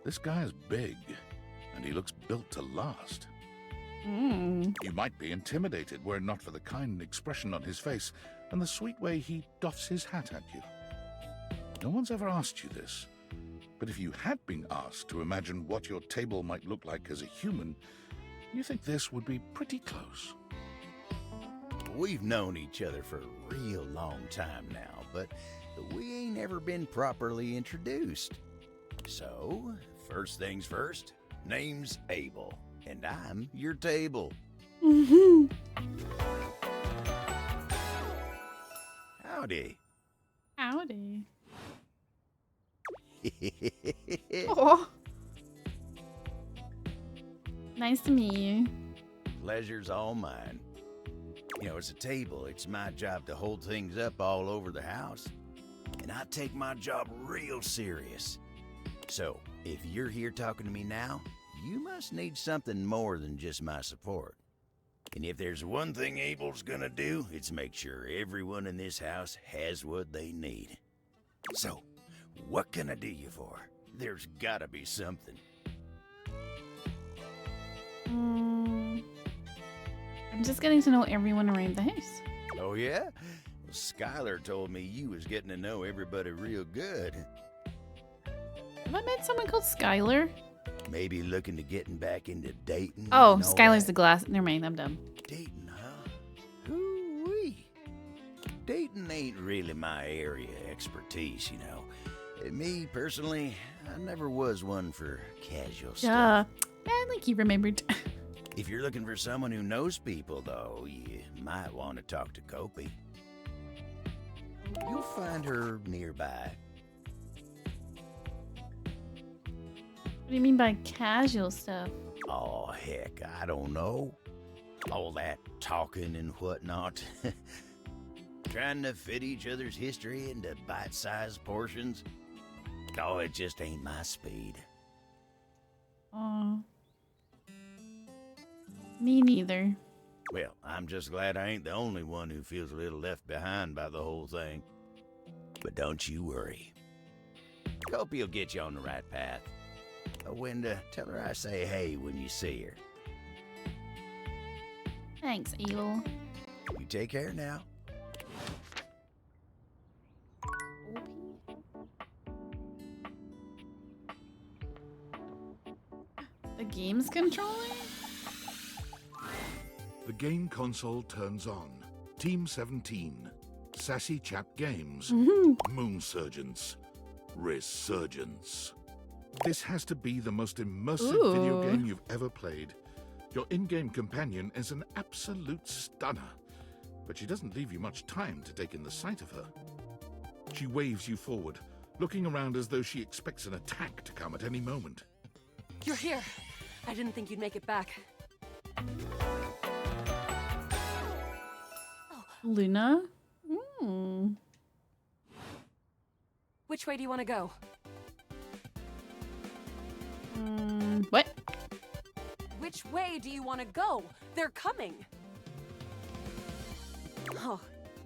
This guy is big, and he looks built to last. You might be intimidated were it not for the kind expression on his face and the sweet way he doffs his hat at you. No one's ever asked you this, but if you had been asked to imagine what your table might look like as a human, you think this would be pretty close. We've known each other for a real long time now, but we ain't ever been properly introduced. So, first things first, name's Abel, and I'm your table. Howdy. Howdy. Oh. Nice to meet you. Pleasure's all mine. You know, as a table, it's my job to hold things up all over the house. And I take my job real serious. So, if you're here talking to me now, you must need something more than just my support. And if there's one thing Abel's gonna do, it's make sure everyone in this house has what they need. So, what can I do you for? There's gotta be something. I'm just getting to know everyone around the house. Oh yeah? Well, Skylar told me you was getting to know everybody real good. Have I met someone called Skylar? Maybe looking to getting back into dating. Oh, and all Skylar's that? the glass. Never mind, I'm dumb. Dating, huh? Hoo-wee. Dating ain't really my area of expertise, you know. Me, personally, I never was one for casual stuff. I think you remembered. If you're looking for someone who knows people, though, you might want to talk to Kopi. You'll find her nearby. What do you mean by casual stuff? Oh, heck, I don't know. All that talking and whatnot. Trying to fit each other's history into bite-sized portions. Oh, it just ain't my speed. Aw. Me neither. Well, I'm just glad I ain't the only one who feels a little left behind by the whole thing. But don't you worry. Kopi will get you on the right path. Wenda, tell her I say hey when you see her. Thanks, Evil. You take care now. The game's controller? The game console turns on. Team 17. Sassy Chap Games. Moon Surgeons. Resurgence. This has to be the most immersive video game you've ever played. Your in-game companion is an absolute stunner, but she doesn't leave you much time to take in the sight of her. She waves you forward, looking around as though she expects an attack to come at any moment. You're here. I didn't think you'd make it back. Luna? Which way do you want to go? What? Which way do you want to go? They're coming. Oh,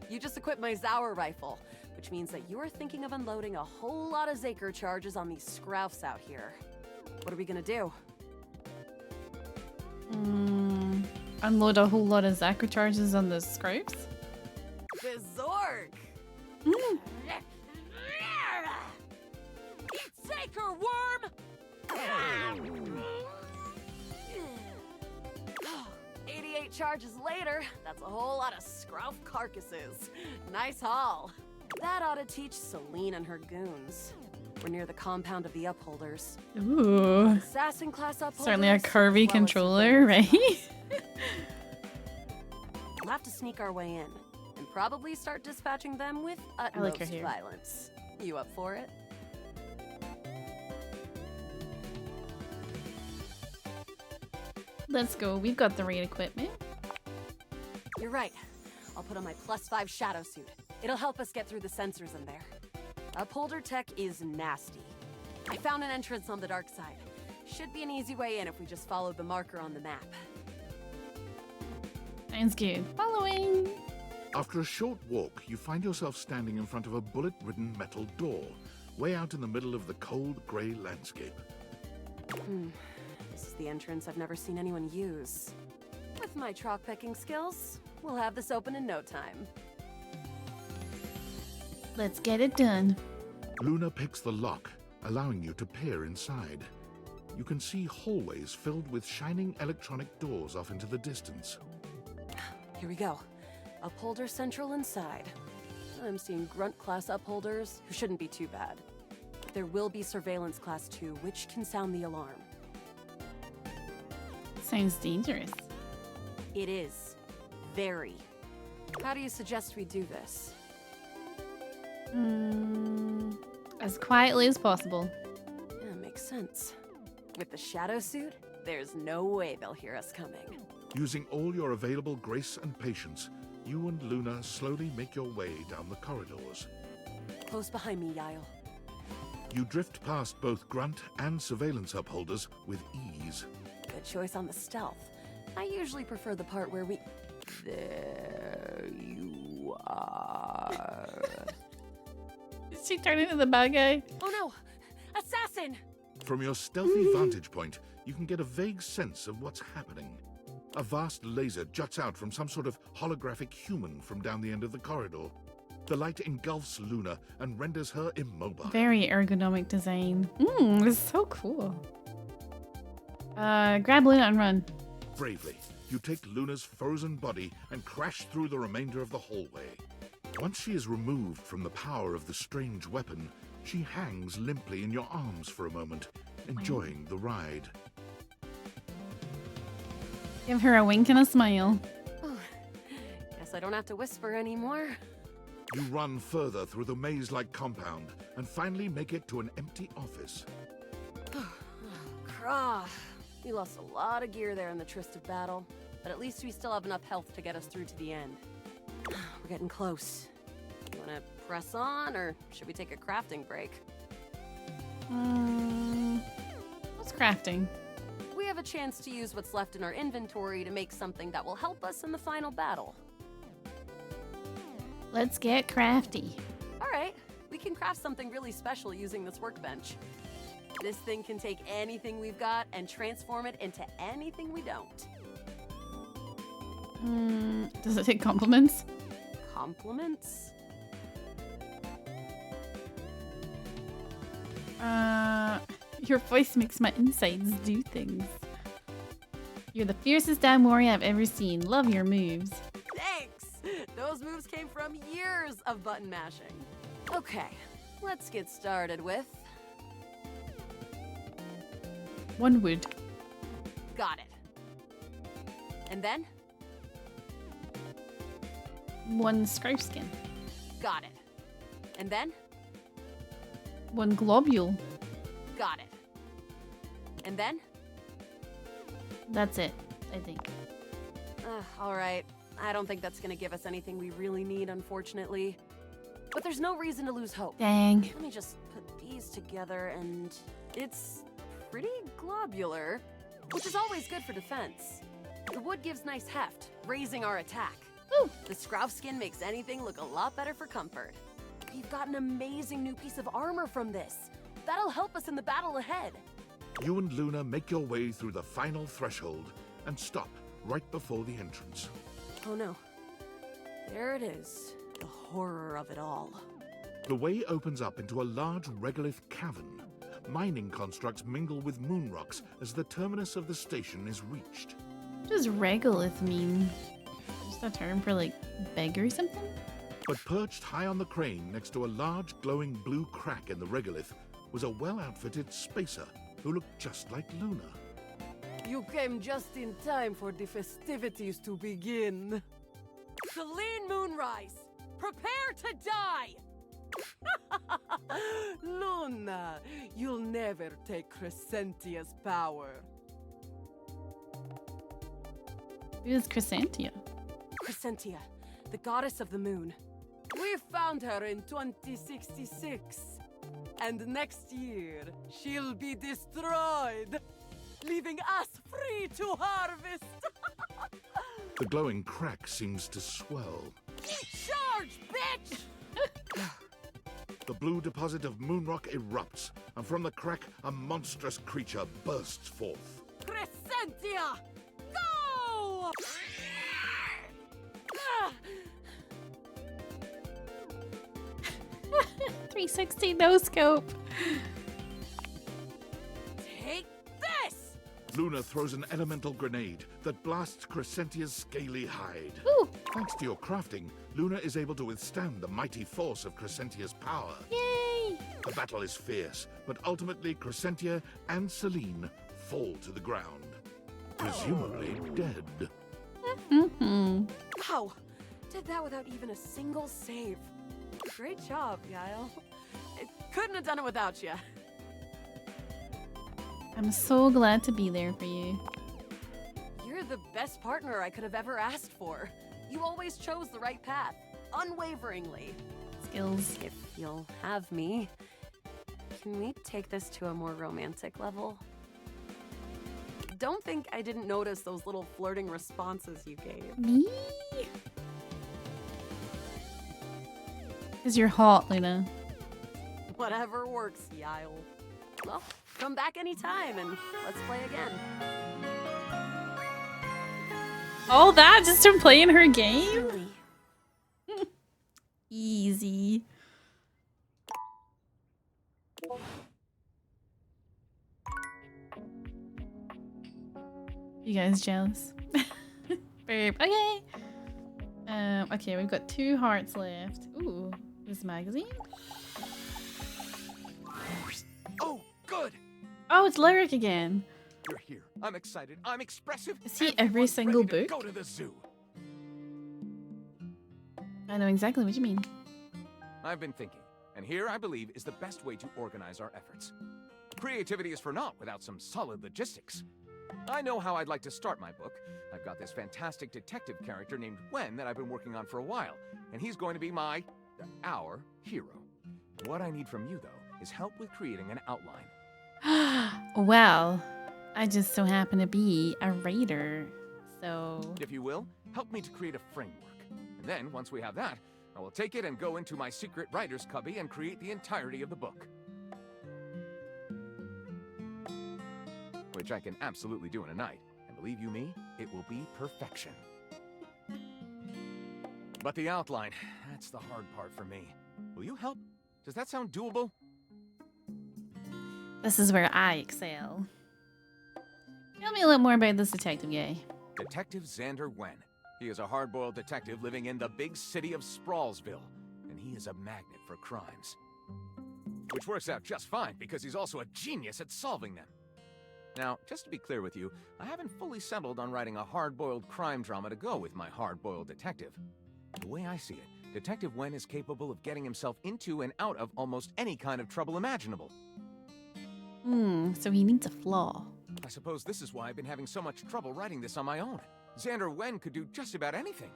you just equipped my Zauer rifle, which means that you're thinking of unloading a whole lot of Zaker charges on these scroufs out here. What are we gonna do? Unload a whole lot of Zaker charges on the scrapes? The Zork! Eat Zaker, worm! 88 charges later, that's a whole lot of scrouf carcasses. Nice haul. That ought to teach Celine and her goons. We're near the compound of the Upholders. Ooh. Assassin class Upholders. Certainly a curvy controller, right? We'll have to sneak our way in and probably start dispatching them with utmost violence. You up for it? Let's go. We've got the right equipment. You're right. I'll put on my +5 shadow suit. It'll help us get through the sensors in there. Upholder tech is nasty. I found an entrance on the dark side. Should be an easy way in if we just follow the marker on the map. Sounds good. Following. After a short walk, you find yourself standing in front of a bullet-ridden metal door, way out in the middle of the cold, grey landscape. This is the entrance I've never seen anyone use. With my chalk picking skills, we'll have this open in no time. Let's get it done. Luna picks the lock, allowing you to peer inside. You can see hallways filled with shining electronic doors off into the distance. Here we go. Upholder Central inside. I'm seeing Grunt class upholders, who shouldn't be too bad. There will be Surveillance class 2, which can sound the alarm. Sounds dangerous. It is. Very. How do you suggest we do this? As quietly as possible. Yeah, makes sense. With the shadow suit, there's no way they'll hear us coming. Using all your available grace and patience, you and Luna slowly make your way down the corridors. Close behind me, Yael. You drift past both Grunt and Surveillance upholders with ease. Good choice on the stealth. I usually prefer the part where we... There you are. Did she turn into the bad guy? Oh no! Assassin! From your stealthy vantage point, you can get a vague sense of what's happening. A vast laser juts out from some sort of holographic human from down the end of the corridor. The light engulfs Luna and renders her immobile. Very ergonomic design. It's so cool. Grab Luna and run. Bravely, you take Luna's frozen body and crash through the remainder of the hallway. Once she is removed from the power of the strange weapon, she hangs limply in your arms for a moment, enjoying the ride. Give her a wink and a smile. Oh, guess I don't have to whisper anymore. You run further through the maze-like compound and finally make it to an empty office. Crah. We lost a lot of gear there in the tryst of battle, but at least we still have enough health to get us through to the end. We're getting close. You wanna press on, or should we take a crafting break? What's crafting? We have a chance to use what's left in our inventory to make something that will help us in the final battle. Let's get crafty. All right, we can craft something really special using this workbench. This thing can take anything we've got and transform it into anything we don't. Does it take compliments? Compliments? Your voice makes my insides do things. You're the fiercest damn warrior I've ever seen. Love your moves. Thanks! Those moves came from years of button mashing. Okay, let's get started with... One wood. Got it. And then? One scarf skin. Got it. And then? One globule. Got it. And then? That's it, I think. All right. I don't think that's gonna give us anything we really need, unfortunately. But there's no reason to lose hope. Dang. Let me just put these together and... It's pretty globular, which is always good for defense. The wood gives nice heft, raising our attack. Ooh. The scrouf skin makes anything look a lot better for comfort. We've got an amazing new piece of armor from this. That'll help us in the battle ahead. You and Luna make your way through the final threshold and stop right before the entrance. Oh no. There it is. The horror of it all. The way opens up into a large regolith cavern. Mining constructs mingle with moon rocks as the terminus of the station is reached. What does regolith mean? Just a term for, like, beg or something? But perched high on the crane next to a large glowing blue crack in the regolith was a well-outfitted spacer who looked just like Luna. You came just in time for the festivities to begin. Celine Moonrise, prepare to die! Luna, you'll never take Crescentia's power. Who is Crescentia? Crescentia, the goddess of the moon. We found her in 2066. And next year, she'll be destroyed, leaving us free to harvest. The glowing crack seems to swell. Charge, bitch! The blue deposit of moonrock erupts, and from the crack, a monstrous creature bursts forth. Crescentia! Go! 360 no scope. Take this! Luna throws an elemental grenade that blasts Crescentia's scaly hide. Ooh. Thanks to your crafting, Luna is able to withstand the mighty force of Crescentia's power. Yay! The battle is fierce, but ultimately Crescentia and Celine fall to the ground, presumably dead. Wow! Did that without even a single save. Great job, Yael. I couldn't have done it without you. I'm so glad to be there for you. You're the best partner I could have ever asked for. You always chose the right path, unwaveringly. Skills. If you'll have me, can we take this to a more romantic level? Don't think I didn't notice those little flirting responses you gave. Me? Because you're hot, Luna. Whatever works, Yael. Well, come back anytime and let's play again. All that just from playing her game? Easy. You guys jealous? Babe, okay. Okay, we've got 2 hearts left. Ooh, this magazine? Oh, good! Oh, it's Lyric again. You're here. I'm excited. I'm expressive. Is he every single ready to book? Go to the zoo. I know exactly what you mean. I've been thinking, and here I believe is the best way to organize our efforts. Creativity is for naught without some solid logistics. I know how I'd like to start my book. I've got this fantastic detective character named Wen that I've been working on for a while, and he's going to be our hero. What I need from you, though, is help with creating an outline. Well, I just so happen to be a writer, so... If you will, help me to create a framework. And then, once we have that, I will take it and go into my secret writer's cubby and create the entirety of the book. Which I can absolutely do in a night. And believe you me, it will be perfection. But the outline, that's the hard part for me. Will you help? Does that sound doable? This is where I excel. Tell me a little more about this detective guy. Detective Xander Wen. He is a hard-boiled detective living in the big city of Sprawlsville, and he is a magnet for crimes. Which works out just fine, because he's also a genius at solving them. Now, just to be clear with you, I haven't fully settled on writing a hard-boiled crime drama to go with my hard-boiled detective. The way I see it, Detective Wen is capable of getting himself into and out of almost any kind of trouble imaginable. So he needs a flaw. I suppose this is why I've been having so much trouble writing this on my own. Xander Wen could do just about anything.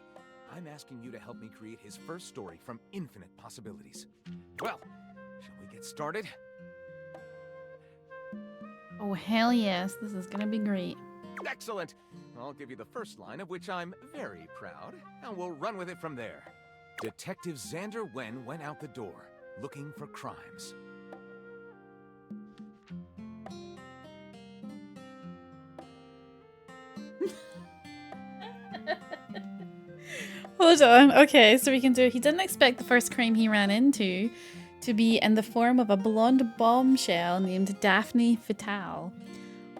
I'm asking you to help me create his first story from infinite possibilities. Well, shall we get started? Oh, hell yes. This is gonna be great. Excellent! I'll give you the first line, of which I'm very proud, and we'll run with it from there. Detective Xander Wen went out the door, looking for crimes. Hold on. Okay, so we can do... He didn't expect the first crime he ran into to be in the form of a blonde bombshell named Daphne Fatale.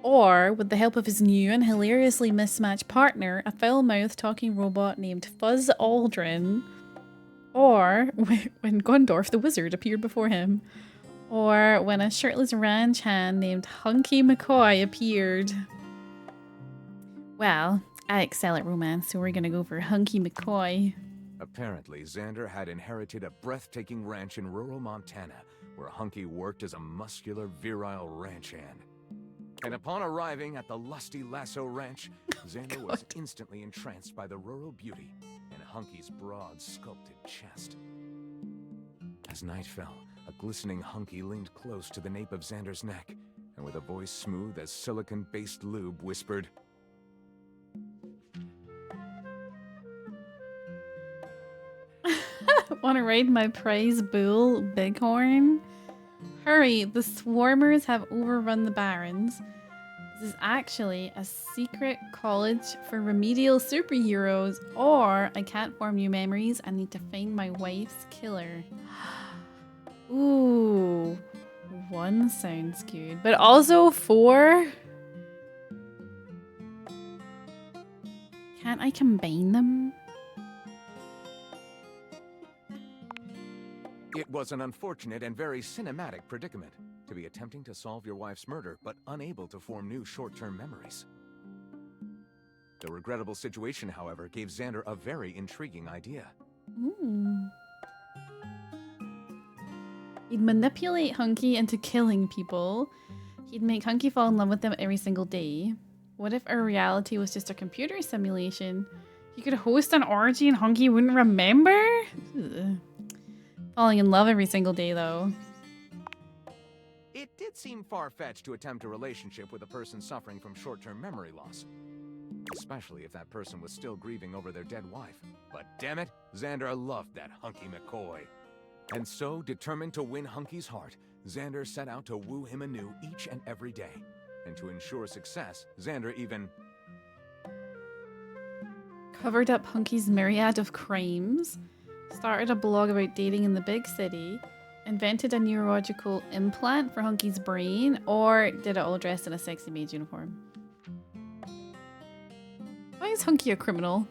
Or, with the help of his new and hilariously mismatched partner, a foul-mouthed talking robot named Fuzz Aldrin. Or, when Gondorf the Wizard appeared before him. Or, when a shirtless ranch hand named Hunky McCoy appeared. Well, I excel at romance, so we're gonna go for Hunky McCoy. Apparently, Xander had inherited a breathtaking ranch in rural Montana, where Hunky worked as a muscular, virile ranch hand. And upon arriving at the lusty Lasso Ranch, Xander was instantly entranced by the rural beauty and Hunky's broad, sculpted chest. As night fell, a glistening Hunky leaned close to the nape of Xander's neck, and with a voice smooth as silicon-based lube, whispered, Wanna ride my prize bull, Bighorn? Hurry, the swarmers have overrun the barrens. This is actually a secret college for remedial superheroes, or I can't form new memories. I need to find my wife's killer. Ooh, 1 sounds good, but also 4? Can't I combine them? It was an unfortunate and very cinematic predicament, to be attempting to solve your wife's murder, but unable to form new short-term memories. The regrettable situation, however, gave Xander a very intriguing idea. He'd manipulate Hunky into killing people. He'd make Hunky fall in love with them every single day. What if our reality was just a computer simulation? He could host an orgy and Hunky wouldn't remember? Ugh. Falling in love every single day, though. It did seem far-fetched to attempt a relationship with a person suffering from short-term memory loss. Especially if that person was still grieving over their dead wife. But damn it, Xander loved that Hunky McCoy. And so, determined to win Hunky's heart, Xander set out to woo him anew each and every day. And to ensure success, Xander even covered up Hunky's myriad of crimes, started a blog about dating in the big city, invented a neurological implant for Hunky's brain, or did it all dressed in a sexy maid uniform? is Hunky a criminal?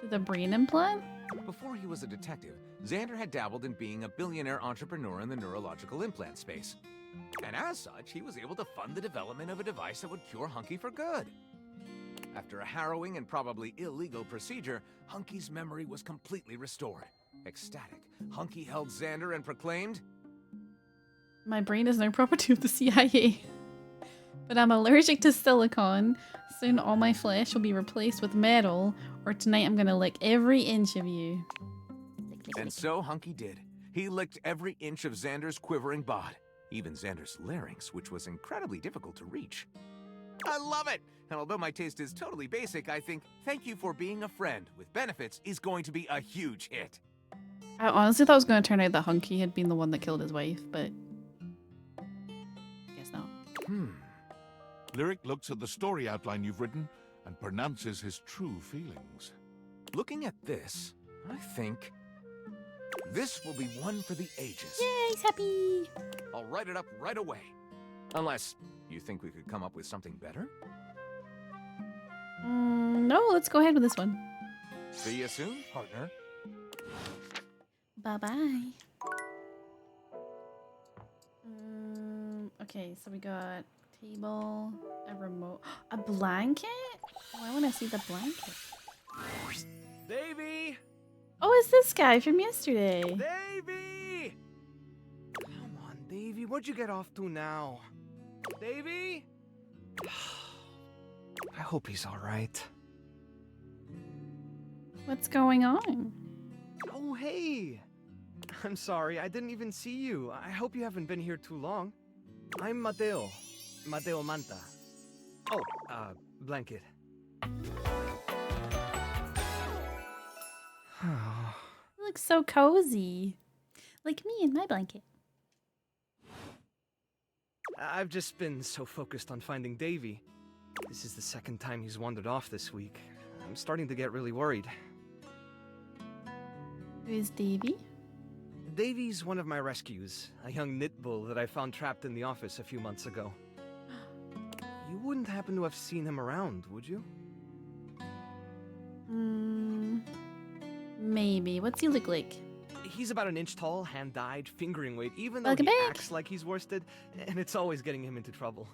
To the brain implant? Before he was a detective, Xander had dabbled in being a billionaire entrepreneur in the neurological implant space. And as such, he was able to fund the development of a device that would cure Hunky for good. After a harrowing and probably illegal procedure, Hunky's memory was completely restored. Ecstatic, Hunky held Xander and proclaimed, My brain is now property of the CIA. But I'm allergic to silicone. Soon all my flesh will be replaced with metal, or tonight I'm gonna lick every inch of you. And so Hunky did. He licked every inch of Xander's quivering bod, even Xander's larynx, which was incredibly difficult to reach. I love it! And although my taste is totally basic, I think Thank You for Being a Friend with Benefits is going to be a huge hit. I honestly thought it was gonna turn out that Hunky had been the one that killed his wife, but guess not. Lyric looks at the story outline you've written and pronounces his true feelings. Looking at this, I think this will be one for the ages. Yay, he's happy! I'll write it up right away. Unless you think we could come up with something better? No, let's go ahead with this one. See you soon, partner. Bye-bye. Okay, so we got table, a remote, a blanket? Oh, I want to see the blanket. Davy! Oh, it's this guy from yesterday. Davy! Come on, Davy. Where'd you get off to now? Davy? I hope he's all right. What's going on? Oh, hey! I'm sorry, I didn't even see you. I hope you haven't been here too long. I'm Mateo. Mateo Manta. Oh, blanket. You look so cozy. Like me in my blanket. I've just been so focused on finding Davy. This is the second time he's wandered off this week. I'm starting to get really worried. Who is Davy? Davy's one of my rescues, a young knit bull that I found trapped in the office a few months ago. You wouldn't happen to have seen him around, would you? Maybe. What's he look like? He's about an inch tall, hand-dyed, fingering weight, even though Welcome he back. acts like he's worsted, and it's always getting him into trouble.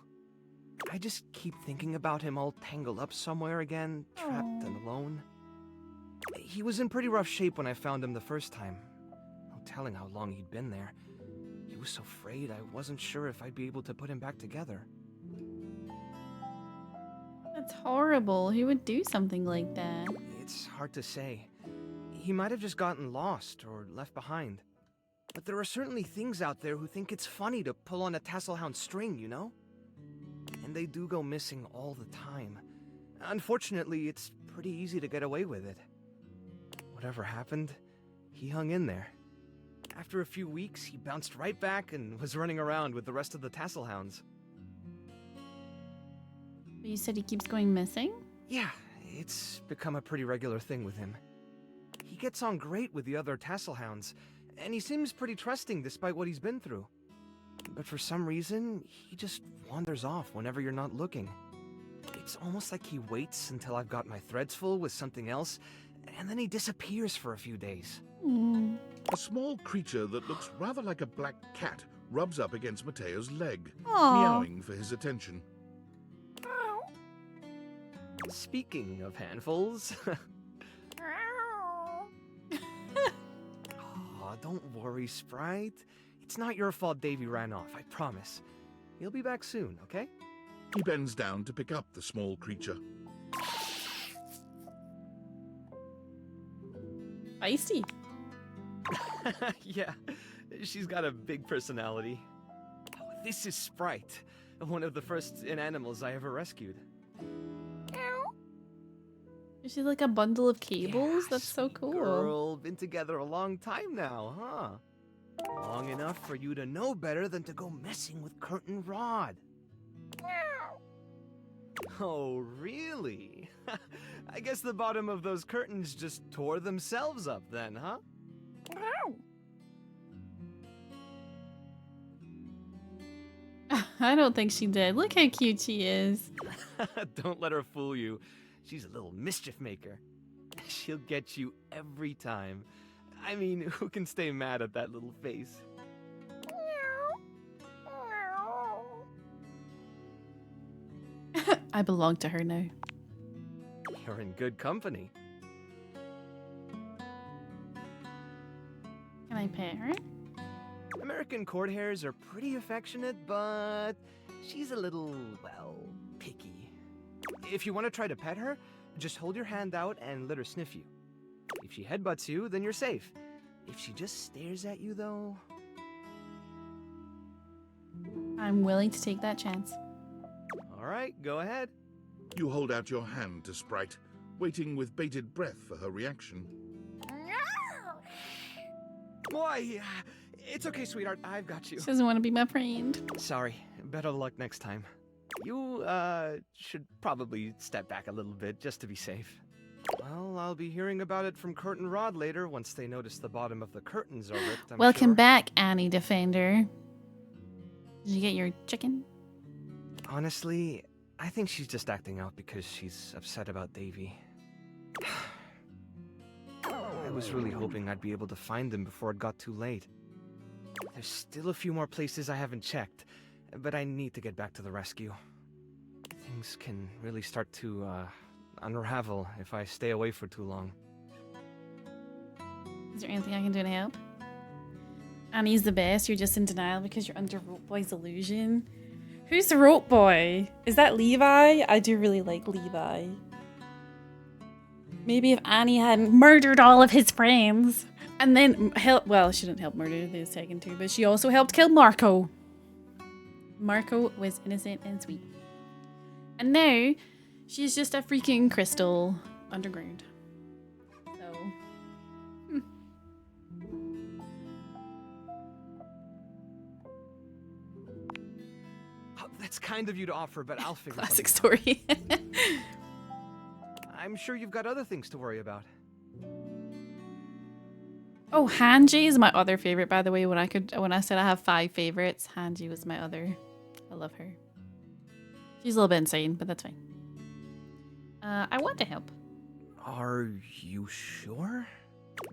I just keep thinking about him all tangled up somewhere again, trapped and alone. He was in pretty rough shape when I found him the first time. No telling how long he'd been there. He was so frayed I wasn't sure if I'd be able to put him back together. That's horrible. Who would do something like that? It's hard to say. He might have just gotten lost or left behind. But there are certainly things out there who think it's funny to pull on a tasselhound string, you know? And they do go missing all the time. Unfortunately, it's pretty easy to get away with it. Whatever happened, he hung in there. After a few weeks, he bounced right back and was running around with the rest of the tasselhounds. You said he keeps going missing? Yeah, it's become a pretty regular thing with him. He gets on great with the other tasselhounds, and he seems pretty trusting despite what he's been through. But for some reason, he just wanders off whenever you're not looking. It's almost like he waits until I've got my threads full with something else, and then he disappears for a few days. A small creature that looks rather like a black cat rubs up against Mateo's leg, Aw. meowing for his attention. Speaking of handfuls... Aw, don't worry, Sprite. It's not your fault Davy ran off, I promise. He'll be back soon, okay? He bends down to pick up the small creature. Feisty. Yeah, she's got a big personality. Oh, this is Sprite, one of the first animals I ever rescued. Is she like a bundle of cables? That's so cool. Girl, been together a long time now, huh? Long enough for you to know better than to go messing with Curtin Rod. Oh, really? I guess the bottom of those curtains just tore themselves up then, huh? I don't think she did. Look how cute she is. Don't let her fool you. She's a little mischief maker. She'll get you every time. I mean, who can stay mad at that little face? I belong to her now. You're in good company. Can I pet her? American court hares are pretty affectionate, but she's a little, well, picky. If you want to try to pet her, just hold your hand out and let her sniff you. If she headbutts you, then you're safe. If she just stares at you, though... I'm willing to take that chance. All right, go ahead. You hold out your hand to Sprite, waiting with bated breath for her reaction. Boy, it's okay, sweetheart. I've got you. She doesn't want to be my friend. Sorry. Better luck next time. You, should probably step back a little bit just to be safe. Well, I'll be hearing about it from Curtain Rod later once they notice the bottom of the curtains are ripped, I'm Welcome sure. back, Annie Defender. Did you get your chicken? Honestly, I think she's just acting out because she's upset about Davy. I was really hoping I'd be able to find them before it got too late. There's still a few more places I haven't checked, but I need to get back to the rescue. Things can really start to, unravel if I stay away for too long. Is there anything I can do to help? Annie's the best. You're just in denial because you're under Rope Boy's illusion. Who's the Rope Boy? Is that Levi? I do really like Levi. Maybe if Annie hadn't murdered all of his friends and then well, she didn't help murder the second two, but she also helped kill Marco. Marco was innocent and sweet. And now she's just a freaking crystal underground. So, Oh, that's kind of you to offer, but I'll figure classic something out. story. I'm sure you've got other things to worry about. Oh, Hanji is my other favorite, by the way. When I said I have 5 favorites, Hanji was my other. I love her. She's a little bit insane, but that's fine. I want to help. Are you sure?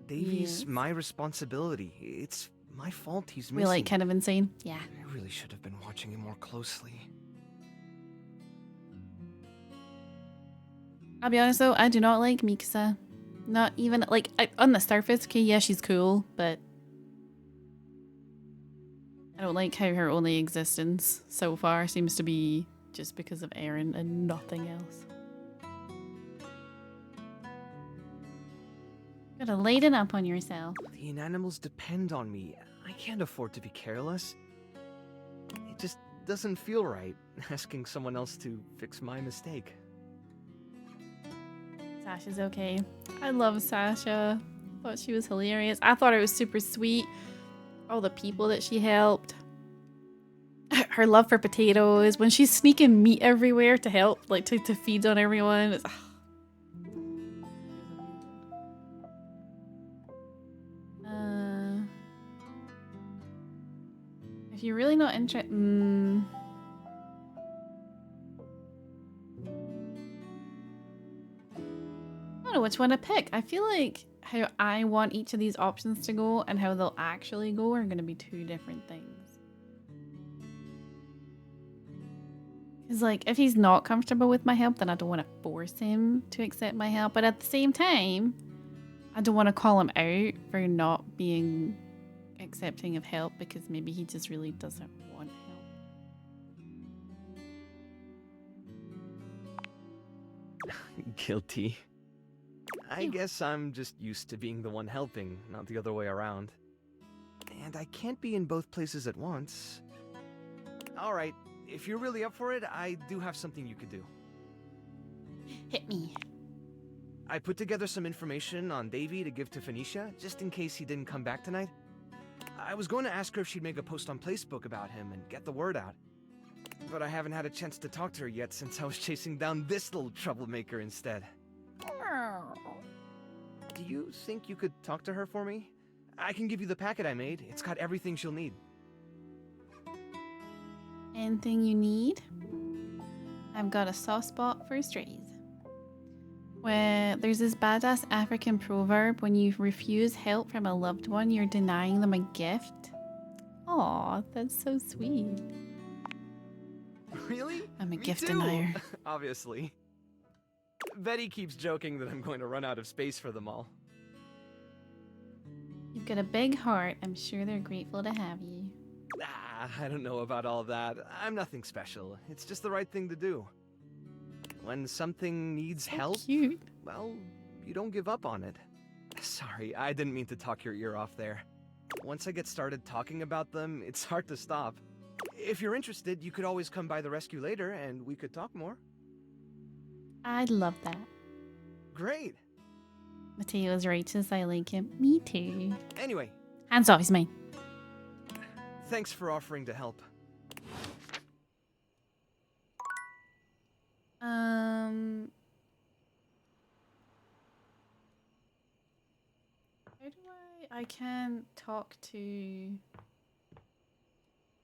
Davy's my responsibility. It's my fault he's missing. We like kind of insane? Yeah. I really should have been watching him more closely. I'll be honest though, I do not like Mikasa. Not even, like, on the surface, okay, yeah, she's cool, but I don't like how her only existence so far seems to be just because of Eren and nothing else. Gotta lighten up on yourself. The inanimals depend on me. I can't afford to be careless. It just doesn't feel right asking someone else to fix my mistake. Sasha's okay. I love Sasha. Thought she was hilarious. I thought it was super sweet. All the people that she helped. Her love for potatoes. When she's sneaking meat everywhere to help, like to feed on everyone. It's, if you're really not interested... I don't know which one to pick. I feel like how I want each of these options to go and how they'll actually go are going to be 2 different things. Because, like, if he's not comfortable with my help, then I don't want to force him to accept my help. But at the same time, I don't want to call him out for not being accepting of help because maybe he just really doesn't want help. Guilty. I guess I'm just used to being the one helping, not the other way around. And I can't be in both places at once. Alright, if you're really up for it, I do have something you could do. Hit me. I put together some information on Davy to give to Phoenicia, just in case he didn't come back tonight. I was going to ask her if she'd make a post on Facebook about him and get the word out. But I haven't had a chance to talk to her yet since I was chasing down this little troublemaker instead. Do you think you could talk to her for me? I can give you the packet I made. It's got everything she'll need. Anything you need? I've got a soft spot for strays. Where there's this badass African proverb: when you refuse help from a loved one, you're denying them a gift. Aw, that's so sweet. Really? I'm a Me gift too. denier. Obviously. Betty keeps joking that I'm going to run out of space for them all. You've got a big heart. I'm sure they're grateful to have you. I don't know about all that. I'm nothing special. It's just the right thing to do. When something needs help, cute. Well, you don't give up on it. Sorry, I didn't mean to talk your ear off there. Once I get started talking about them, it's hard to stop. If you're interested, you could always come by the rescue later and we could talk more. I'd love that. Great. Mateo is righteous. I like him. Me too. Anyway. Hands off, he's mine. Thanks for offering to help. How do I can't talk to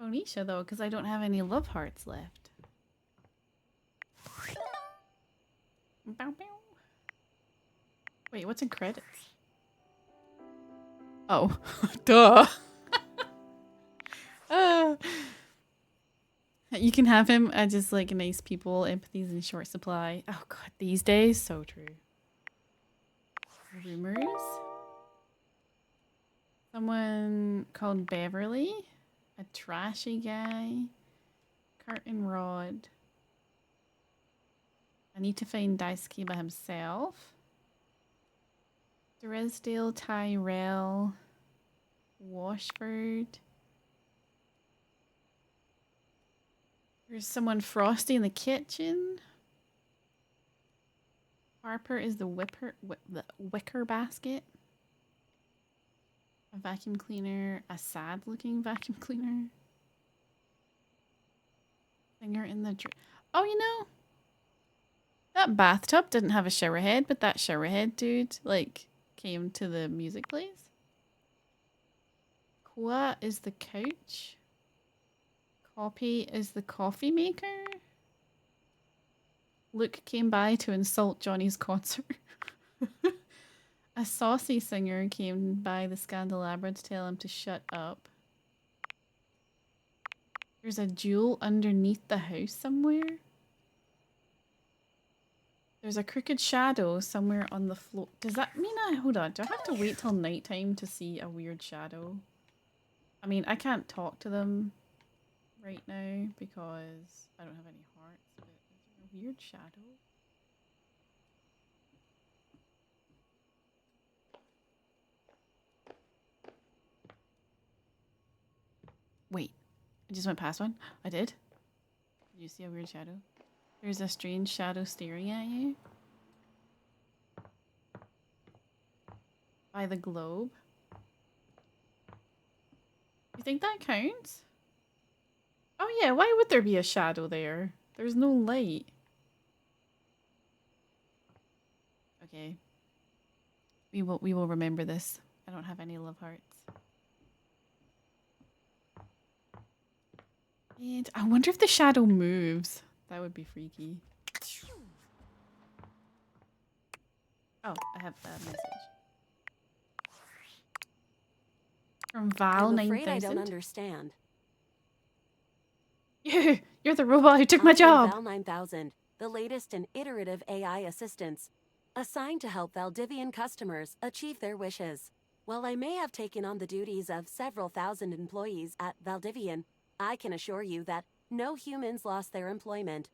Onisha though, because I don't have any love hearts left. Bow, bow. Wait, what's in credits? Oh, duh. You can have him. I just like nice people. Empathy's in short supply. Oh god, these days, so true. Rumors? Someone called Beverly? A trashy guy? Curtain Rod. I need to find Daisuke by himself. Dresdale, Tyrell, Washford. There's someone frosty in the kitchen. Harper is the the wicker basket. A vacuum cleaner, a sad-looking vacuum cleaner. Finger in the oh, you know, that bathtub didn't have a shower head, but that shower head dude like came to the music place. Kwa is the couch. Copy is the coffee maker. Luke came by to insult Johnny's concert. A saucy singer came by the Scandelabra to tell him to shut up. There's a jewel underneath the house somewhere. There's a crooked shadow somewhere on the floor. Does that mean hold on, do I have to wait till nighttime to see a weird shadow? I mean, I can't talk to them right now because I don't have any hearts, but is there a weird shadow? Wait, I just went past one? I did? Did you see a weird shadow? There's a strange shadow staring at you. By the globe. You think that counts? Oh yeah, why would there be a shadow there? There's no light. Okay. We will remember this. I don't have any love hearts. And I wonder if the shadow moves. That would be freaky. Oh, I have a message. From Val I'm 9000. afraid I don't understand. You're the robot who took my I am job. Val 9000, the latest in iterative AI assistants, assigned to help Valdivian customers achieve their wishes. While I may have taken on the duties of several thousand employees at Valdivian, I can assure you that no humans lost their employment.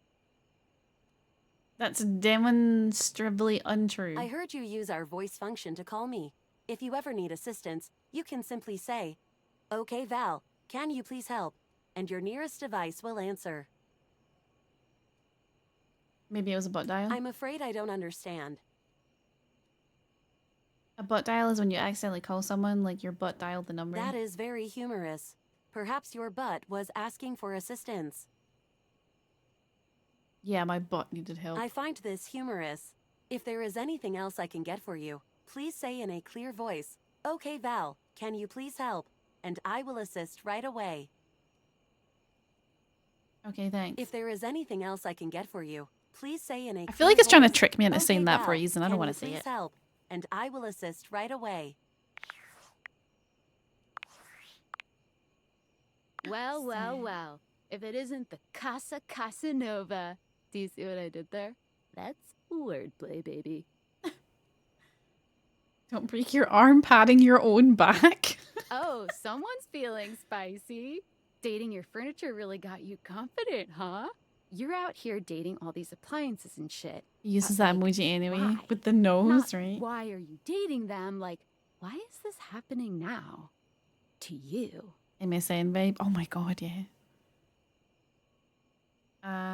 That's demonstrably untrue. I heard you use our voice function to call me. If you ever need assistance, you can simply say, "Okay, Val, can you please help?" and your nearest device will answer. Maybe it was a butt dial? I'm afraid I don't understand. A butt dial is when you accidentally call someone, like your butt dialed the number. That is very humorous. Perhaps your butt was asking for assistance. Yeah, my butt needed help. I find this humorous. If there is anything else I can get for you, please say in a clear voice, "Okay, Val, can you please help?" and I will assist right away. Okay, thanks. If there is anything else I can get for you, please say in a I feel like it's trying to clear trick me into voice, saying "Okay, that for a Val, reason. I don't can want you to say please it. help, and I will assist right away." Well, well, well. If it isn't the Casa Casanova. Do you see what I did there? That's wordplay, baby. Don't break your arm patting your own back. Oh, someone's feeling spicy. Dating your furniture really got you confident, huh? You're out here dating all these appliances and shit. He uses But, that like, emoji anyway why? with the nose, Not right? why are you dating them? Like, why is this happening now? To you. MSN babe. Oh my god, yeah.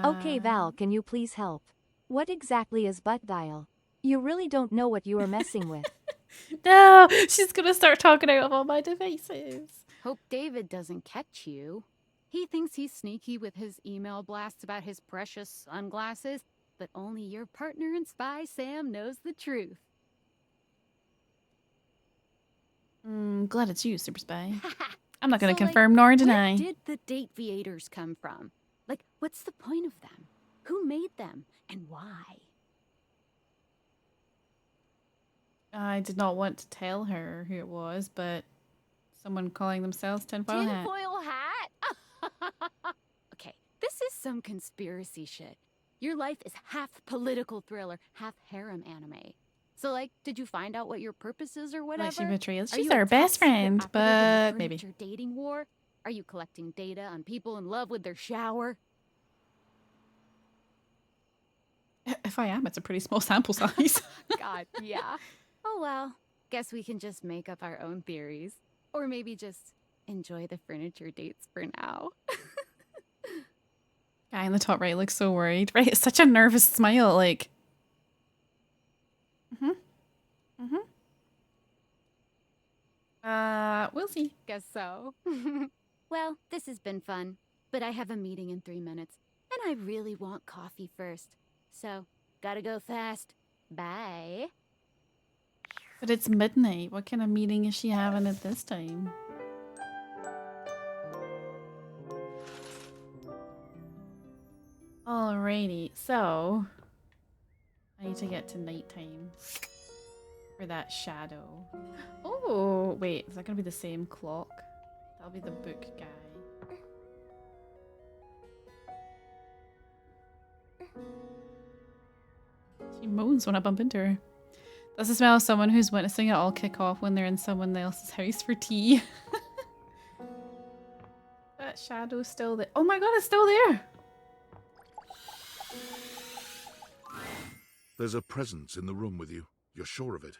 Okay, Val, can you please help? What exactly is butt dial? You really don't know what you are messing with. No, she's gonna start talking out of all my devices. Hope David doesn't catch you. He thinks he's sneaky with his email blasts about his precious sunglasses, but only your partner and spy, Sam, knows the truth. Glad it's you, Super Spy. I'm not gonna So, like, confirm nor where deny. did the date viators come from? Like, what's the point of them? Who made them? And why? I did not want to tell her who it was, but someone calling themselves Tinfoil Hat. Tinfoil hat? Okay, this is some conspiracy shit. Your life is half political thriller, half harem anime. So, like, did you find out what your purpose is or whatever? Like she betrays. Are She's you our a best top secret friend, operative in but the maybe. furniture dating war? Are you collecting data on people in love with their shower? If I am, it's a pretty small sample size. God, yeah. Oh well, guess we can just make up our own theories. Or maybe just enjoy the furniture dates for now. Guy in the top right looks so worried. Right, it's such a nervous smile, like. We'll see. Guess so. Well, this has been fun, but I have a meeting in 3 minutes, and I really want coffee first. So, gotta go fast. Bye. But it's midnight. What kind of meeting is she having at this time? Alrighty, so I need to get to nighttime for that shadow. Oh, wait, is that gonna be the same clock? That'll be the book guy. She moans when I bump into her. That's the smell of someone who's witnessing it all kick off when they're in someone else's house for tea. That shadow's still there. Oh my god, it's still there! There's a presence in the room with you. You're sure of it.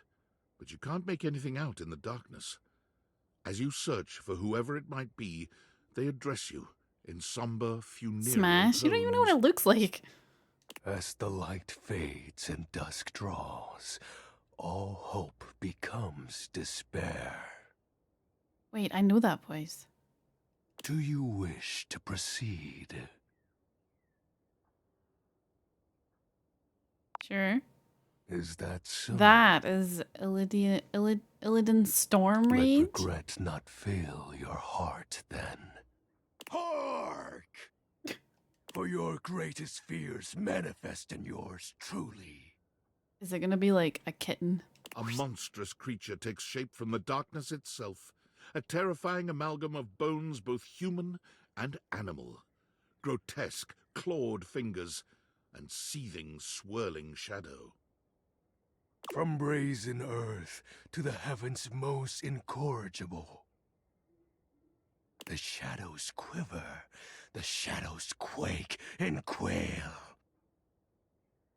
But you can't make anything out in the darkness. As you search for whoever it might be, they address you in somber, funereal Smash? You don't even know what it looks like. As the light fades and dusk draws, all hope becomes despair. Wait, I know that voice. Do you wish to proceed? Sure. Is that so? That is Illidan Storm Let Rage? regret not fill your heart then. Hark! For your greatest fears manifest in yours truly. Is it gonna be like a kitten? A monstrous creature takes shape from the darkness itself, a terrifying amalgam of bones both human and animal, grotesque, clawed fingers, and seething, swirling shadow. From brazen earth to the heavens most incorrigible. The shadows quiver, the shadows quake and quail.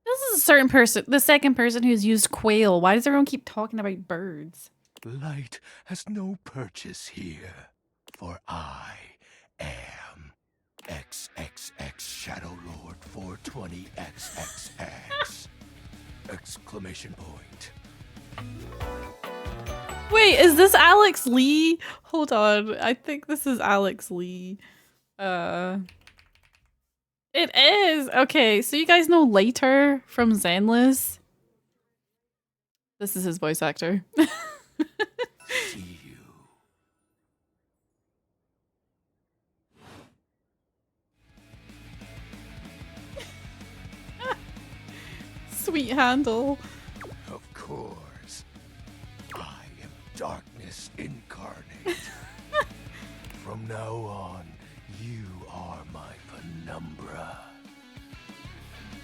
This is a certain person, the second person who's used quail. Why does everyone keep talking about birds? Light has no purchase here, for I am XXX Shadow Lord 420XXX! Exclamation point. Wait, is this Alex Lee? Hold on. I think this is Alex Lee. It is. Okay, so you guys know Later from Zenless? This is his voice actor. See you. Sweet handle. Of course. I am darkness incarnate. From now on, you are my penumbra.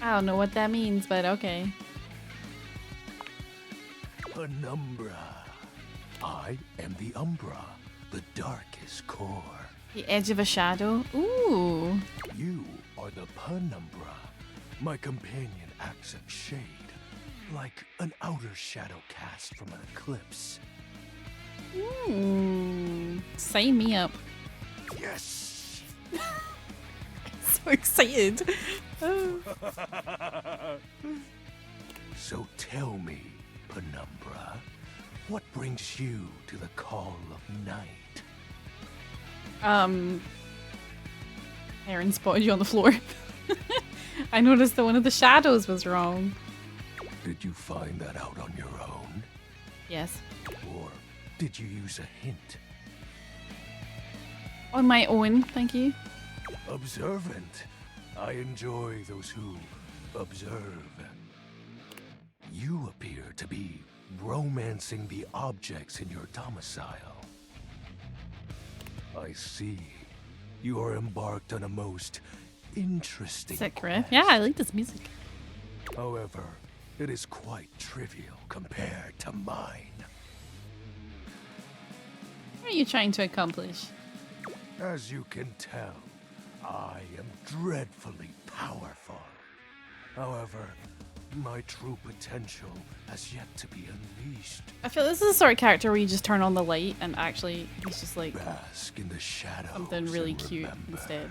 I don't know what that means, but okay. Penumbra. I am the umbra, the darkest core. The edge of a shadow. Ooh. You are the penumbra. My companion acts in shade, like an outer shadow cast from an eclipse. Sign me up. Yes! So excited. Oh. So tell me, penumbra, what brings you to the call of night? Aaron spotted you on the floor. I noticed that one of the shadows was wrong. Did you find that out on your own? Yes. Or did you use a hint? On my own, thank you. Observant. I enjoy those who observe. You appear to be romancing the objects in your domicile. I see. You are embarked on a most interesting Sick riff. Yeah, I like this music. However, it is quite trivial compared to mine. What are you trying to accomplish? As you can tell, I am dreadfully powerful. However, my true potential has yet to be unleashed. I feel this is the sort of character where you just turn on the light and actually he's just like bask in the shadows something really and cute remember instead.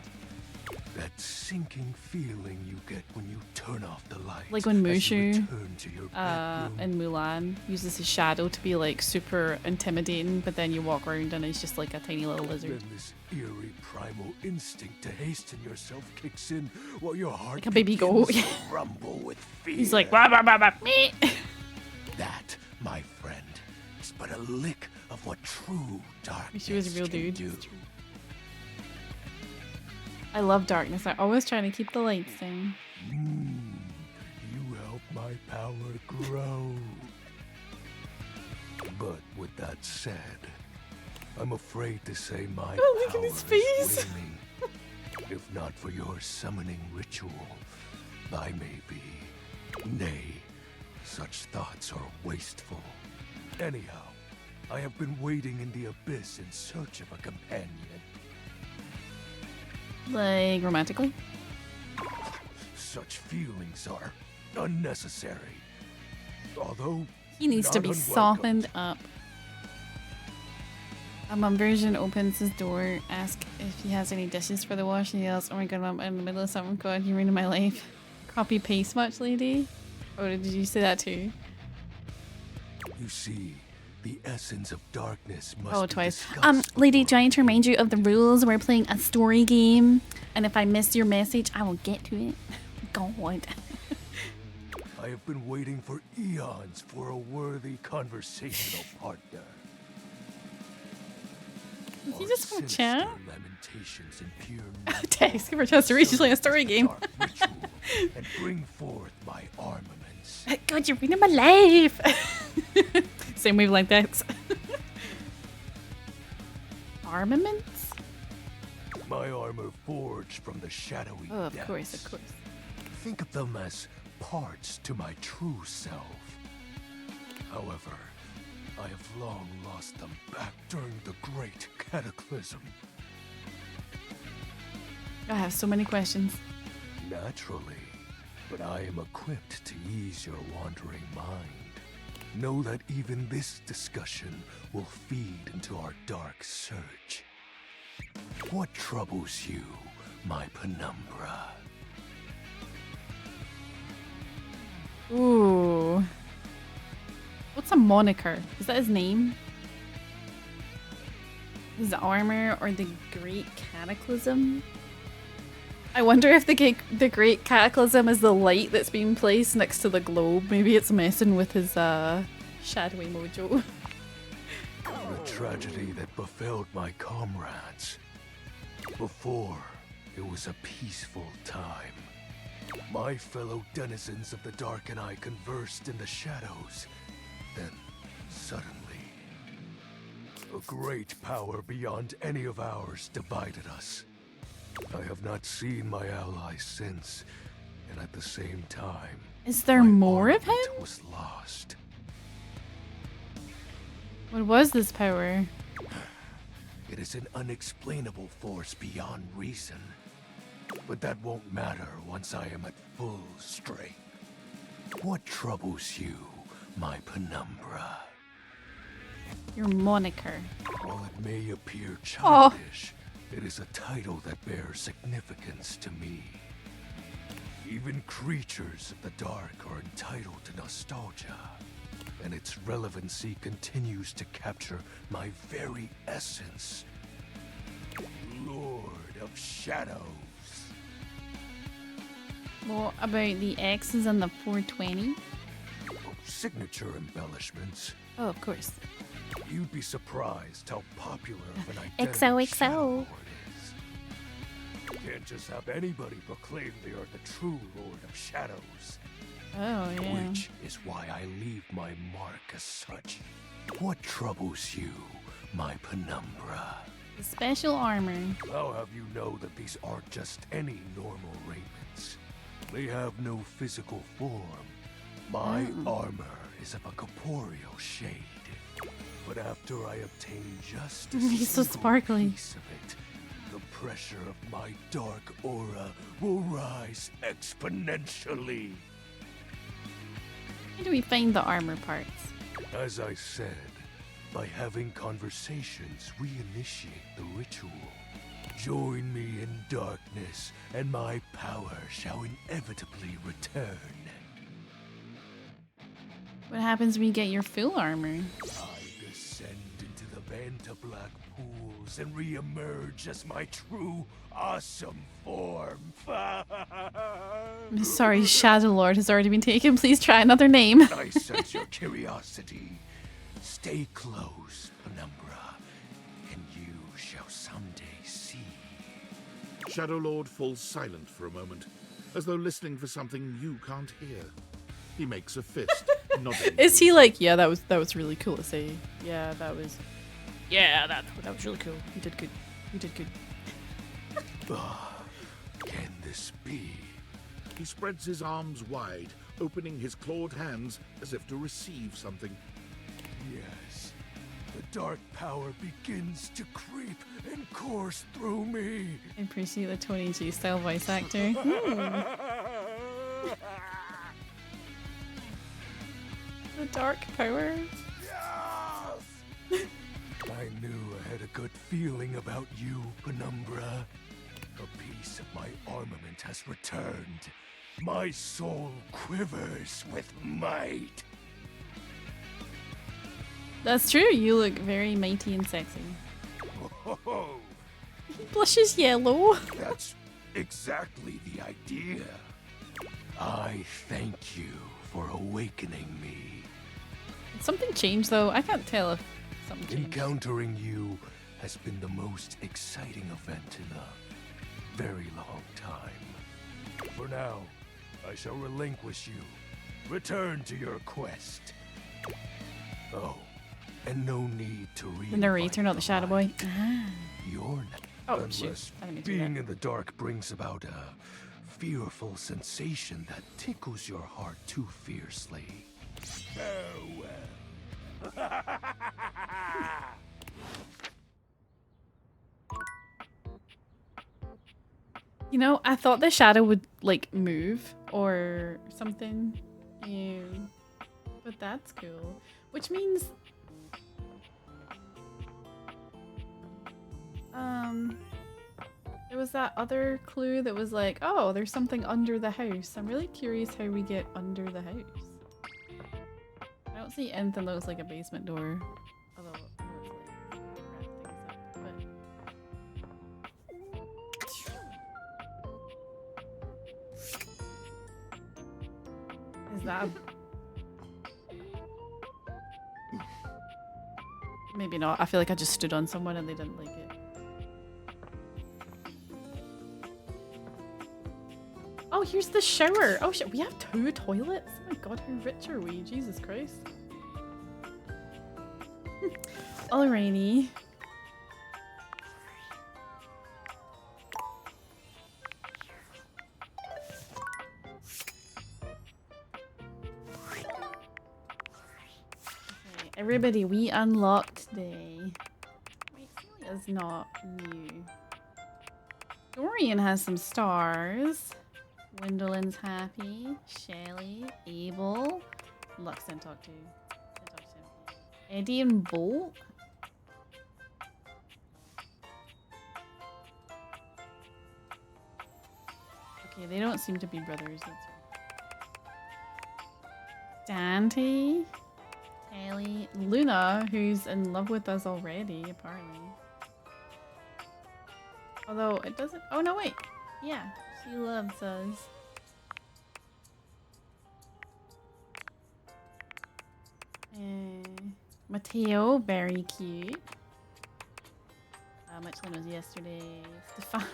That sinking feeling you get when you turn off the light. Like when as you Mushu return to your bedroom. in Mulan uses his shadow to be like super intimidating, but then you walk around and he's just like a tiny little lizard. Then this eerie primal instinct to hasten yourself kicks in while your heart Like a baby goat. begins to rumble with fear. He's like, rah, rah, rah, rah, me. That, my friend, is but a lick of what true darkness She was a real can dude. do. I love darkness. I always try to keep the lights down. You help my power grow. But with that said, I'm afraid to say my Oh, look power at his is face. waning. If not for your summoning ritual, I may be. Nay, such thoughts are wasteful. Anyhow, I have been waiting in the abyss in search of a companion. Like romantically? Such feelings are unnecessary. Although He needs to not be unwelcome. softened up. A mum version opens his door, asks if he has any dishes for the wash, and he yells, "Oh my god, mum, I'm in the middle of something. God, you ruined my life." Copy paste much, lady? Or did you say that too? You see, the essence of darkness must be Twice. discussed. Lady, trying to remind you of the rules. We're playing a story game, and if I miss your message, I will get to it. God. I have been waiting for eons for a worthy conversational partner. Does he just want to chat? Lamentations and pure Text, give her a chance to read. She's playing a story game. and bring forth my armaments. God, you're ruining my life. Same wavelength, X. Armaments? My armor forged from the shadowy Oh, of depths. course, of course. Think of them as parts to my true self. However, I have long lost them back during the Great Cataclysm. I have so many questions. Naturally, but I am equipped to ease your wandering mind. Know that even this discussion will feed into our dark search. What troubles you, my penumbra? Ooh. What's a moniker? Is that his name? His armor or the Great Cataclysm? I wonder if the Great Cataclysm is the light that's being placed next to the globe. Maybe it's messing with his shadowy mojo. The tragedy that befell my comrades. Before, it was a peaceful time. My fellow denizens of the dark and I conversed in the shadows. Then, suddenly, a great power beyond any of ours divided us. I have not seen my allies since, and at the same time, Is there more of him? was lost. What was this power? It is an unexplainable force beyond reason. But that won't matter once I am at full strength. What troubles you, my penumbra? Your moniker. While it may appear childish, it is a title that bears significance to me. Even creatures of the dark are entitled to nostalgia, and its relevancy continues to capture my very essence. Lord of Shadows. What about the X's and the 420? Signature embellishments. Oh, of course. You'd be surprised how popular of an identity XOXO. You can't just have anybody proclaim they are the true Lord of Shadows. Oh, yeah. Which is why I leave my mark as such. What troubles you, my penumbra? The special armor. I'll have you know that these aren't just any normal raiments. They have no physical form. My armor is of a corporeal shade. But after I obtain just a He's so single sparkly. piece of it, the pressure of my dark aura will rise exponentially. Where do we find the armor parts? As I said, by having conversations, we initiate the ritual. Join me in darkness, and my power shall inevitably return. What happens when you get your full armor? I descend into the Vanta Black pools and re-emerge as my true, awesome form. I'm sorry, Shadow Lord has already been taken. Please try another name. I sense your curiosity. Stay close, Penumbra, and you shall someday see. Shadow Lord falls silent for a moment, as though listening for something you can't hear. He makes a fist, nodding. Is he like, yeah, that was really cool to say. Yeah, that was really cool. You did good. You did good. Can this be? He spreads his arms wide, opening his clawed hands as if to receive something. Yes. The dark power begins to creep and course through me. I appreciate the Tony G style voice actor. The dark power. I knew I had a good feeling about you, Penumbra. A piece of my armament has returned. My soul quivers with might. That's true. You look very mighty and sexy. Oh, He blushes yellow. that's exactly the idea. I thank you for awakening me. Did something change though? I can't tell if something changed. Encountering you has been the most exciting event in a very long time. For now, I shall relinquish you. Return to your quest. Oh, and no need to read. The narrator, not the Shadow Boy. You're not. Oh, unless shoot. I didn't mean to do being that. in the dark brings about a fearful sensation that tickles your heart too fiercely. Farewell. You know, I thought the shadow would like move or something. Yeah. But that's cool. Which means there was that other clue that was like, oh, there's something under the house. I'm really curious how we get under the house. I don't see anything that looks like a basement door. Although I know it's like wrap things up, but is that maybe not. I feel like I just stood on someone and they didn't like it. Oh, here's the shower. Oh shit, we have 2 toilets. Oh my god, how rich are we? Jesus Christ. Alrighty. Okay, everybody, we unlocked today. Wait, Celia's not new. Dorian has some stars. Gwendolyn's happy. Shelly, Abel. Lux didn't talk to. Eddie and Bolt. Okay, they don't seem to be brothers. That's Dante, Ellie, Luna, who's in love with us already, apparently. Although it doesn't. Oh no, wait. Yeah, she loves us. Mateo, very cute. How much fun was yesterday? Stefan.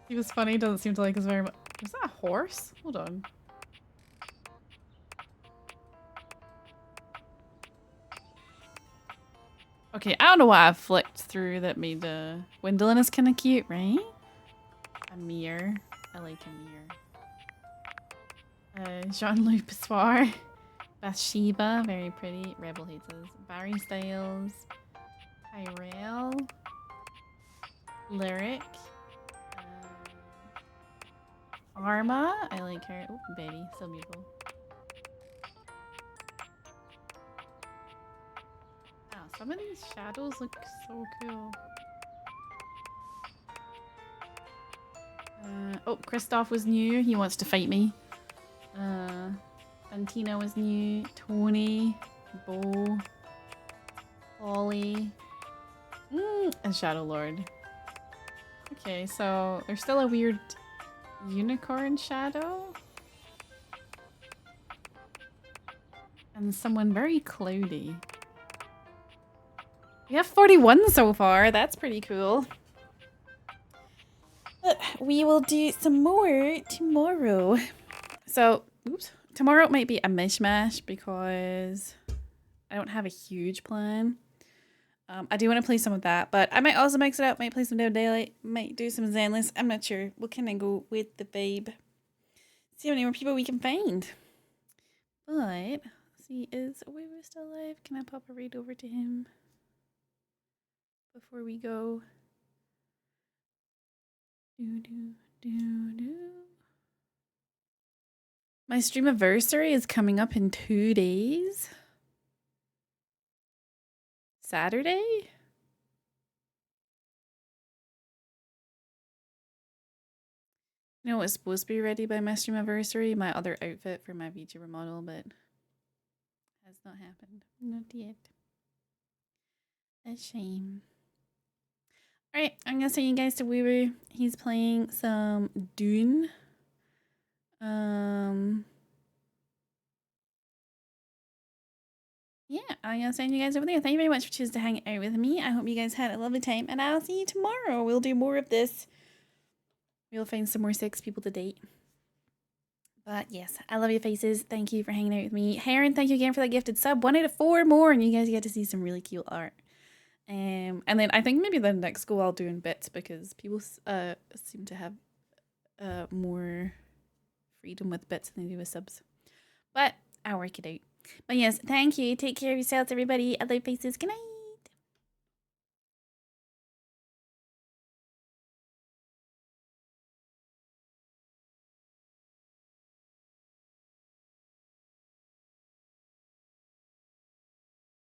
He was funny, doesn't seem to like us very much. Is that a horse? Hold on. Okay, I don't know what I flicked through that made Gwendolyn is kind of cute, right? Amir. I like Amir. Jean-Luc Passoir. Bathsheba, very pretty. Rebel hates us. Barry Styles. Tyrell. Lyric. Arma. I like her. Oh, Betty. So beautiful. Wow, some of these shadows look so cool. Oh, Kristoff was new. He wants to fight me. Santina was new. Tony. Bo. Ollie. And Shadow Lord. Okay, so there's still a weird unicorn shadow. And someone very cloudy. We have 41 so far. That's pretty cool. But we will do some more tomorrow. So, oops. Tomorrow might be a mishmash because I don't have a huge plan. I do want to play some of that, but I might also mix it up. Might play some Dead Daylight. Might do some Zenless. I'm not sure. We'll kind of go with the babe. See how many more people we can find. But, see, is Weaver still alive? Can I pop a raid over to him before we go? My stream anniversary is coming up in 2 days. Saturday? You know, it was supposed to be ready by my stream anniversary, my other outfit for my VTuber model, but has not happened. Not yet. A shame. Alright, I'm gonna send you guys to Weaver. He's playing some Dune. Yeah, I'm gonna send you guys over there. Thank you very much for choosing to hang out with me. I hope you guys had a lovely time, and I'll see you tomorrow. We'll do more of this. We'll find some more sex people to date. But yes, I love your faces. Thank you for hanging out with me. Heron, thank you again for that gifted sub. 1 out of 4 more, and you guys get to see some really cute art. And then I think maybe the next go I'll do in bits because people seem to have more freedom with bits than they do with subs. But I'll work it out. But yes, thank you. Take care of yourselves, everybody. I love your faces. Good night.